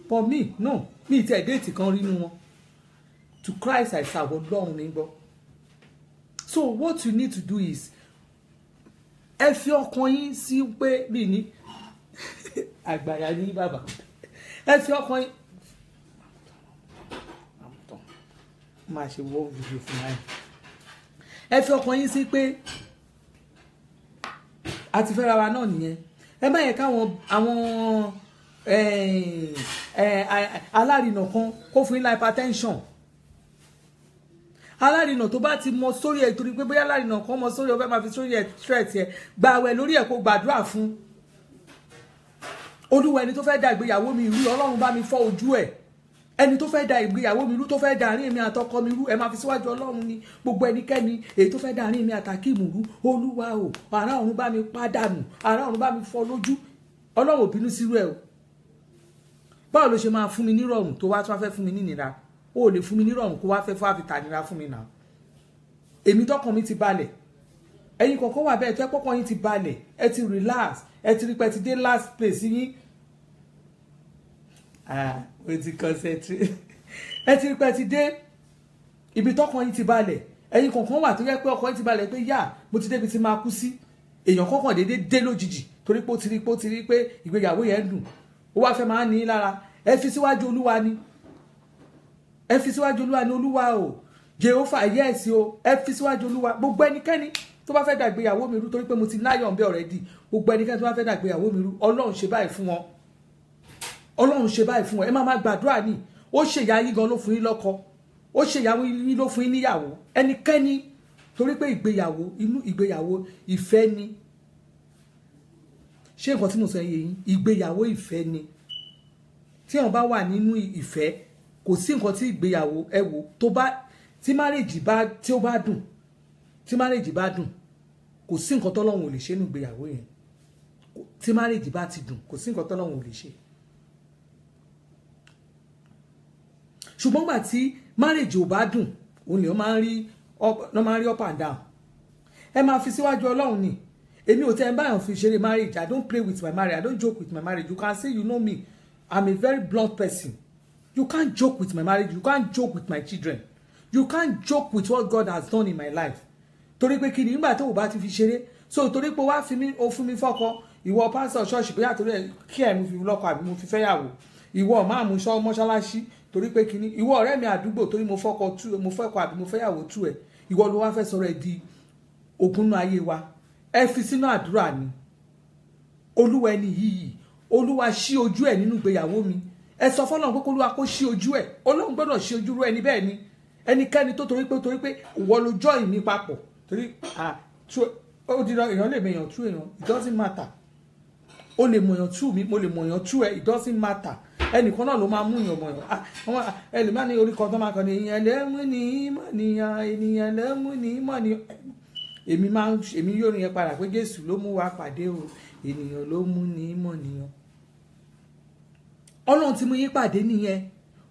Speaker 1: for me no mi ti ẹ̀ déètì kan rí nu wọn to Christ I serve ọlọ́run ní gbọ́ so what you need to do is ẹ fi ọkàn yín sí pé bí ní àgbàyà ní bàbá ẹ fi ọkàn yín máa ṣe wọ́n fífi fún wa ẹ fi ọkàn yín sí pé àti fẹ́ra wa náà nìyẹn ẹ má yẹ káwọn àwọn alárinà kan kó fún yín hypertension alárinà tó bá ti mọ sórí ẹ torí pé bóyá alárinà kan mọ sórí ẹ fẹ́ máa fi sórí ẹ stress ẹ gbààwẹ̀ lórí ẹ kó gbàdúrà fún olúwa ẹni tó fẹ́ da ìgbéyàwó mi rú ọlọ́run bá mi fọ́ ojú ẹ̀ ẹni tó fẹ́ da ìgbéyàwó mi rú tó fẹ́ da àárín mi àtọkọ mi rú ẹ máa fi síwájú ọlọ́run ni gbogbo ẹnikẹ́ni èyí tó fẹ́ da àárín mi àtàkìmù rú olúwa o ará ọ̀run bá mi pàdánù ará ọ̀run bá mi fọ́ lójú ọlọ́run ò bínú sírú ẹ o báwo ló ṣe máa fún mi nírọ̀rùn tó wá tó wá fẹ́ fún mi nínira ó lè fún mi nírọ̀rùn kó wá fẹ́ fún àfitànira fún mi náà èmi tọkàn mi ti balẹ̀ ẹ̀yin kọ̀ọ̀kan wà bẹ́ẹ̀ tẹ́ pọ́kàn yín ti balẹ̀ ẹ ti relax ẹ ti rí pé ti dé last place yín o ti concentrate ẹ ti rí pé ti dé ibi tọkàn yín ti balẹ̀ ẹ̀yin kọ̀ọ̀kan wà tó yẹ pé ọkàn yín ti balẹ̀ pé yá mo ti débi tí máa kú sí èèyàn kọ̀ọ̀kan déédéé dé lójijì torí pé ó ti rí pé ìgbéyàwó yẹn dùn ó wá fẹ́ máa ní í lára ẹ fi síwájú olúwa ni ẹ fi síwájú olúwa ni olúwa o Jehovah yes o ẹ fi síwájú olúwa gbogbo ẹnikẹ́ni tó bá fẹ́ dá ìgbéyàwó mi rú torí pé mo ti láyọ̀ ń bẹ already gbogbo ẹnikẹ́ni tó bá fẹ́ dá ìgbéyàwó mi rú ọlọ́run ṣe báyìí fún wọn ọlọ́run ṣe báyìí fún wọn ẹ máa gbàdúrà ní ó ṣe ìyá yín gan ló fún yín lọ́kọ ó ṣe ìyàwó yín ló fún yín níyàwó ẹnikẹ́ni torí pé ìgbéyàwó inú ìgbéyàwó ìfẹ́ ni ṣé nǹkan tí mo sọ yé yín ìgbéyàwó ìfẹ́ ni tí wọ́n bá wà nínú ìfẹ́ kò sí nǹkan tí ìgbéyàwó ẹ wò tó bá tí marriage bá tí ó bá dùn tí marriage bá dùn kò sí nǹkan tọ́lọ́run ò lè ṣe nínú ìgbéyàwó yẹn tí marriage bá ti dùn kò sí nǹkan tọ́lọ́run ò lè ṣe ṣùgbọ́n gbà tí marriage ò bá dùn òun lè máa ń rí up and down ẹ máa fi síwájú ọlọ́run ni èmi ò tẹ́ ń báyàn fi ṣeré marriage. I don't play with my marriage. I don't joke with my marriage. You can say you know me. I'm a very blunt person. You can't joke with my marriage. You can't joke with my children. You can't joke with what God has done in my life. Torí pé kíni nígbà tó bá ti fi ṣeré. So torí pé wá fi mí ó fún mi fọ́kọ. Ìwọ pastor church bóyá torí ẹ kí ẹ mo fi lọ́kọ àbí mo fi fẹ́yàwó. Ìwọ máa mú ṣọ́ mọ́ṣáláṣí torí pé kíni. Ìwọ ọ̀rẹ́ mi àdúgbò torí mo fọ́kọ tú mo fẹ́kọ àbí mo fẹ́yàwó tú ẹ. Ìwọ ló wá fẹ́ sọ̀rọ̀ ẹ di ogunnu ayé wa. Ẹ fi sínú àdúrà ni. Olúwa ẹni yìí. Olúwa ṣí ojú ẹ nínú ìgbéyàwó mi. Ẹ sọ fọ́lọ́run pé k'Olúwa kó ṣí ojú ẹ. Ọlọ́run gbọ́dọ̀ ṣí ojú rú ẹni bẹ́ẹ̀ ni. Ẹnikẹ́ni tó torí pé ìwọ ló join mi papọ̀. Torí ó di èèyàn lè mèèyàn tú èèyàn. It doesn't matter. O lè mọ̀yàn tú mi, mo lè mọ̀yàn tú ẹ. It doesn't matter. Ẹnìkan náà ló máa mú yàn mọ̀yàn. Ẹlòmíràn ní orí kan tó máa kàn ní èèyàn lẹ́mú ní ìmọ̀nìyàn, ènìyàn lẹ́mú ní ìmọ̀nìyàn. Èmi yóò rìn yẹn padà pé Jésù ló mú wa pàdé o. Ènìyàn ló mú ní ìmọ̀nìyàn. Ọlọ́run tí mú yín pàdé nìyẹn.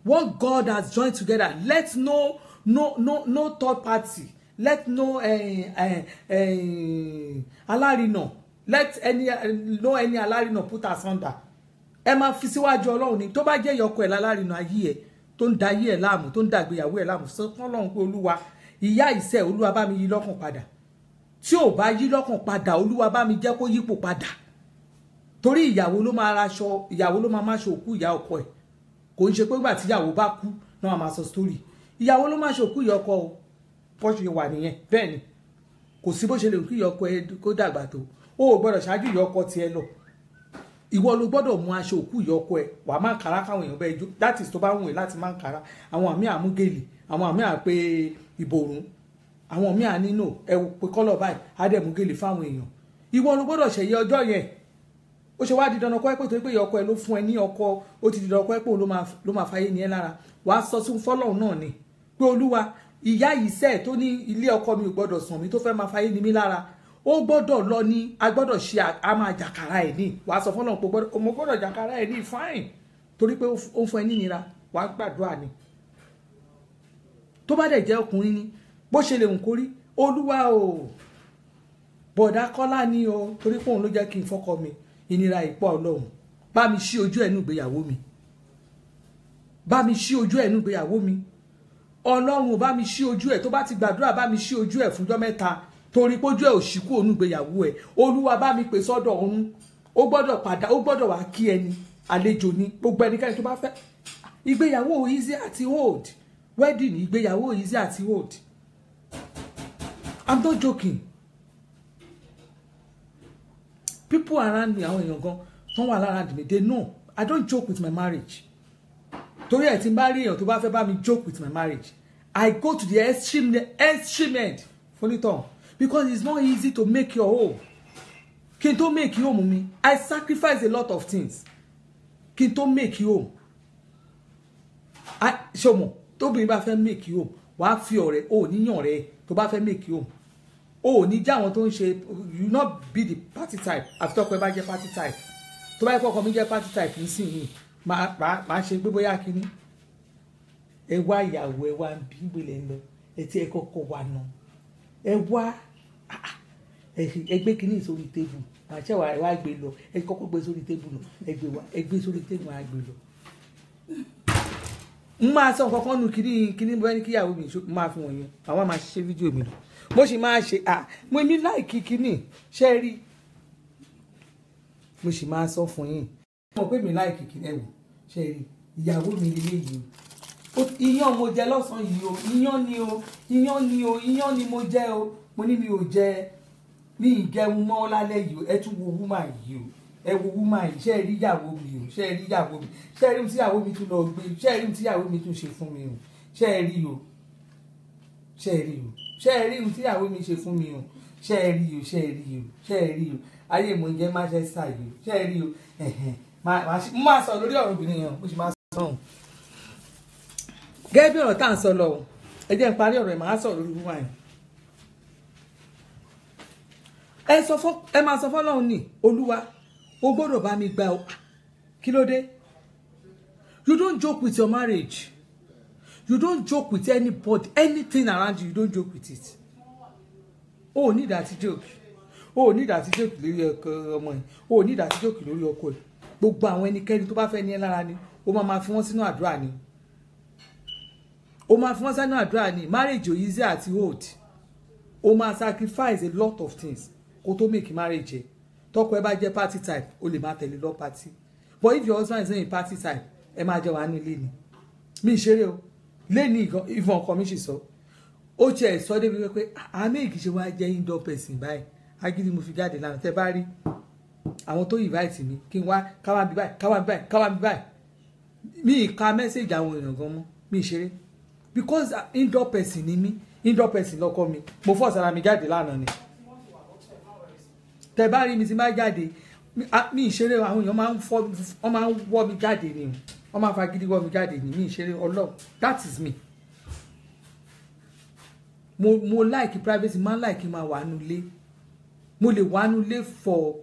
Speaker 1: What God has joined together, let no third party, let no alárinà, let no any alárinà put asunder. Ẹ máa fi síwájú Ọlọ́run ni tó bá jẹ́ ìyọkọ ẹ̀ lálárinà ayé ẹ̀ tó ń da ayé ẹ̀ láàmú tó ń da ìgbéyàwó ẹ̀ láàmú sọ fún Ọlọ́run pé Olúwa ìyá ìṣẹ́ Olúwa bá mi yí lọ́kàn padà. Tí ò bá yí lọ́kàn padà Olúwa bá mi jẹ́ kó yípo padà. Torí ìyàwó ló máa raṣọ, ìyàwó ló máa máṣe òkú ìyá ọkọ ẹ̀. Kò ń ṣe pé ìgbà tí ìyàwó bá kú náà máa sọ story. Ìyàwó ló máa ṣe òkú ìyá ọkọ o. Bó ṣe wà nìyẹn. Bẹ́ẹ̀ ni. Kò sí bó ṣe lè kí ìyá ọkọ ẹ kó dàgbà tó. O ò gbọ́dọ̀ ṣáájú ìyá ọkọ tiẹ̀ lọ. Ìwọ ló gbọ́dọ̀ mú aṣọ òkú ìyá ọkọ ẹ. Wàá máa kára káwọn èèyàn bẹ́ẹ̀ jó. That is tó bá wùn ẹ́ láti máa kára. Àwọn àmì àmúgèlè, àwọn àmì àpé ìbòrùn. Àwọn àmì ànínú ẹ pé kọ́lọ̀ báyìí á dẹ̀ mú gèlè fáwọn èèyàn. Ìwọ ló gbọ́dọ̀ ṣẹ̀yẹ ọjọ́ yẹn. Ó ṣe wá di dandan kọ́ ẹ pé torí pé ìyá ọkọ ẹ ló fún ẹ ní ọkọ, ó ti di dandan kọ́ ẹ pé òun ló máa fàyè ní ẹ lára. Wàá sọ sí fọ́lọ́run náà ni pé Olúwa ìyá yìí sẹ́ẹ̀ tó ní ilé ọkọ mi ò gbọ́dọ̀ sàn mí tó fẹ́ máa fàyè ní mi lára. Ó gbọ́dọ̀ lọ ní a gbọ́dọ̀ ṣe a máa jàkàrà ẹ̀ ní. Wàá sọ fọ́lọ́run pé mo gbọ́dọ̀ jàkàrà ẹ̀ ní fine torí pé ó ń fún ẹ ní ìnira. Wàá gbàdúrà ni. Tó bá dẹ̀ jẹ́ ọkùnrin ni bó ṣe lè hùn kórí Olúwa o bọ̀dá Kọ́lá ni o torí pé òun ló jẹ́ kí n fọ́kọ mi ìnira ìpọ̀ Ọlọ́run bá mi ṣí ojú ẹ̀ nínú ìgbéyàwó mi. Bá mi ṣí ojú ẹ̀ nínú ìgbéyàwó mi. Ọlọ́run bá mi ṣí ojú ẹ̀ tó bá ti gbàdúrà bá mi ṣí ojú ẹ̀ fúnjọ́ mẹ́ta torí pé ojú ẹ̀ ò ṣí kúrò nínú ìgbéyàwó ẹ̀. Olúwa bá mi pè sọ́dọ̀ ọ̀run. Ó gbọ́dọ̀ wá kí ẹni àlejò ni gbogbo ẹnikẹ́ni tó bá fẹ́. Ìgbéyàwó easy àti hold. Wedding ìgbéyàwó easy àti hold. I'm not joking. People around me, àwọn èèyàn gan, tó wà around me, they know I don't joke with my marriage. Torí ẹ̀ tí n bá rí èèyàn tó bá fẹ́ bá mi joke with my marriage, I go to the extreme end fúnitàn because it's not easy to make your home. Kí n tó make your home mi, I sacrifice a lot of things. Kí n tó make your home. Ṣé o mọ̀ tóbìnrin bá fẹ́ make your home, wàá fi ọ̀rẹ́ o níyàn rẹ̀ tó bá fẹ́ make your home. O ní jẹ́ àwọn tó ń ṣe you not be the party type àfi tọ́kọ ẹ bá jẹ́ party type. Tó bá yẹ kọ́kọ́ mi jẹ́ party type nísìnyí máa ṣe gbé bóyá kíní. Ẹ wá ìyàwó ẹ wá ń bí gbélé ń lọ ẹ tí ẹ kọ́kọ́ wà náà. Ẹ wá ẹ gbé kíní sórí tébù àṣẹ wà ẹ wá gbé lọ ẹ kọ́kọ́ gbé sórí tébù lọ ẹ gbé sórí tébù wá gbé lọ. N máa sọ kankan nu kíní bóyá ní kíyàwó mi máa fi wọ̀nyẹn àwọn máa ṣe fídíò mi lọ. Mo sì máa ṣe mo mi láìkí kíní ṣe rí mo sì máa sọ fún yín mo pé mi láìkí kíní ẹ̀wò ṣe rí ìyàwó mi lélẹ̀ yìí o iyán mo jẹ lọ́sàn yìí o iyán ni mo jẹ o mo ní mi ò jẹ mi ìjẹun mọ́ lálẹ́ yìí o ẹ tún wo wúmà yìí o ẹ wo wúmà yìí ṣe rí ìyàwó mi o ṣe rí ìyàwó mi ṣe rí tí ìyàwó mi tún lọ gbé ṣe rí tí ìyàwó mi tún ṣe fún mi o ṣe rí o ṣe rí o ṣe rí tí ìyàwó mi ṣe fún mi o ṣe rí o ṣe rí o ayé mo ń jẹ Manchester yìí o ṣe rí o máa sọ lórí ọ̀rọ̀ obìnrin yẹn mo sì máa sọ ọ̀hún. Gẹ́gẹ́ bí ọ̀rọ̀ tá à ń sọ lọ ẹ jẹ́ n parí ọ̀rọ̀ ẹ̀ máa sọ lórí wúwà yẹn. Ẹ máa sọ fọ́lọ́run ní Olúwa o gbọ́dọ̀ bá mi gbà o kí ló dé. You don't joke with your marriage. You don't joke with anybody, anything around you. You don't joke with it. Oh, need that joke. o ní ìdásí jókì lórí ọmọ ẹ̀ o ní ìdásí jókì lórí ọkọ ẹ̀ gbogbo àwọn ẹnikẹ́ni tó bá fẹ́ ní ẹ lára ni ó máa fi wọ́n sínú àdúrà ni ó máa fi wọ́n sínú àdúrà ni marriage ò easy àti hold ó máa sacrifice a lot of things kó tó make marriage ẹ tọkọ ẹ bá jẹ́ party type o lè máa tẹ̀lé lọ party but if your husband is not a party type ẹ máa jẹ wàá ní ilé ni mi ìṣeré o lẹ́ni ìfọ̀n ọkọ mi ṣì sọ ó tiẹ̀ sọ débi pé àmì ìkìṣe wa jẹ́ indoor person báyìí agídí mo fi jáde lánàá tẹ́ bá rí àwọn tó invite mi kí n wá káwá bí báyìí mi ìka message àwọn èèyàn gan mọ́ mi ìṣeré because indoor person ni mí indoor person lọ́kọ mi mo force ara mi jáde lánàá ni tẹ́ bá rí mi ti máa jáde mi ìṣeré àwọn èèyàn máa ń wọ́ mi jáde ni wọ́n máa fagídí wọ́ mi jáde ni mi ìṣeré Ọlọ́run that is me mo like privacy máa like máa wà nulẹ̀ mo lè wà nulẹ̀ for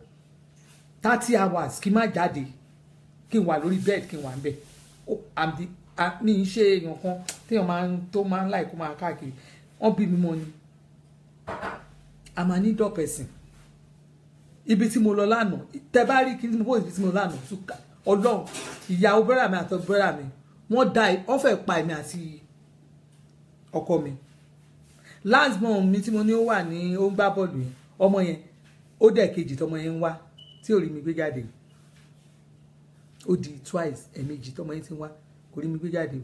Speaker 1: 30 hours kí n má jáde kí n wà lórí bed kí n wà níbẹ̀ mi ń ṣe èèyàn kan téèyàn máa ń like kó máa káàkiri wọ́n bí mi mọ́ ni I'm an indoor person ibi tí mo lọ lánàá tẹ bá rí kí n bó ibi tí mo lọ lánàá túkà Ọlọ́run ìyàwó bẹ́rẹ̀ mi àti bẹ́rẹ̀ mi wọ́n fẹ́ pa èmi àti ọkọ mi last month mi tí mo ní ó wà ní ó ń gbá bọ́ọ̀lù yẹn ọmọ yẹn ó dẹ̀ kejì tọmọ yẹn ń wá tí ò rí mi gbé jáde ó di twice ẹ̀ẹ̀mejì tọmọ yẹn ti ń wá kò rí mi gbé jáde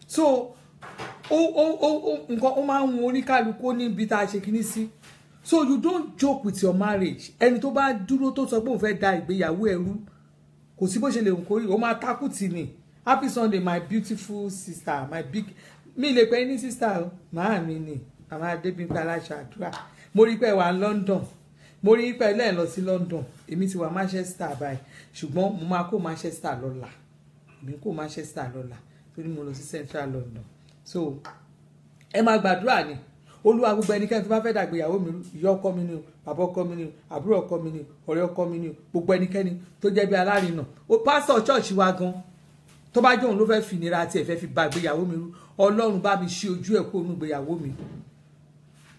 Speaker 1: so nǹkan ó máa ń wọn oníkálukú níbi tá a ṣe kíní sí so you don't joke with your marriage ẹni tó bá dúró tó sọ pé òun fẹ́ da ìgbéyàwó ẹrú kò sí bó ṣe lè kórè ó máa takú tì ní happy Sunday my beautiful sister my big mi lè pẹ́ ní sister màá mi ni àwọn Adébímpé aláṣà àdúrà mo rí pé wà London mo rí pé lẹ́ẹ̀ lọ sí London èmi ti wà Manchester báyìí ṣùgbọ́n mo máa kó Manchester lọ́la èmi kó Manchester lọ́la torí mo lọ sí Central London so ẹ máa gbàdúrà ni Olúwa gbogbo ẹnikẹ́ni tó bá fẹ́ dàgbéyàwó mi ìyá ọkọ mi ni o bàbá ọkọ mi ni o àbúrò ọkọ mi ni o ọ̀rẹ́ ọkọ mi ni o gbogbo ẹnikẹ́ni tó jẹ́ bí alárinà o pásítọ̀ church wa gan tó bá jẹ́ òun ló fẹ́ fi ìnira àti ẹ̀fẹ́ fi ba ìgbéyàwó mi rú Ọlọ́run bá mi ṣí ojú ẹ̀ kó nú ìgbéyàwó mi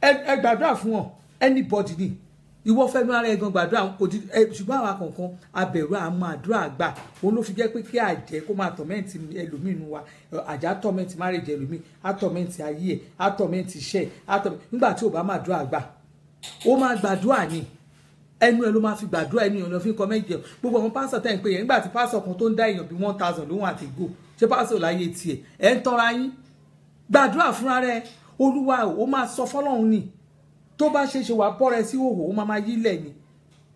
Speaker 1: ẹ gbàdúrà fún wọn anybody ni ìwọ fẹ́ nu ara ẹ̀ gan gbàdúrà kò di ṣùgbọ́n àwa kọ̀ọ̀kan abẹ̀rù àmọ́ àdúrà àgbà òun ló fi jẹ́ pé kí àjẹ́ kó máa tọ̀mẹ́ǹtì ẹlòmíì nu wa àjà tọ̀mẹ́ǹtì marriage ẹlòmíì àtọ̀mẹ́ǹtì ayé ẹ̀ àtọ̀mẹ́ǹtì iṣẹ́ nígbà tí ò bá máa dúrà àgbà ó máa gbàdúrà ni ẹnu ẹ ló máa fi gbàdúrà ẹnu ìyọ̀nà fi kọ́ méjì gbogbo àwọn pásọ̀ tẹ̀ ń pè yẹn nígbà tí pásọ̀ kan tó ń dá èèyàn bí 1000 lóhun àti gò ṣé pásọ̀ láyé tiẹ̀ ẹ̀ ń tọ́ra yín gbàdúrà fúnra rẹ̀ Olúwa ó máa sọ fọ́lọ́run ni tó bá ṣe ṣe wà bọ́rẹ̀ sí òhò ó máa yílẹ̀ ni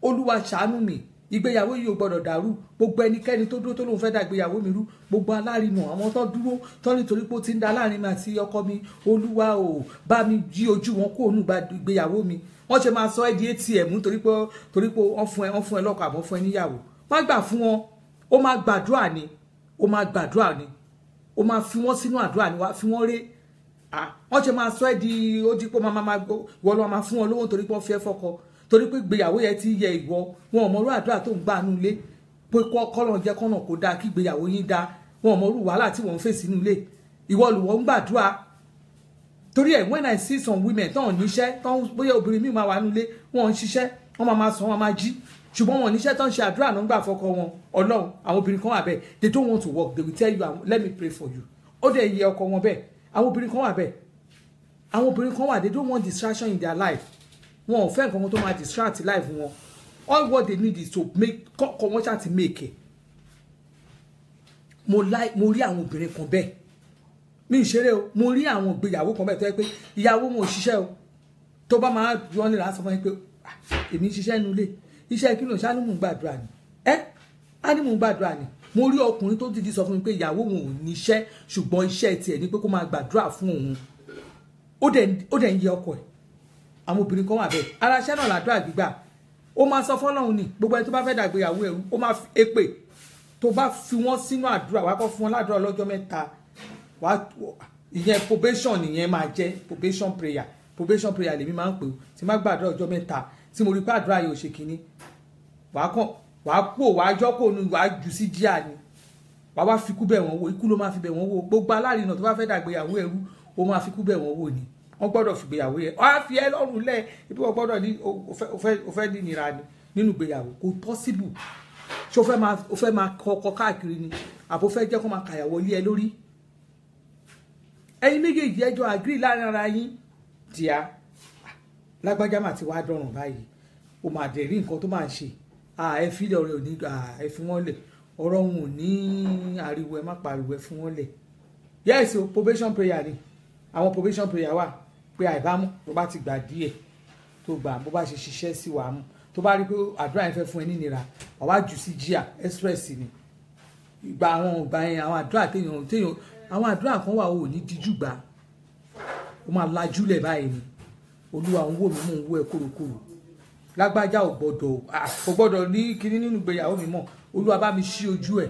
Speaker 1: Olúwa ṣàánú mi ìgbéyàwó yìí ò gbọdọ̀ dàrú gbogbo ẹnikẹ́ni tó dúró tó lóun fẹ́ dá ìgbéyàwó mi rú gbogbo alárinà àwọn tó dúró tó nítorí pé ó ti ń da láàrin mi àti ọkọ mi Olúwa ò bá mi jí ojú wọn kó òun ìgbéyàwó mi wọ́n ṣe máa sọ ẹ́ di ATM nítorí pé wọ́n fún ẹ lọ́kọ àbọ̀ fún ẹ níyàwó má gbà fún wọn ó máa gbàdúrà ni ó máa fi wọ́n sínú àdúrà ni wá fi wọ́n ré wọ́n ṣe máa sọ ẹ́ di ó di pé wọ́n lọ́ máa fún wọn lówó torí pé wọ́n fi ẹ́ fọ́kọ torí pé ìgbéyàwó yẹn ti yẹ ìwọ wọn ò mọrú àdúrà tó ń gbà nínú ilé pé kọ́lọ́n jẹ́ kọ́nà kó dáa kí ìgbéyàwó yín dáa wọn ò mọrú wàhálà tí wọ́n ń fèsì nínú ilé ìwọ lùwọ́ ń gbàdúrà torí ẹ̀ when I see some women tán níṣẹ́ tán bóyá obìnrin mi máa wà nínú ilé wọn ń ṣiṣẹ́ wọn máa sọ wọn máa jí ṣùgbọ́n wọn níṣẹ́ tán ṣe àdúrà náà ń gbà fọ́kọ wọn Ọlọ́run àwọn obìnrin kan wà bẹ́ẹ̀ they don't want to work they will tell you let me pray for you ó dẹ̀ yẹ ọkọ wọn bẹ́ẹ̀ àwọn obìnrin kan wà bẹ́ẹ̀ àwọn obìnrin kan wà they don't want distraction in their life wọn ò fẹ́ nǹkan tó máa distract life wọn all what they need is to make kọ́ wọ́n ṣáà ti make it mo rí àwọn obìnrin kan bẹ́ẹ̀ mi ìṣeré o mo rí àwọn ìgbéyàwó kan bẹ́ẹ̀ tó yẹ pé ìyàwó wọn ò ṣiṣẹ́ o tó bá máa bí wọ́n lè rà sọ fún mi pé èmi ń ṣiṣẹ́ inú ilé iṣẹ́ kí ló ń ṣáà ní mò ń gbàdúrà ni á ní mò ń gbàdúrà ni mo rí ọkùnrin tó dìdí sọ fún mi pé ìyàwó wọn ò níṣẹ́ ṣùgbọ́n iṣẹ́ tiẹ̀ ní pé kó máa gbàdúrà fún òun ó dẹ̀ ń yẹ ọkọ ẹ̀ àwọn obìnrin kan wà bẹ́ẹ̀ ara iṣẹ́ náà làdúrà gbígbà ó máa sọ fọ́lọ́run ni gbogbo ẹni tó bá fẹ́ dàgbéyàwó ẹ̀rú ó máa èpè tó bá fi wọ́n sínú àdúrà wàá kọ́ fún wọn ládùúrà lọ́jọ́ mẹ́ta ìyẹn probation nìyẹn máa jẹ́ probation prayer lèmi máa ń pè ó tí má gbàdúrà ọjọ́ mẹ́ta tí mo rí pé àdúrà yóò ṣe kínní wàá jọ́kọ̀ nu wàá jù sí jíà ni wàá wá fikú bẹ̀ wọ́n wò ikú ló máa fi bẹ̀ wọ́n wò gbogbo alárinà tó bá fẹ́ dàgbéyàwó ẹ̀rú ó máa fikú bẹ̀ wọ́n wò ni wọ́n gbọ́dọ̀ fi ìgbéyàwó yẹn wọ́n á fi ẹ́ lọ́rùn lẹ̀ ibi wọ́n gbọ́dọ̀ ní o fẹ́ ní ìnira ni nínú ìgbéyàwó kò possible ṣé o fẹ́ máa kọ́kọ́ káàkiri ni àbò fẹ́ jẹ́ kó máa kàyàwó lé ẹ lórí ẹ̀yin méjèèjì ẹjọ́ agree láàrin ara yín díà lágbájá mà ti wá dọ̀rùn báyìí o máa dẹ̀ rí nǹkan tó máa ń ṣe ẹ fi ọ̀rẹ́ ò ní ẹ fi wọ́n lẹ̀ ọ̀rọ̀ wọn ò ní ariwo ẹ má pariwo ẹ fi wọ́n lẹ̀ yes o probation prayer ni àwọn probation prayer wà pé àìbámu tó bá ti gbà díẹ̀ tó gbà bó bá ṣe ṣiṣẹ́ sí wàá mú tó bá rí pé àdúrà yẹn fẹ́ fún ẹ nínira àwa jù sí jíà express ni ìgbà yẹn àwọn àdúrà téèyàn àwọn àdúrà kan wà ò ní díjú gbà ó máa lajúlẹ̀ báyìí ni olúwa ń wò mí mò ń wò ẹ kúròkúrò lágbájá ò gbọ́dọ̀ ní kinní nínú ìgbéyàwó mi mọ́ olúwa bá mi ṣí ojú ẹ̀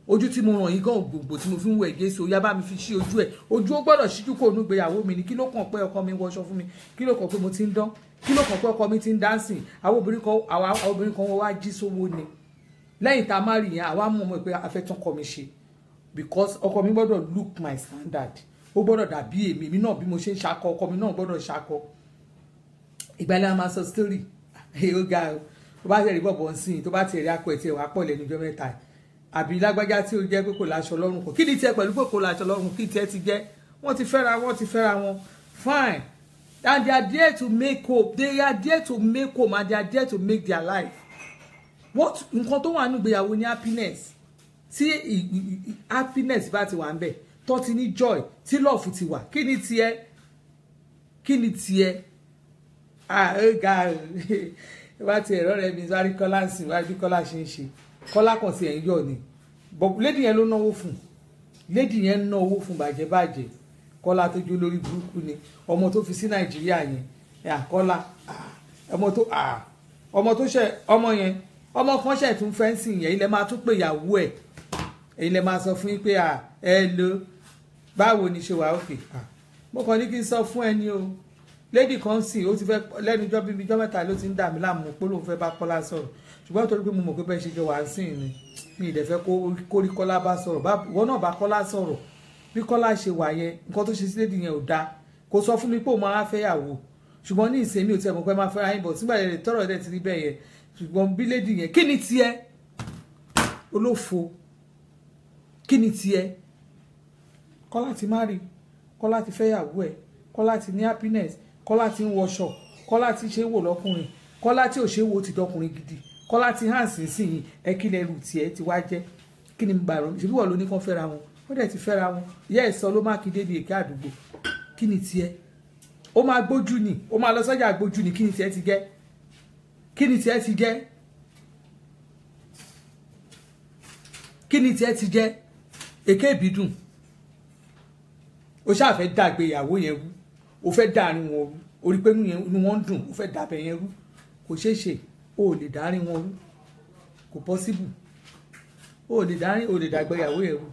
Speaker 1: ojú tí mo ràn yín gan gbogbo tí mo fi ń wẹ̀ Jésù ó yá bá mi fi ṣí ojú ẹ̀ ojú ó gbọ́dọ̀ ṣíjú kò nínú ìgbéyàwó mi ni kí ló kàn pé ọkọ mi wọṣọ fún mi kí ló kàn pé mo ti ń dán kí ló kàn pé ọkọ mi ti ń dánsìn àwọn obìnrin kan wọ́n wá jí sówó ni lẹ́yìn tá a má rí yẹn àwa mọ̀ mọ́ pé a fẹ́ tán kọ́ mi ṣe because ọkọ mi gbọ́dọ̀ look my standard ó gbọ́dọ̀ dàbí èmi náà bí mo ṣe ń ṣakọ ọkọ mi náà gbọ́dọ̀ ṣakọ ìgbàlẹ̀ a máa sọ story ó ga o tó bá tẹ̀lé bọ̀bọ̀ ń sìn tó bá tẹ̀lé akọ ẹ̀ tí ẹ̀ wá pọ̀ lẹ́nu ọjọ́ mẹ́ta àbí lágbájá tí ó jẹ́ pé kò láṣọ lọ́rùn kò kí ni tiẹ̀ pẹ̀lú pé kò láṣọ lọ́rùn kí tiẹ̀ ti jẹ́ wọ́n ti fẹ́ra wọn fine and they are there to make hope they are there to make home and they are there to make their life what nǹkan tó wà nínú ìgbéyàwó ni happiness tí happiness bá ti wà ń bẹ̀ tó ti ní joy tí love ti wà kí ni tiẹ̀ ó ga wá ti ẹ̀rọ rẹ̀ mi sáré kọ́lá ń sìn wá bí kọ́lá ṣe ń ṣe kọ́lá kan sí ẹ̀ ń yọ̀ ni but lady yẹn ló náwó fún lady yẹn ná owó fún bàjẹ́ kọ́lá tó jó lórí burúkú ni ọmọ tó fi sí nàìjíríà yẹn kọ́lá ọmọ tó ṣe ọmọ yẹn ọmọ kan ṣe tún fẹ́ǹsì yẹn ilẹ̀ máa tún pè ìyàwó ẹ̀ ilẹ̀ máa sọ fún yín pé ẹ lo báwo ni ṣe wà òkè mo kàn ní kí n sọ fún ẹni o lady kan sì ó ti fẹ́ lẹ́nu ijọ́ bíbí ijọ́ mẹ́ta ló ti ń dà mí láàmú pé lóun fẹ́ bá Kọ́lá sọ̀rọ̀ ṣùgbọ́n torí pé mo mọ̀ pé bẹ́ẹ̀ ṣe jọ wà sí ni mi ìdẹ̀ fẹ́ kó rí Kọ́lá bá sọ̀rọ̀ wọ́n náà bá Kọ́lá sọ̀rọ̀ bí Kọ́lá ṣe wà yẹn nǹkan tó ṣe sí lady yẹn ò dáa kò sọ fún mi pé òun máa fẹ́ yàwó ṣùgbọ́n ní ìsẹ́mi ò tiẹ̀ mọ̀ pé máa fẹ́ ra yín bọ̀ sígbà yẹn tọ́rọ̀ dẹ̀ ti rí bẹ́ẹ̀ yẹn ṣùgbọ́n bí lady yẹn kí ni tiẹ̀ olófo kí ni tiẹ̀ Kọ́lá ti marry Kọ́lá ti fẹ́ yàwó ẹ̀ Kọ́lá ti ní happiness Kọ́lá ti ń wọṣọ Kọ́lá ti ṣe é wò lọ́kùnrin Kọ́lá tí ò ṣe é wò ti dọkùnrin gidi Kọ́lá ti hàn sínsìn ẹ kí lẹ rù tiẹ̀ ti wá jẹ́ kí ni gbàrọ̀ ṣe bí wọ́n ló ní kán fẹ́ra wọn ó dẹ̀ ti fẹ́ra wọn ìyá ẹ̀ sọ ló Mákindé ní èké àdúgbò kí ni tiẹ̀ ó máa gbójú ni ó máa lọ sọ́jà gbójú ni kí ni tiẹ̀ ti jẹ́ kí ni tiẹ̀ ti jẹ́ kí ni tiẹ̀ ti jẹ́ èké ìbídùn ó ṣáà fẹ́ dàgbé ìyàwó yẹn rú ó fẹ́ dàrin wọn rú orí pé inú wọn ń dùn ó fẹ́ dàbẹ̀ yẹn rú kò ṣeé ṣe ó lè dárin wọn rú kò possible ó lè dárin ó lè dàgbé ìyàwó yẹn rú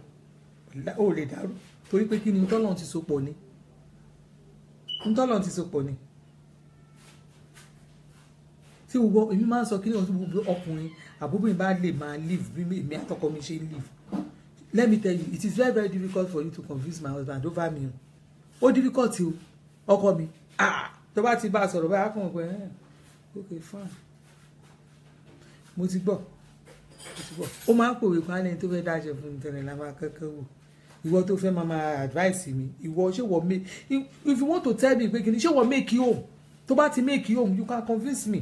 Speaker 1: ó lè dàrú torí pé kí ni ntọ́lọ́run ti so pọ̀ ni ntọ́lọ́run ti so pọ̀ ni tí gbogbo èmi máa ń sọ kí ni gbogbo ọkùnrin àbúbìnrin bá lè máa live bí èmi àtọkọ mi ṣe live let me tell you it is very very difficult for you to convince my husband over me ó difficult o ọkọ mi tó bá ti bá a sọ̀rọ̀ báyà kàn pé okay fine mo ti gbọ́ ó máa ń pòwe kan lẹ́yìn tó fẹ́ dáṣẹ fún mi tẹ̀lé la máa kẹ́kẹ́ wò ìwọ tó fẹ́ máa advice mi ìwọ ṣé wọ́n make if you want to tell me pé kìíní ṣé wọ́n make you home tó bá ti make you home you can convince me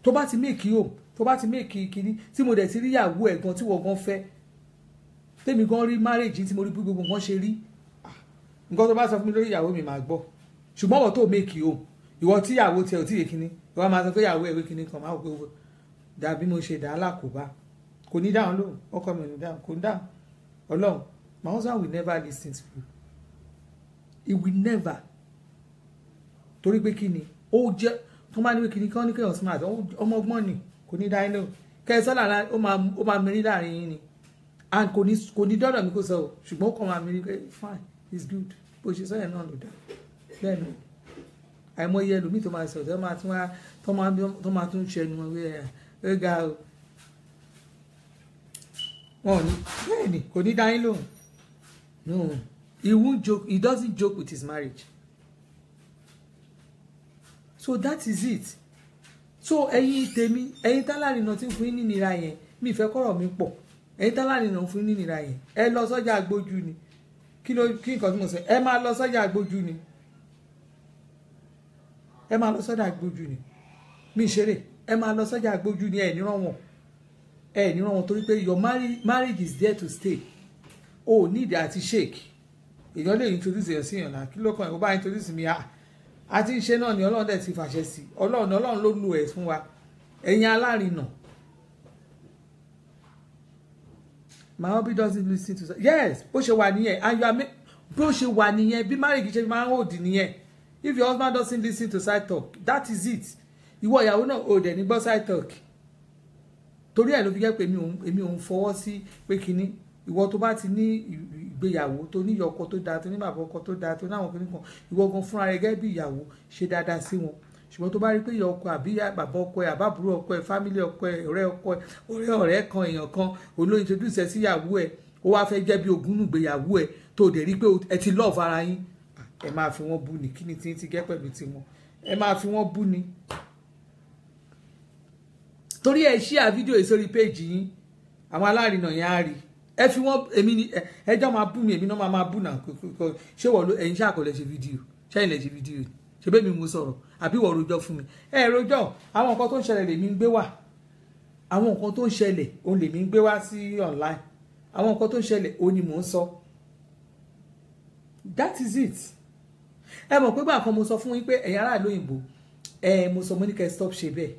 Speaker 1: tó bá ti make you home tó bá ti make kìíní tí mo dẹ̀ ti rí ìyàwó ẹ̀ gan tí wọ́n gan fẹ́ tèmi gan rí marriage tí mo rí gbogbo nǹkan ṣe rí nǹkan tó bá sọ fún mi lórí ìyàwó mi máa gbọ́ ṣùgbọ́n wọ́n tó make you home ìwọ tí ìyàwó tiẹ̀ ò tí yé kìíní ìwọ máa sọ pé ìyàwó ẹ̀wé kìíní kan máa wò pé dàbí mo ṣe dà á lákòóbá kò ní dáhùn lóhùn ọkọ mi ò ní dáhùn kò ní dáhùn Ọlọ́run my husband will never listen to you he will never torí pé kí ni ó jẹ́ tó máa ní pé kí ni kí wọ́n ní kéèyàn smart ọmọ ọgbọ́n ni kò ní dáhùn lóhùn kẹsàn án ó máa mẹ́rin láàrin yín ni and kò ní dọ́dọ̀ mi kò sọ ṣùgbọ́n ó kàn máa mẹ́rin pé fine it's good bó ṣe sọ yẹn náà ló dá bẹ́ẹ̀ ni àìmọye ẹlòmíì tó máa sọ tó máa tún ṣẹnu wọn wí ẹ ga o wọn ò ní bẹ́ẹ̀ ni kò ní dáhìn lóhùn no he doesn't joke with his marriage so that is it. So ẹ̀yin tèmi, ẹ̀yin tálárinà tí ń fún yín nínira yẹn, mi fẹ́ kọ́rọ̀ mi pọ̀, ẹ̀yin tálárinà ń fún yín nínira yẹn, ẹ lọ sọ́jà Agbójú ni, kí nǹkan tí mo sọ, ẹ máa lọ sọ́jà Agbójú ni, ẹ máa lọ sọ́jà Agbójú ni, mi ṣeré, ẹ máa lọ sọ́jà Agbójú ni, ẹ ní ràn wọ́n torí pé your marriage is there to stay. O need àti shake, èèyàn lè introduce èèyàn sí èèyàn náà, kí ló kàn ẹ́, ó bá introduce mi àti ìṣe náà ni Ọlọ́run dẹ̀ ti fàṣẹ sí, Ọlọ́run ló lu ẹ̀ fún wa, ẹ̀yin alárinà. My hubby doesn't listen to yes bó ṣe wà nìyẹn, and you are bó ṣe wà nìyẹn, bí marriage ṣe máa ń hold nìyẹn. If your husband doesn't listen to side talk, that is it. Ìwọ ìyàwó náà ò dẹ̀ ní gbọ́ side talk, torí ẹ̀ ló fi jẹ́ pé èmi ò ń fọwọ́ sí pé kínní. Ìwọ tó bá ti ní ìgbéyàwó tó ní ọkọ tó dáa, tó ní bàbá ọkọ tó dáa, tó ní àwọn kìnnìkan, ìwọ gan fúnra rẹ gẹ́gẹ́ bí ìyàwó ṣe dáadáa sí wọn. Ṣùgbọ́n tó bá rí pé ìyá ọkọ àbí bàbá ọkọ ẹ àbábúrò ọkọ ẹ fámílì ọkọ ẹ ọ̀rẹ́ kan èèyàn kan olóyin introduce ẹ sí ìyàwó ẹ, ó wá fẹ́ jẹ́ bí ogún ìgbéyàwó ẹ, tó dẹ̀ rí pé ẹ ti love ara yín, ẹ máa fi wọ́n bú ni. Kí ni tí ń ti gẹ́ pẹ̀lú tiwọn, ẹ máa fi wọ́n bú ni. Torí ẹ share fídíò yìí sórí péjì yín, àwọn alárinà yẹn á rí, ẹ fi wọ́n, èmi ni ẹjọ́ máa bú mi, èmi náà máa bú náà. Ṣé wọ́n ló ẹ̀yin ṣàkọlẹ̀ ṣe fídíò, ṣẹ́yìn lẹ̀ ṣe fídíò, ṣe bẹ́ẹ̀ mi mo sọ̀rọ̀ àbí wọ́n rojọ́ fún mi. Ẹ rojọ́, àwọn nǹkan tó ń ṣẹlẹ̀ lèmi ń gbé wá, àwọn nǹkan tó ń ṣẹlẹ̀ òun lèmi ń gbé wá sí online, àwọn nǹkan tó ń ṣẹlẹ̀ òun ni mò ń sọ. That is it. Ẹ mọ̀ pé bákan mo sọ fún yín pé ẹ̀yin ará lóyìnbó, mo sọ mo ní kẹ́ stop ṣe bẹ́ẹ̀.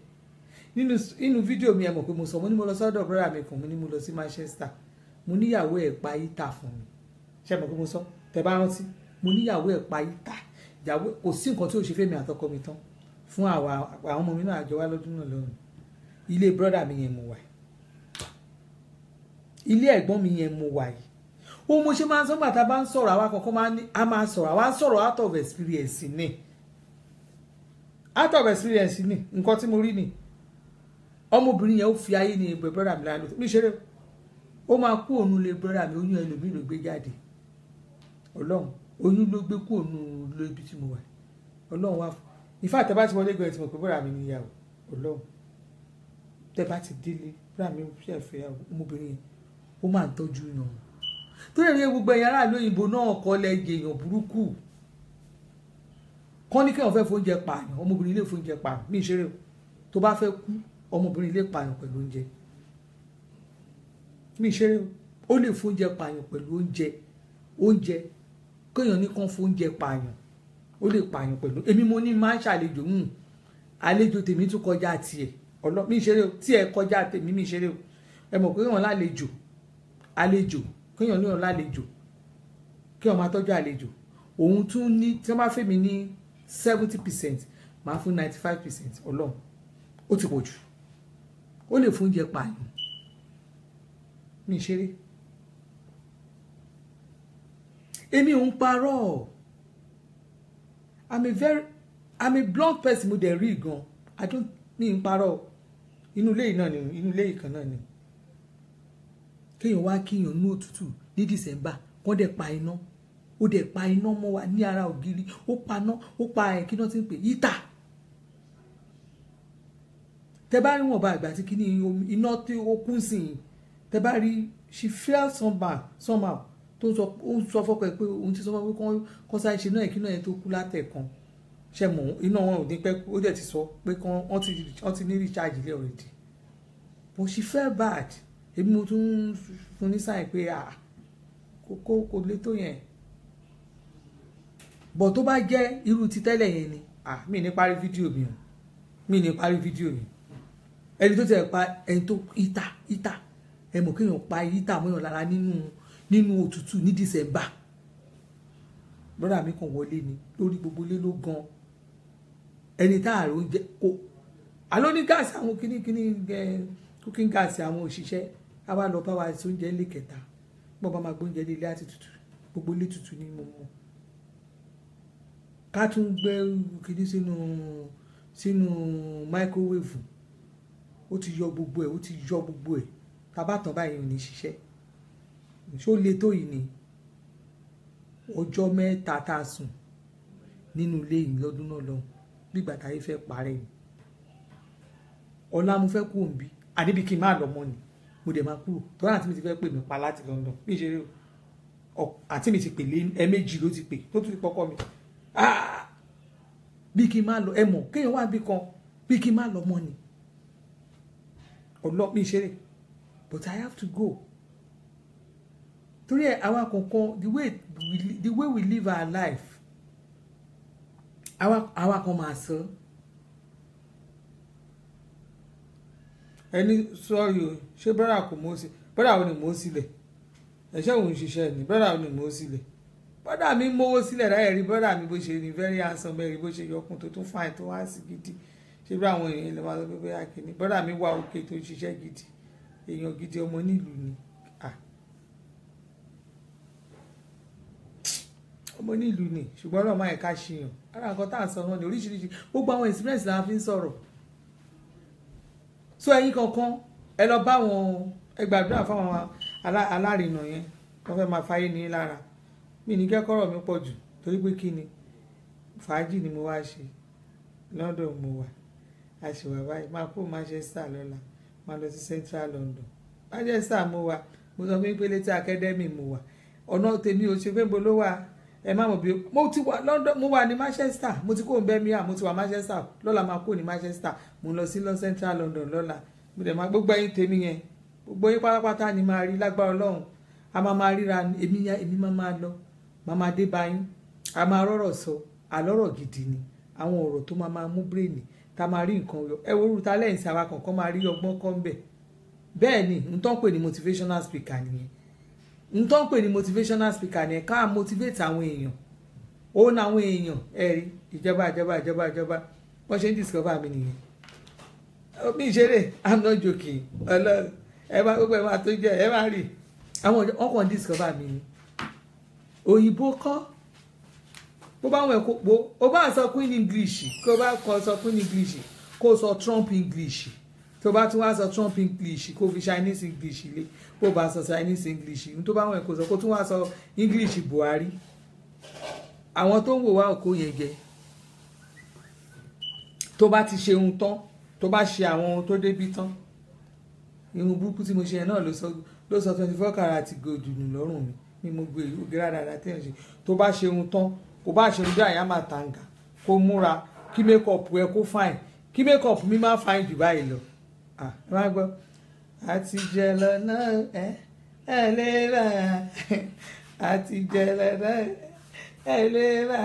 Speaker 1: Nínú fídíò mi ẹ mọ̀ pé mo sọ mo ní mo lọ sọ́dọ̀ brother mi kan, mo ní mo lọ sí Manchester, mo níyàwó ẹ̀ pa ìta fún mi. Ṣé mọ̀ pé mo sọ, tẹ́ bá rántí, mo níyàwó ẹ̀ pa ìta, ìyàwó kò sí nǹkan tí ó ṣe fẹ́mi àtọkọ mi tán fún àwọn ọmọ mi náà àjọ wá lọ́dún náà lọ́rùn. Ilé brother mi yẹn mo wà, ilé ẹ̀gbọ́n mi yẹn mo wà yìí. Ó mo ṣe máa ń sọ nígbà tá a bá ń sọ̀rọ̀, àwa kọ̀ọ̀kan máa ń ní a máa sọ̀rọ̀, àwa ń sọ̀rọ̀ out of experience ni, out of experience ni nǹkan tí mo rí ni. Ọmọbìnrin yẹn ó fi ayé ni ẹgbẹ́ brother mi lánàá mi ṣeré, ó máa kú òun lé brother mi, oyún ẹlòmíì ló gbé jáde. Ọlọ́run, oyún ló gbé kú òun ló ibi tí mo wà. Ọlọ́run wá fún in fact tẹ́ bá ti wọlé gan-an tí mo pé brother mi níyàwó. Ọlọ́run, tẹ́ bá ti délé brother mi ṣe fẹ́ ọmọbìnrin yẹn, ó máa ń tọ́jú yàn. Tó lè rí gbogbo ẹ̀yà ará lóyìnbó náà kọ́ lẹ́gẹ̀ èèyàn burúkú. Kọ́ ní kí wọ́n fẹ́ fóúnjẹ pààyàn, ọmọbìnrin ilé fóúnjẹ pààyàn, mí ìṣeré o. Tó bá fẹ́ kú, ọmọbìnrin ilé pààyàn pẹ̀lú oúnjẹ. Mí ìṣeré o, ó lè fóúnjẹ pààyàn pẹ̀lú oúnjẹ. Kéèyàn ní kán fóúnjẹ pààyàn, ó lè pààyàn pẹ̀lú. Èmi mo ní máa ń ṣàlejò, àlejò tèmi tún kọjá tiẹ̀. Mí ìṣeré o, tí ẹ kọjá tèmi mí ìṣeré o. Ẹ mọ̀ pé wọ́n lálejò, kéèyàn ní wọn lálejò, kéèyàn máa tọ́jú àlejò. Òun tún ní, tí wọ́n bá fẹ́ mi ní 70%, máa fún 95%. Ọlọ́run, ó ti pọ̀ jù. Ó lè fún oúnjẹ pààyàn. Mi ṣeré. Èmi ò ń parọ́. I'm a blunt person, mo dẹ̀ rí gan. Mi ń parọ́. Inú ilé yìí náà ni, inú ilé yìí kan náà ni. Kéèyàn wá kíyàn ní òtútù ní December, kán dẹ̀ pa iná. Ó dẹ̀ pa iná mọ́ wa ní ara ògiri. Ó paná, ó pa kí náà ti ń pè ìta. Tẹ́ bá rí wọn bá àgbà tí kíní iná tí ó kún sí i, tẹ́ bá rí she felt somehow tó sọ fọ́kọ ẹ̀ pé òun ti sọ fọ́kọ pé kán sáré ṣe náà kí náà yẹn tó kú látẹ̀kan. Ṣé mọ̀ iná wọn ò ní pẹ́, ó dẹ̀ ti sọ pé wọ́n ti ní recharge ilé already. But she felt bad. Èmi mo tún fún ní sáyẹn pé kò lè tó yẹn. But tó bá jẹ́ irú ti tẹ́lẹ̀ yẹn ni, mi ní parí fídíò mi o. Mi ní parí fídíò mi. Ẹni tó tẹ̀ pa ẹni tó ìta. Ẹ mọ̀ kéèyàn pa ìta mọ́yàn lára nínú òtútù ní December. Brother mi kàn wọlé ni lórí gbogbo ilé ló gan. Ẹni tá àrò oúnjẹ kò. Àló ní gáàsì àwọn kíní cooking gas àwọn òṣìṣẹ́ a wá lọ bá wa sí oúnjẹ ilé kẹta. Bọ́ bá máa gbóúnjẹ ilé àti tútù. Gbogbo ilé tútù ní mo mọ̀. Ká tún gbé kíní sínú microwave. Ó ti yọ gbogbo ẹ̀. Tá bá tàn báyìí ò ní ṣiṣẹ́. Ṣó le tó yìí ni. Ọjọ́ mẹ́ta tá sùn nínú ilé yìí lọ́dún náà lọ́hùn. bí ìgbà táyé fẹ́ parẹ́ ni ọ̀la mo fẹ́ kú òǹbí àdébí kí n má lọ mọ́ ni mo dẹ̀ máa kúrò tó àǹtí mi ti fẹ́ pè mí pa láti London bí ìṣeré àǹtí mi ti pè lé ẹ̀ẹ̀mejì ló ti pè tó tún ti pọ́kọ́ mi bí kí n má lọ ẹ mọ̀ kéèyàn wá bí kan bí kí n má lọ mọ́ ni ọ̀lọ́ bí ìṣeré but I have to go torí ẹ àwa kankan the way we live our life àwa kan máa sọ ẹni sọ́ọ̀rì o ṣé brọ́dà kò mọ́ sí brọ́dà ò ní mọ́ sílẹ̀ ẹ̀ṣẹ́ òun ṣiṣẹ́ ni brọ́dà ò ní mọ́ sílẹ̀ brọ́dà mi mọ́wọ́ sílẹ̀ láyẹ̀ rí brọ́dà mi bó ṣe ní very handsome bẹ́ẹ̀ rí bó ṣe yọkùn tó tún fine tó wá sí gidi ṣé bí àwọn èèyàn lè máa lọ pé akíní brọ́dà mi wà òkè tó ṣiṣẹ́ gidi èèyàn gidi ọmọ nílùú ni ọmọ nílùú ni ṣùgbọ́n ọlọ́mọ ẹ̀ka ṣìyàn ara nǹkan tá à ń sọ náà ní oríṣiríṣi gbogbo àwọn experience la fi ń sọ̀rọ̀ so ẹ̀yin kankan ẹ lọ bá wọn ẹ gbàdúrà fáwọn alárinà yẹn wọ́n fẹ́ máa fáyé ní lára mi ní kẹ́kọ̀ọ́rọ̀ mi pọ̀ jù torí pé kí ni fàájì ni mo wá ṣe London mo wà a ṣì wà báyìí máa kó Manchester lọ́la máa lọ sí Central London Manchester mo wà mo sọ fún pé létí academy mo wà ọ̀nà tèmi ò ṣe fẹ́ bo ló wà ẹ má mọ̀ bí mo ti wà London mo wà ní Manchester mo ti kó ń bẹ́ mi à mo ti wà Manchester lọ́la máa kó ní Manchester mo lọ sí Central London lọ́la mo dẹ̀ máa gbogbo ẹ̀yin tèmi yẹn gbogbo yín pátápátá ni máa rí lágbára Ọlọ́run a máa ríra èmi máa lọ máa dé bá yín a máa rọ́rọ̀ sọ àlọ́rọ̀ gidi ni àwọn ọ̀rọ̀ tó máa mú bírèènì tá máa rí nǹkan yọ ẹ wo orúta lẹ́yìn sí àwa kọ̀ọ̀kan máa rí ọgbọ́n kan bẹ̀ bẹ́ẹ̀ ni n tó ń pè ní motivational speaker nìyẹn n tó ń pè ní motivational speaker nìyẹn ká motivate àwọn èèyàn ó ní àwọn èèyàn ẹ̀rí ìjọba wọ́n ṣe ń discover mi nìyẹn mi ìṣeré I'm not joking Ọlọ́run ẹ bá gbogbo ẹ máa tó jẹ ẹ máa rí àwọn ọkàn discover mi ni òyìnbó kọ́ bó bá wọn ẹ̀kọ́ pọ̀ ó bá sọ Queen English kó bá kọ sọ Queen English kó sọ Trump English tó bá tún wá sọ Trump English kó fi Chinese English lé kó bá sọ Chinese English tó bá wọn ẹ̀kọ́ sọ kó tún wá sọ English Buhari àwọn tó ń wò wá òkó yẹn jẹ tó bá ti ṣe ohun tán tó bá ṣe àwọn ohun tó débi tán irun burúkú tí mo ṣe yẹn náà ló sọ 24 karat gold nù lọ́rùn mi ni mo gbé ìlú gírádàdà tẹ̀ ń ṣe tó bá ṣe ohun tán kò bá ṣe ohun bí àyà máa tàǹgà kó múra kí mékọ̀pù ẹ kó fáìn kí mékọ̀pù mi máa fáìn jù báyìí lọ ẹ máa gbọ́ àti jẹlọ náà ẹ lè rà àti jẹlọ náà ẹ lè rà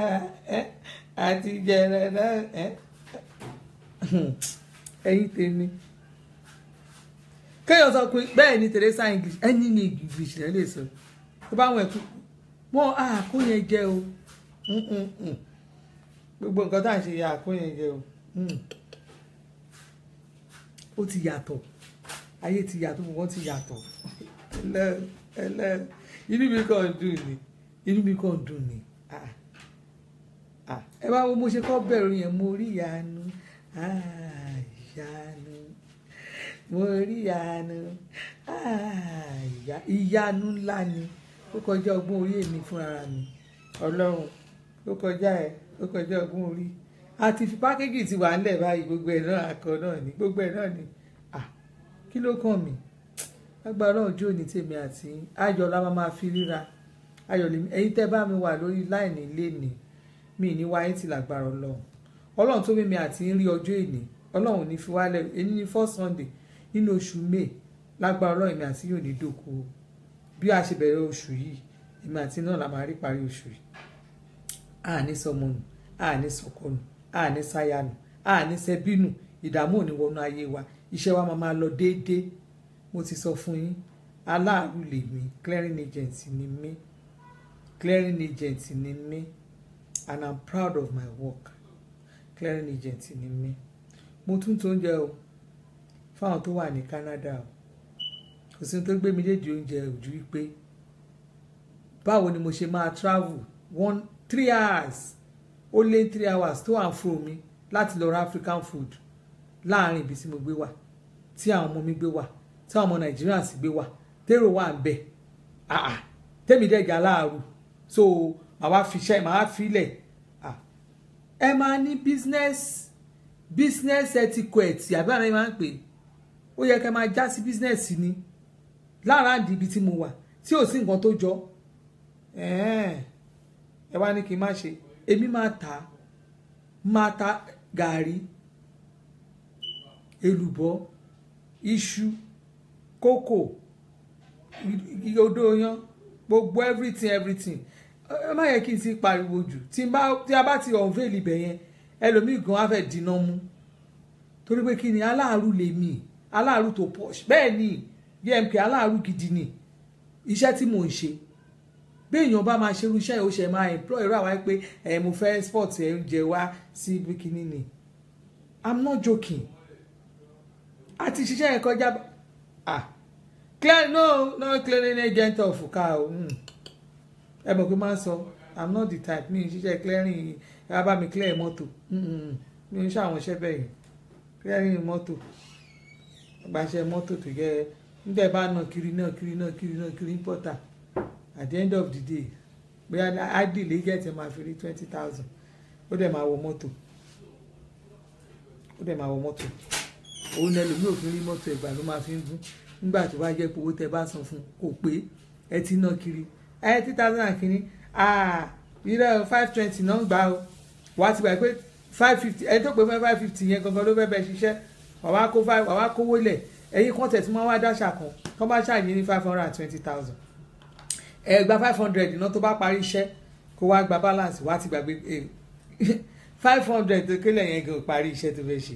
Speaker 1: àti jẹlọ náà ẹ̀yin tèmi kéèyàn sọ pé bẹ́ẹ̀ ni Teresa English ẹni ní English rẹ̀ lè sọ tó bá wọn ẹ̀kú wọn àkó yẹn jẹ o gbogbo nǹkan tá à ń ṣe ya àkó yẹn jẹ o ó ti yàtọ̀ ayé ti yàtọ̀ wọ́n ti yàtọ̀ inú mi kàn dùn ni ẹ bá wo mo ṣe kọ́ bẹ̀rù yẹn mo rí ìyanu mo rí ìyanu ńlá ni ó kọjá ọgbọ́n orí èmi fúnra mi Ọlọ́run ó kọjá ọgbọ́n orí àti fi pákéjì ti wà ńlẹ̀ báyìí gbogbo ẹ̀ náà akọ náà ni gbogbo ẹ̀ náà ni kí ló kàn mí agbára ọjọ́ òní tèmi àti ayọ̀ la máa fi ríra ayọ̀ lèmi ẹ̀yin tẹ́ bá mi wà lórí láìní léni mi ní wáyé ti lágbára Ọlọ́run tó mímí àti ń rí ọjọ́ èní Ọlọ́run ní fi wálẹ̀ èní ní first Sunday nínú oṣù May lágbára Ọlọ́run èmi àti yóò ní dòkú bí a ṣe bẹ̀rẹ̀ oṣù yìí èmi àti náà la máa rí parí oṣù yìí àní sọmọnù àní sọkọnù àní sáyánù àní sẹbínù ìdààmú òní wọnú ayé wa iṣẹ́ wa máa lọ déédéé mo ti sọ fún yín aláàrú lèmi clearing agent ni mí and I'm proud of my work clearing agent ni mí mo tún tó oúnjẹ o fáwọn tó wà ní Canada o kò sí tó gbé mi lédi oúnjẹ ojú wípé báwo ni mo ṣe máa travel 3 hours ó lé 3 hours tó à ń fún mi láti lọ ra African food láàrin ibi tí mo gbé wà tí àwọn ọmọ mi gbé wà tí àwọn ọmọ Nàìjíríà sì gbé wà tèrò wà ń bẹ tèmi dẹjà láàrú so màá fi ilẹ̀ ẹ máa ní business etiquette àbí àwọn ẹ máa ń pè ó yẹ kẹ́ máa já sí business ni lára ibi tí mo wà tí ò sí nǹkan tó jọ ẹ wá ní kí n má ṣe èmi máa ta gàrí èlùbọ́ iṣu kókò odó yan gbogbo everything ẹ má yẹ kí n ti pariwo jù tí a bá ti unveil ibẹ̀ yẹn ẹlòmíì gan á fẹ́ dínà mú torí pé kí ni aláàrú lèmi aláàrú tó posh bẹ́ẹ̀ ni BMK aláàrú gidi ni iṣẹ́ tí mò ń ṣe bí èèyàn bá máa ṣerú iṣẹ́ yìí ó ṣe máa employ irú àwa pé mo fẹ́ sport oúnjẹ wá sí bikini ni I'm not joking àti ṣiṣẹ́ yẹn kọjá clear no clearing agent of car o ẹ mọ̀ pé máa ń sọ I'm not the type mi ṣiṣẹ́ clearing ẹ bá mi clear mọ́tò mi ń ṣàwọn iṣẹ́ bẹ́ẹ̀ yẹn clearing mọ́tò gbàṣẹ mọ́tò tó yẹ nígbà bá nà kiri importer at the end of the day bóyá id lè jẹ́ tí máa fi rí 20,000 ó dẹ̀ máa wọ mọ́tò òun ní ẹlòmíì òfin rí mọ́tò ẹ̀gbà ló máa fi ń gún nígbà tó bá jẹ́ pé owó tẹ bá san fún kò pé ẹ ti ná kiri 20,000 kìíní ìrẹ́ 520 náà gbà ó wàá ti gbà pé 550 ẹ tó pé 550 yẹn gangan ló fẹ́ bẹ ṣiṣẹ́ wàá kówó lẹ̀ ẹ̀yin kọ́ńtẹ̀ tí wọ́n wá dáṣà kan kọ́ bá ṣàyè ní 520,000 ẹ gba 500 iná tó bá parí iṣẹ́ kó wá gba balance wá ti gbàgbé 500 tó kélé yẹn gan parí iṣẹ́ tó fẹ́ ṣe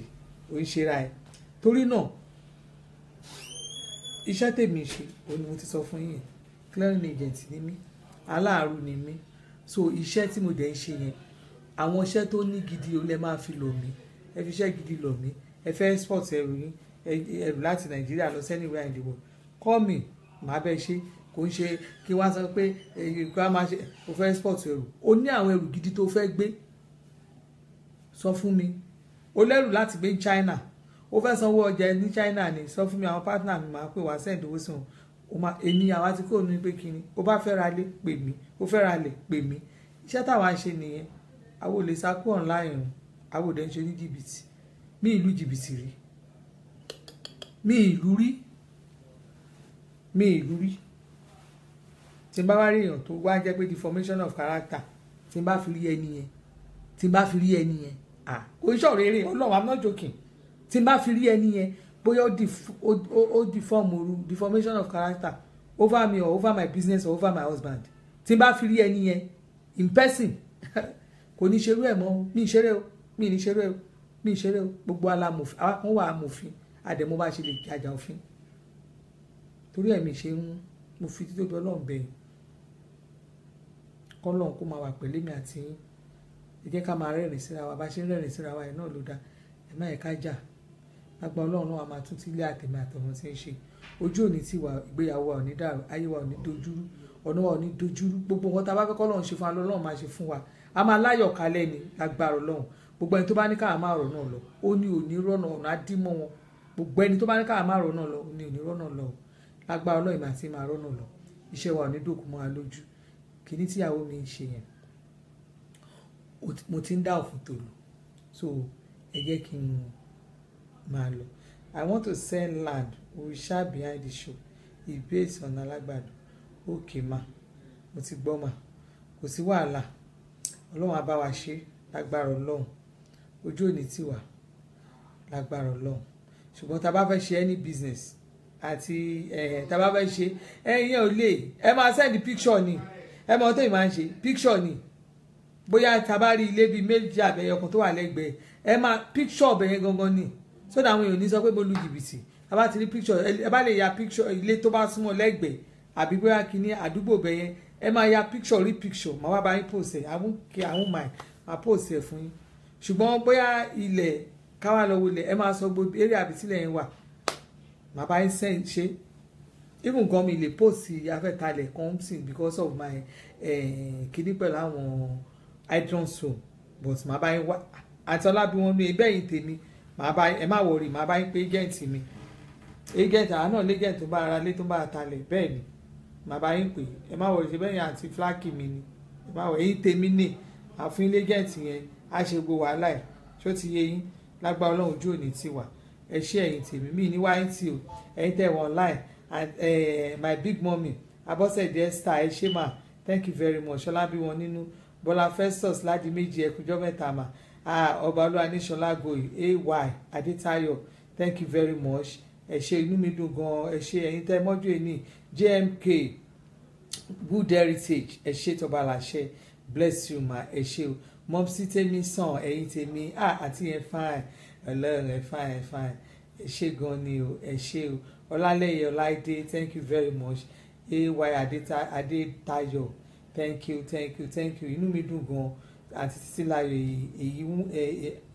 Speaker 1: ò ń ṣe ra ẹ̀ torí náà iṣẹ́ tèmi ṣe òun ni mo ti sọ fún yín clearing agent ni mí aláàrú ni mí so iṣẹ́ tí mo dẹ̀ ń ṣe yẹn àwọn iṣẹ́ tó ní gidi ó lẹ máa fi lọ̀ mí ẹ fi iṣẹ́ gidi lọ̀ mí ẹ fẹ́ export ẹrù yín ẹrù láti Nàìjíríà lọ anywhere in the world call me màá bẹ ṣe kò ń ṣe kí wọ́n sọ pé kí wọ́n máa ṣe o fẹ́ export ẹrù o ní àwọn ẹrù gidi tó fẹ́ gbé sọ fún mi o lẹ́rù láti gbé China o fẹ́ sanwó ọjà ní China ni sọ fún mi àwọn partner mi máa pè wá send owó sí wọn èmi àwa tí kò ní pé kíni o bá fẹ́ ra lé pè mí o fẹ́ ra lẹ̀ pè mí iṣẹ́ táwa ń ṣe nìyẹn àwọn ò lè sákó online rùn àwọn ò dẹ̀ ń ṣe ní jìbìtì mi ìlú jìbìtì rí mi ìlú rí tí n bá wá rí èèyàn tó wá jẹ́ pé deformation of character tí n bá fi rí ẹni yẹn kò ń ṣọ̀rọ̀ eré Ọlọ́run I'm not joking tí n bá fi rí ẹni yẹn bóyá ó deformation of character over me or over my business or over my husband tí n bá fi rí ẹni yẹn in person kò ní ṣerú ẹ̀ mọ́ mi ní ṣeré o gbogbo alámòfin àwọn kan wà amòfin àdẹ̀mọ́ bá ṣe lè jàjà òfin torí ẹ̀mí ṣe mo fi títóbi Ọlọ́run bẹ̀yìn kọ́lọ́run kó máa wà pẹ̀lú mi àti yín ẹ jẹ́ ká máa rẹ́rìn síra wa bá ṣe ń rẹ́rìn síra wa ẹ̀ náà ló dá ẹ má yẹ ká jà lágbà Ọlọ́run náà wà máa tún tí ilé àtẹ̀mí àtọ̀mọ́ tí ń ṣe ojú òní tí wà ìgbéyàwó wa ò ní dàrú ayé wa ò ní dojúrú ọ̀nà wa ò ní dojúrú gbogbo nǹkan tá a bá fẹ́ kọ́lọ́run ṣe fún wa lọ́lọ́run máa ṣe fún wa a máa láyọ̀ kalẹ̀ ni lágbára Ọlọ́run gbogbo ẹni tó bá ní káà máa rọ̀ náà lọ ó ní òní rọ́nà ọ̀nà àdímọ́ wọn gbogbo ẹni tó bá ní káà máa rọ̀ náà lọ ó ní òní rọ́nà lọ lágbára Ọlọ́run àti máa rọ́nà lọ iṣẹ́ wa ò ní dòkú mọ́ wa lójú kìíní tíyàwó mi ń ṣe yẹn mo ti ń dá òfin tó lò so ẹ jẹ́ kí n máa lọ. I want to sell land Òrìṣà behind the show ìbéèsì ọ̀nà alágbàdo òkè mà mo ti gbọ́ mà kò sí wàhálà Ọlọ́run á bá wa ṣe lágbára Ọlọ́run ojú òní tiwa lágbára Ọlọ́run ṣùgbọ́n tá a bá fẹ́ ṣe any business àti tá a bá fẹ́ ṣe ẹ̀yin ò lè ẹ máa send picture ni ẹ mọ tó ì máa ń ṣe picture ni bóyá tá a bá rí ilé bíi méjì àbẹ̀yẹ kan tó wà lẹ́gbẹ̀ẹ́ ẹ máa picture ọbẹ̀ yẹn gangan ni so that àwọn èèyàn ní sọ pé mo lu jìbìtì a bá ti rí picture ẹ bá lè ya picture ilé tó bá súnmọ́ lẹ́gbẹ̀ẹ́ àbí bóyá kìíní àdúgbò bẹ̀ yẹn ẹ máa ya picture rí picture màá wá bá yín post ẹ̀ àwọn mind máa post ẹ̀ fún yín ṣùgbọ́n bóyá ilẹ̀ káwá lọ wọlé ẹ máa sọ gbogbo eré àbí sílẹ̀ yẹn wà màá bá yín send ṣe even gan mi lè post afẹ́kalẹ̀ company because of my kìíní pẹ̀lú àwọn hydrogen but màá bá yín wá àti ọlábí wọn ní ẹgbẹ́ yìí tèmi màá bá ẹ má wọrí màá bá yín pé agent mi agent àwọn náà lagent tó bá ara lé tó bá àtàlẹ̀ bẹ́ẹ̀ ni màá bá yín pé ẹ má wọrí ṣe bẹ́ẹ̀ yẹn àti flaky mi ni ẹ má wọrí èyí tèmi ní àfin agent yẹn á ṣe gbogbo wàhálà ẹ̀ ṣó ti yé yín lágbára ọlọ́run ojú òní ti wà ẹ ṣé ẹ̀yin tèmi mí ní wáyé tí o ẹ̀yin tẹ̀ wọ́n online and my big mummy Abọ́sẹ̀dé Esther ẹ ṣé mà thank you very much ṣọlá bí wọn nínú Bọ́lá Festus ládi méjì ẹkùjọ́ mẹ́ta mà ọba olúwa ní ṣọlá goyi ay Adétayọ̀ thank you very much ẹ ṣé inú mi dùn gan ẹ ṣé ẹ̀yin tẹ́ mọ́jú ẹni JMK Good Heritage ẹ ṣé tọba làṣẹ bless you ma ẹ ṣé o mọ́mísí tèmi sàn ẹ̀yin tèmi àti yẹn fine ọlọ́run ẹ fine ẹ ṣé gan ni o ẹ ṣé o ọlálẹ́yẹ ọláìdé thank you very much ay Adétayọ̀ thank you inú mi dùn gan àti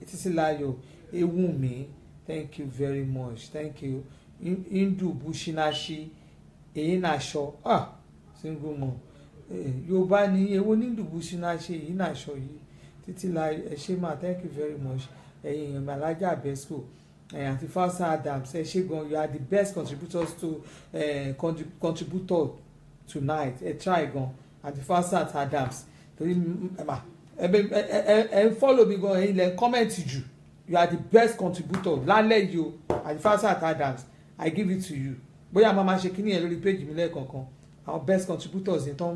Speaker 1: títílayọ̀ ewùmí thank you very much thank you Hindu Bushinashi èyí nàṣọ single mom yorùbá ní ewo ní Hindu Bushinashi èyí nàṣọ yìí títílayọ̀ ẹ ṣé mà thank you very much ẹ̀yin èèyàn mi alájà abesco àti Fausa Adams ẹ ṣé gan you are the best contributors to contributor tonight ẹ try gan àti Fausa Adams torí ẹ follow mi gan ẹ̀yin lẹ comment jù you are the best contributor lálẹ́ yìí o àti Fausa Adams I give it to you bóyá máa máa ṣe kíní yẹn lórí péjì mi lẹ́ẹ̀kọ̀ọ̀kan àwọn best contributors yẹn tó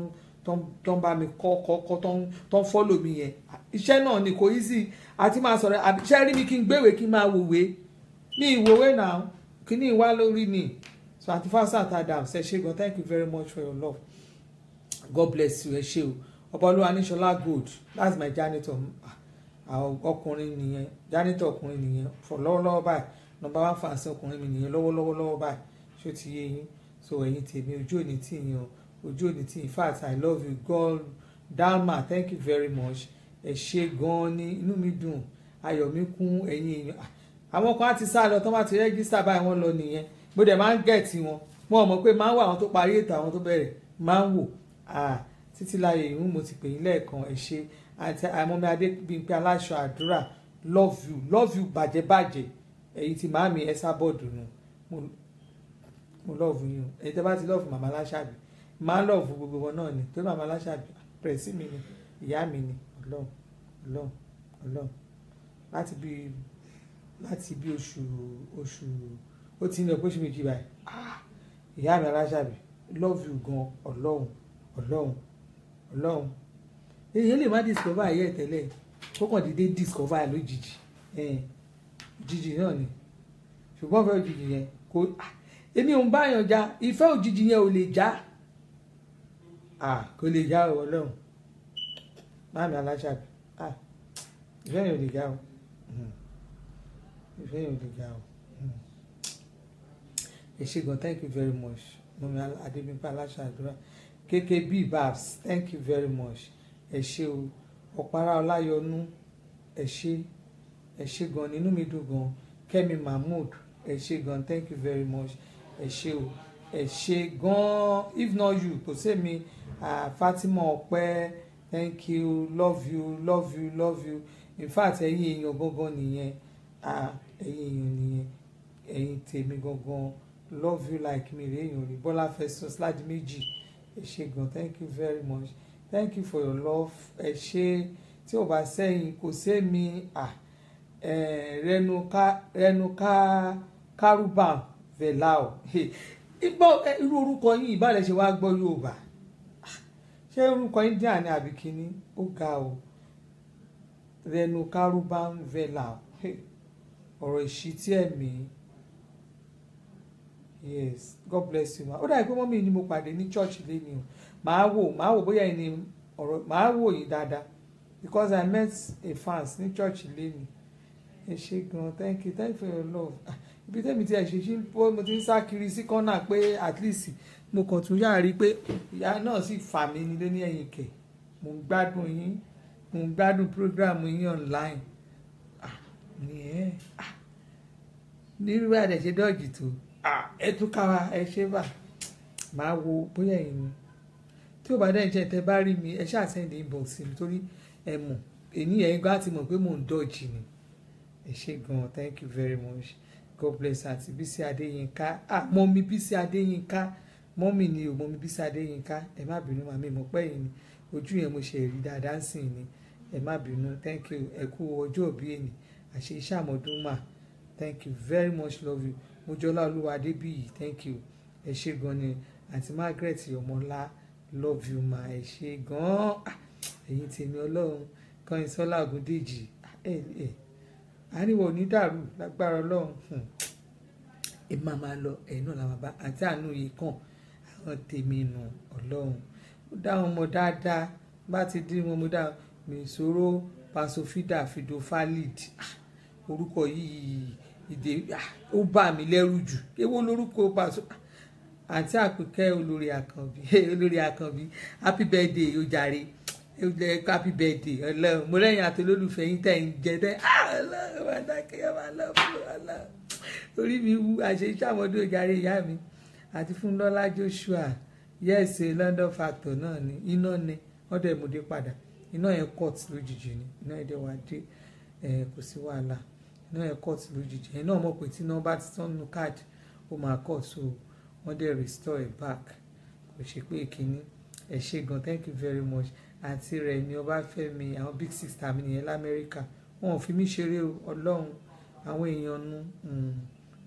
Speaker 1: ń bá mi kọ́ tó ń follow mi yẹn iṣẹ́ náà ni kò easy àti máa sọ̀rọ̀ àbíṣẹ́ rí mi kí n gbéwèé kí n máa wòwe ní ìwòwe náà kíní ìwá lórí ni so àti Fausa Adams ẹ ṣé gan thank you very much for your love God bless you ẹ ṣé o ọbọlúwa níṣọlá gold that's my janitor ọkùnrin nìyẹn janitor ọkùnrin nìyẹn for lọ́wọ́lọ́wọ́ báyìí number one fans ọkùnrin mi nìyẹn lọ́wọ́lọ́wọ́ báyìí ṣó ti yé yín so ẹ̀yin tèmi ojú òní tì yín o ojú òní tì yín in fact I love you God Dalma thank you very much ẹ ṣé gan ni inú mi dùn ayọ̀ mi kún ẹ̀yin èèyàn àwọn kan á ti sá lọ tó bá ti rẹ́gísítà báyìí wọ́n lọ nìyẹn bó dẹ̀ máa ń gẹ̀ẹ́tì wọn wọn ò mọ̀ pé máa ń wà àwọn tó parí ètò àwọn tó bẹ̀rẹ̀ máa ń wò títílayọ̀ ìhun mo ti pè yín lẹ́ẹ̀kan ẹ ṣé àti àmọ́mi Adébímpé aláṣọ àdúrà love you bàjẹ́bàjẹ́ èyí tí màámi ẹ sábọ̀dù nù mo love yín o èyí tẹ́ bá ti love màmá Aláṣàbí máa love gbogbo wọn náà ni tó màmá Aláṣàbí pẹ̀sì mi ni ìyá mi ni ọlọ́run láti bí oṣù ó ti ń lọ pósù méjì báyìí ìyá mi Aláṣàbí love you gan ọlọ́run èyí lè má discover ayé tẹ́lẹ̀ ó kàn dédé discover lójijì òjijì náà ni ṣùgbọ́n fẹ́ òjijì yẹn kò èmi ò ń bá yàn já ìfẹ́ òjijì yẹn ò lè já kò lè já ọlọ́run Màámi Aláṣàbí ìfẹ́ yẹn ò lè já o ìfẹ́ yẹn ò lè já o ẹ ṣé gan thank you very much mọ́mi Adébímpé Aláṣàdúrà KKB Babs thank you very much ẹ ṣé o Ọ̀pára Ọláyọnú ẹ ṣé gan nínú mi dùn gan Kẹ́mi Mahmood ẹ ṣé gan thank you very much ẹ ṣé o ẹ ṣé gan if not you kò sí mi Fatima Ọpẹ́ thank you love you in fact ẹ̀yin èèyàn gangan nìyẹn ẹ̀yin tèmi gangan love you like me èèyàn rí Bọ́lá Festus láti méjì ẹ ṣé gan thank you very much thank you for your love ẹ ṣé tí ò bá sẹ́yìn kò sí mi Renuka Karuba Velao irú orúkọ yín ìbálẹ̀ ṣe wá gbọ́ Yorùbá ṣé orúkọ India ni àbí kíní ó ga o Renuka Karuba Velao ọ̀rọ̀ ìṣítí ẹ̀mí yes God bless you ma ó dàbí pé mọ́mí ni mo pàdé ní church lẹ́ni o màá wò bóyá ẹni ọ̀rọ̀ màá wò yín dáadáa because I met a fans ní church lẹ́ni ẹ ṣé gan thank you for your love ibi tẹ́mi tí ẹ ṣe ṣí mo ti ń sá kiri sí kọ́nà pé at least mo kàn tún yára rí i pé ìyá náà sì fà mí nílé ní ẹ̀yìn kẹ̀ mo ń gbádùn yín mo ń gbádùn program yín online ní irú àdẹ̀ṣe dọ́ọ̀jì tó ẹ tún ká wa ẹ ṣe bá máa wo bóyá ẹ̀yin ni tí ò bá dẹ̀ jẹ́ tẹ́ bá rí mi ẹ ṣáà send inbox mi torí ẹ mọ̀ èyí ẹ̀yin gbá ti mọ̀ pé mò ń dọ́ọ̀jì ni ẹ ṣé gan thank you very much God bless àti Bísí Adéyínká mọ́mí Bísí Adéyínká mọ́mí ni o mọ́mí Bísí Adéyínká ẹ má bínú màmí mọ̀ pé yìí ni ojú yẹn mo ṣe rí dáadáa ń sìn ni ẹ má bínú, thank you, ẹ kú ọjọ́ òbí ẹni àṣẹ iṣẹ́ àmọ́dún mà, thank you very much, love you. Mojola Olúwa Adébíyì, thank you, ẹ ṣé gan ni. Àǹtí Margaret Ọmọlá, love you ma, ẹ ṣé gan. Ẹ̀yin tèmi Ọlọ́run, Kọ́yìnsọ́lá Ògúndèjì, àríwọ̀ onídàrú lágbára Ọlọ́run. Ẹ máa lọ ẹ̀yin náà làwọn bá àti àánú yìí kàn àwọn tèmi nù Ọlọ́run. Ó dá wọn mọ̀ dáadáa, bá ti dín wọn mọ̀ dáadáa. Mèsòrò Pasofida Fido Falid, orúkọ yìí ìdè ó bà mí lẹ́rù jù. Èwo lórúkọ Paso? Àǹtí Àpèkẹ́ olórí Àkànbí, happy birthday o jàre, happy birthday Ọlọ́run. Mo lẹ́yìn àti olólùfẹ́ yín tẹ̀ ń jẹ tẹ́ Ọlọ́run wà dákẹ́ ẹ máa lọ fún Ọlọ́run. Orí mi wú àṣẹ ìṣàmọ́dún ìjàre ìyá mi àti Fúnlọ́lá Joshua, yes London factor náà ni iná ni wọ́n dẹ̀ mú dé padà. Iná yẹn cut lójijì ni, iná yẹn dẹ̀ wá dé, kò sí wàhálà. Iná yẹn cut lójijì, ẹ̀ náà mọ̀ pé tí iná bá ti tán nínú káàdì ó máa cut, so wọ́n dẹ̀ restore it back. Kò ṣe pé kínní. Ẹ ṣé gan, thank you very much. Àǹtí rẹ̀ ni Ọbáfẹ́mi, àwọn big sister mi nìyẹn l'Amẹ́ríkà. Wọn ò fi mí ṣeré o Ọlọ́run, àwọn èèyàn nu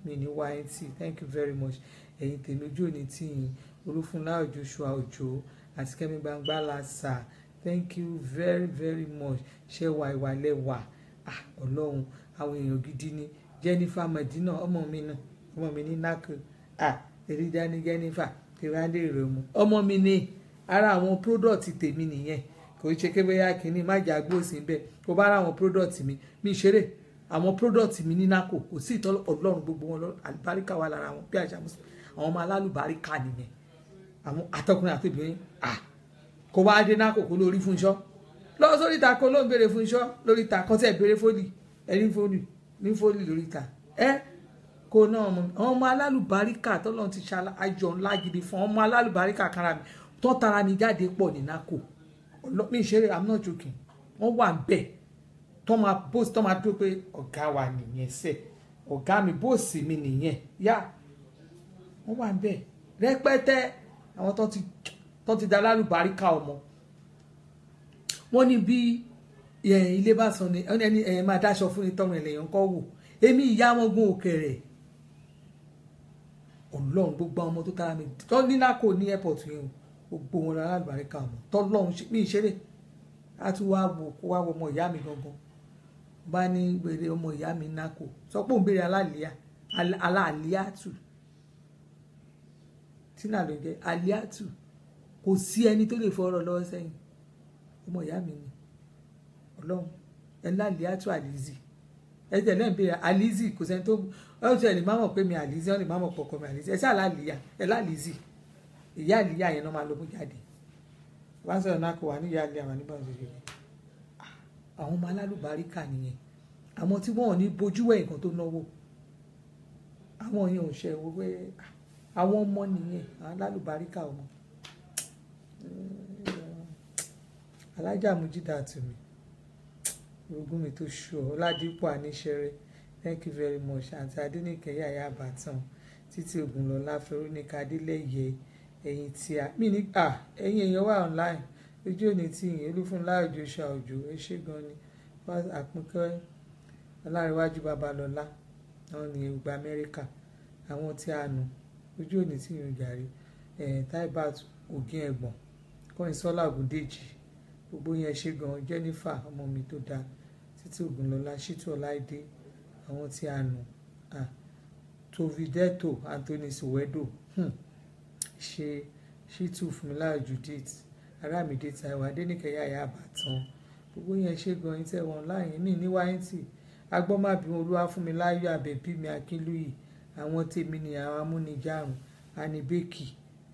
Speaker 1: mi ní YNT, thank you very much. Ẹ̀yin tèmi ojú òní tí yín, Olúfúnláyọ̀ Joshua Òjó àti Kẹ́mi Gbangba Lásà, thank you very very much. Ṣé wà ìwà lẹ́wà Ọlọ́run, àwọn èèyàn gidi ni. Jennifer Medina, ọmọ mi náà, ọmọ mi ní NACO, èrí dání Jennifer kìrìndé ìròmù, ọmọ mi ní ara àwọn product tèmi nìyẹn. Kò ṣe kébéyà kínní má jà gbòòsì ń bẹ, kó bá ra àwọn product mi ṣeré. Àwọn product mi ní NACO kò sí ìtọ́lọ́ Ọlọ́run, gbogbo wọn lọ àlùbáríkà wà lára wọn bí àṣà mùsùlùmí. Àwọn ọmọ alálùbáríkà nìyẹn, àwọn àtọkùnrin àti obìnrin. Kò wá dé NACO kó lórí Fúnṣọ́ lọ sórí ìta kó ló ń béèrè Fúnṣọ́ lórí ìta kan tẹ̀ béèrè fólì ẹni fólì ní fólì lórí ìta kó náà ọmọ alálùbáríkà tọ́lọ́run ti ṣe àjọ ńlá gidi fún ọmọ alálùbáríkà kára mi tó tara mi jáde pọ̀ ní NACO. Mi ṣeré, I'm not joking. Wọ́n wà bẹ́ẹ̀ tó máa bóòsì tó máa dúró pé ọ̀gá wa nìyẹn sẹ́, ọ̀gá mi bóòsì mi nìyẹn yá. Wọ́n wà bẹ́ẹ̀ rẹpẹtẹ, àwọn tó ti da lálùbáríkà ọmọ. Wọ́n ní bí ilé bá sọ ni ẹni máa dáṣọ fún ni tọmọ ẹlẹ́yìn kọ́ wò. Èmi ìyá wọn gún òkèrè Ọlọ́run, gbogbo ọmọ tó tara mi tó ní NACO ní airport yẹn gbogbo wọn lálùbáríkà ọmọ tọ́lọ́run mi ìṣeré. A tún wá wò kó wá wọ ọmọ ìyá mi gangan bá ní gbèrè ọmọ ìyá mi NACO sọ pé òun béèrè aláàlíàtù tí náà ló ń jẹ àlíàtù. Kò sí ẹni tó lè fọ̀rọ̀ lọ́wọ́ sẹ́yìn, ọmọ ìyá mi ni Ọlọ́run. Ẹ̀la àlíàtù àlízì ẹ̀jẹ̀ náà ń béèrè àlízì, kò sẹ́ni tó ọ̀tún ẹ̀ lè má mọ̀ pé mi àlízì, ọ̀ lè má mọ̀ pọ̀kọ mi àlízì. Ẹ̀ṣẹ́ àlàlíyà ẹ̀la àlízì ìyá àlíyà yẹn náà máa lọ mú jáde. Wọ́n sọ̀rọ̀ NACO wà ní ìyá àlíyà wà nígbà òṣèlú. Àwọn ọmọ alálùbáríkà nìyẹn, àwọn tí wọ́n ò ní bojú ẹ̀ nǹkan tó náwó. Àwọn yẹn ò ṣe wo pé àwọn ọmọ nìyẹn, àwọn alálùbáríkà ọmọ. Alájà Mujida Tumi, orogún mi tó ṣù ọ́, Ọládípò Aníṣẹ́rẹ́, thank you very much. Àǹtí Adéníkẹ́ Yàyà Àbàtàn, Títí Ògúnlọ́lá, Veronica Adélẹ́yẹ, ẹ̀yin tí a mí ní ẹ̀yin èèyàn wà online ojú òní tí yìí Olúfúnláyọ̀ Joshua Òjó, ẹ ṣé gan ni. Àpínkẹ́ Ọlárẹ̀wájú Babalọ́lá, àwọn ní ìgbà Amẹ́ríkà, àwọn tí a nù ojú òní tí yìí jàre. Taibat Ògín Ẹ̀gbọ́n, Kọ́yìnsọ́lá Ògúndèjì, gbogbo yẹn ṣé gan. Jennifer ọmọ mi tó dáa, Títí Ògúnlọ́lá, Ṣítù Ọláìdé, àwọn tí a nù Tovideto Anthony Sowedo, ṣe Ṣítù Fúnmiláyọ̀ Judith, Arámidé Táíwò, Adéníkẹ́ Yàyà Àbàtàn, gbogbo yẹn ṣé gan. Yín tẹ̀wọ̀n láyìn mí ní wáyẹ́ntì Agbọ́mábìnrin Olúwafúnmiláyọ̀ Àbẹ̀bími Akínlúyì, àwọn tèmi ni àwọn amúnijàrùn Anibeki,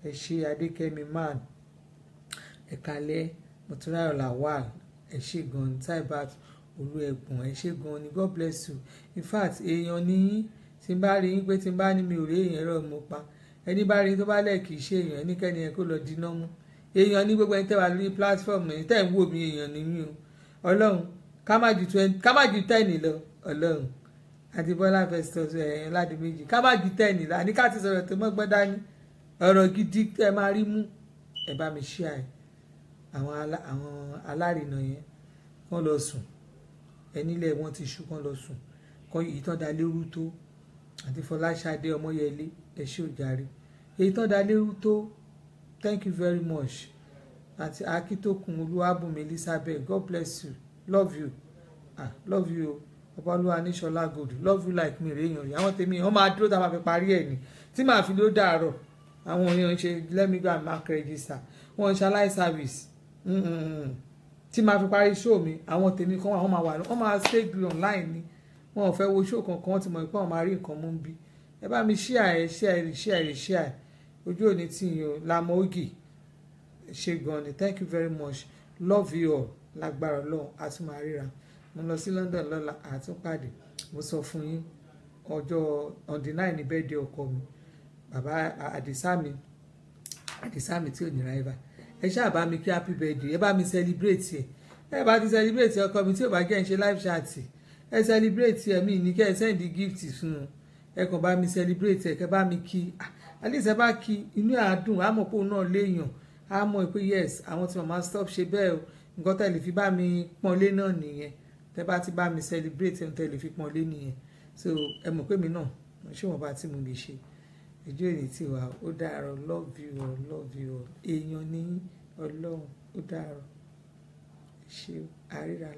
Speaker 1: ẹ ṣé Adékẹ́mi Man, Ẹ̀kálẹ́ Mọ̀túnráyọ̀ Lawal, ẹ ṣé gan. Taibat Olúẹ̀gbọ́n, ẹ ṣé gan ni, God bless you. In fact èèyàn ní tí n bá rí yín pé tí n bá ní mi ò rí èèyàn rọ̀ mo pa ẹni bá rí tó bá lẹ̀ kì í ṣe èèyàn ẹnikẹ́ni yẹn kó lọ dínà mú. Èèyàn ní gbogbo ẹni tẹ́ wà lórí platform yìí tẹ́ ń wò mí èèyàn ní yín o Ọlọ́run, ká má ju 10 lọ Ọlọ́run. Àti Bọ́lá Festus ẹ̀yìn Ládìméjì, ká má ju 10 lọ, àní ká ti sọ̀rọ̀ tó mọ́gbọ́n dání, ọ̀rọ̀ gidi tẹ́ máa rí mú. Ẹ bá mi share àwọn alárinà yẹn kán lọ sùn ẹnílẹ̀ wọn ti ṣú kán lọ sùn kán èyí tán da lérú tó àti Fọláṣadé Ọmọyẹlé ẹ ṣé òjàre èyí tán da lérú tó thank you very much àti Akítòkun Olúwàbùnmi Elizabeth God bless you love you love you Ọbálúwa Níṣọlá Gold love you like me rèéyàn rí àwọn tèmi wọn máa dúró tá a máa fi parí ẹ̀ ní tí màá fi ló dàárọ̀ àwọn èèyàn ṣe let me go and mark register wọn ṣe aláì service tí màá fi parí show mi àwọn tèmi kan wọn máa wà wọn máa stay online ni wọn ò fẹ́ wo show kankan wọn ti mọ̀ pé wọn máa rí nǹkan mú bí ẹ bá mi share ojú òní tí yín o Lamọ Ogi ṣe gan ni thank you very much love you all lágbára Ọlọ́run a tún máa ríra mo lọ sí London lọ́la àtúnpàdé mo sọ fún yín ọjọ́ on the 9 ní birthday ọkọ mi bàbá àdìsá mi tí ò ní ráìvà ẹ ṣáà bá mi kí happy birthday ẹ bá mi celebrate ẹ bá ti celebrate ọkọ mi tí ò bá jẹ́ ń ṣe live chat ẹ celebrate ẹ mi ní kẹ́ ẹ send gift fún un ẹ kàn bá mi celebrate ẹ kẹ́ bá mi kí at least ẹ bá kí inú àdùn àmọ́ pé òun náà léèyàn àmọ́ pé yes àwọn tí màmá stop ṣe bẹ́ẹ̀ o nǹkan tẹ̀lé fi bá mi pọ́nlé náà nìyẹn tẹ́ bá ti bá mi celebrate ẹ̀ tẹ̀lé fi pọ́nlé nìyẹn so ẹ mọ̀ pé mi náà ṣé wọn bá tí mo lè ṣe ẹjọ́ èrè tí wà ó dàárọ̀ love you èèyàn ní Ọlọ́run ó dàárọ̀ ṣe àríra.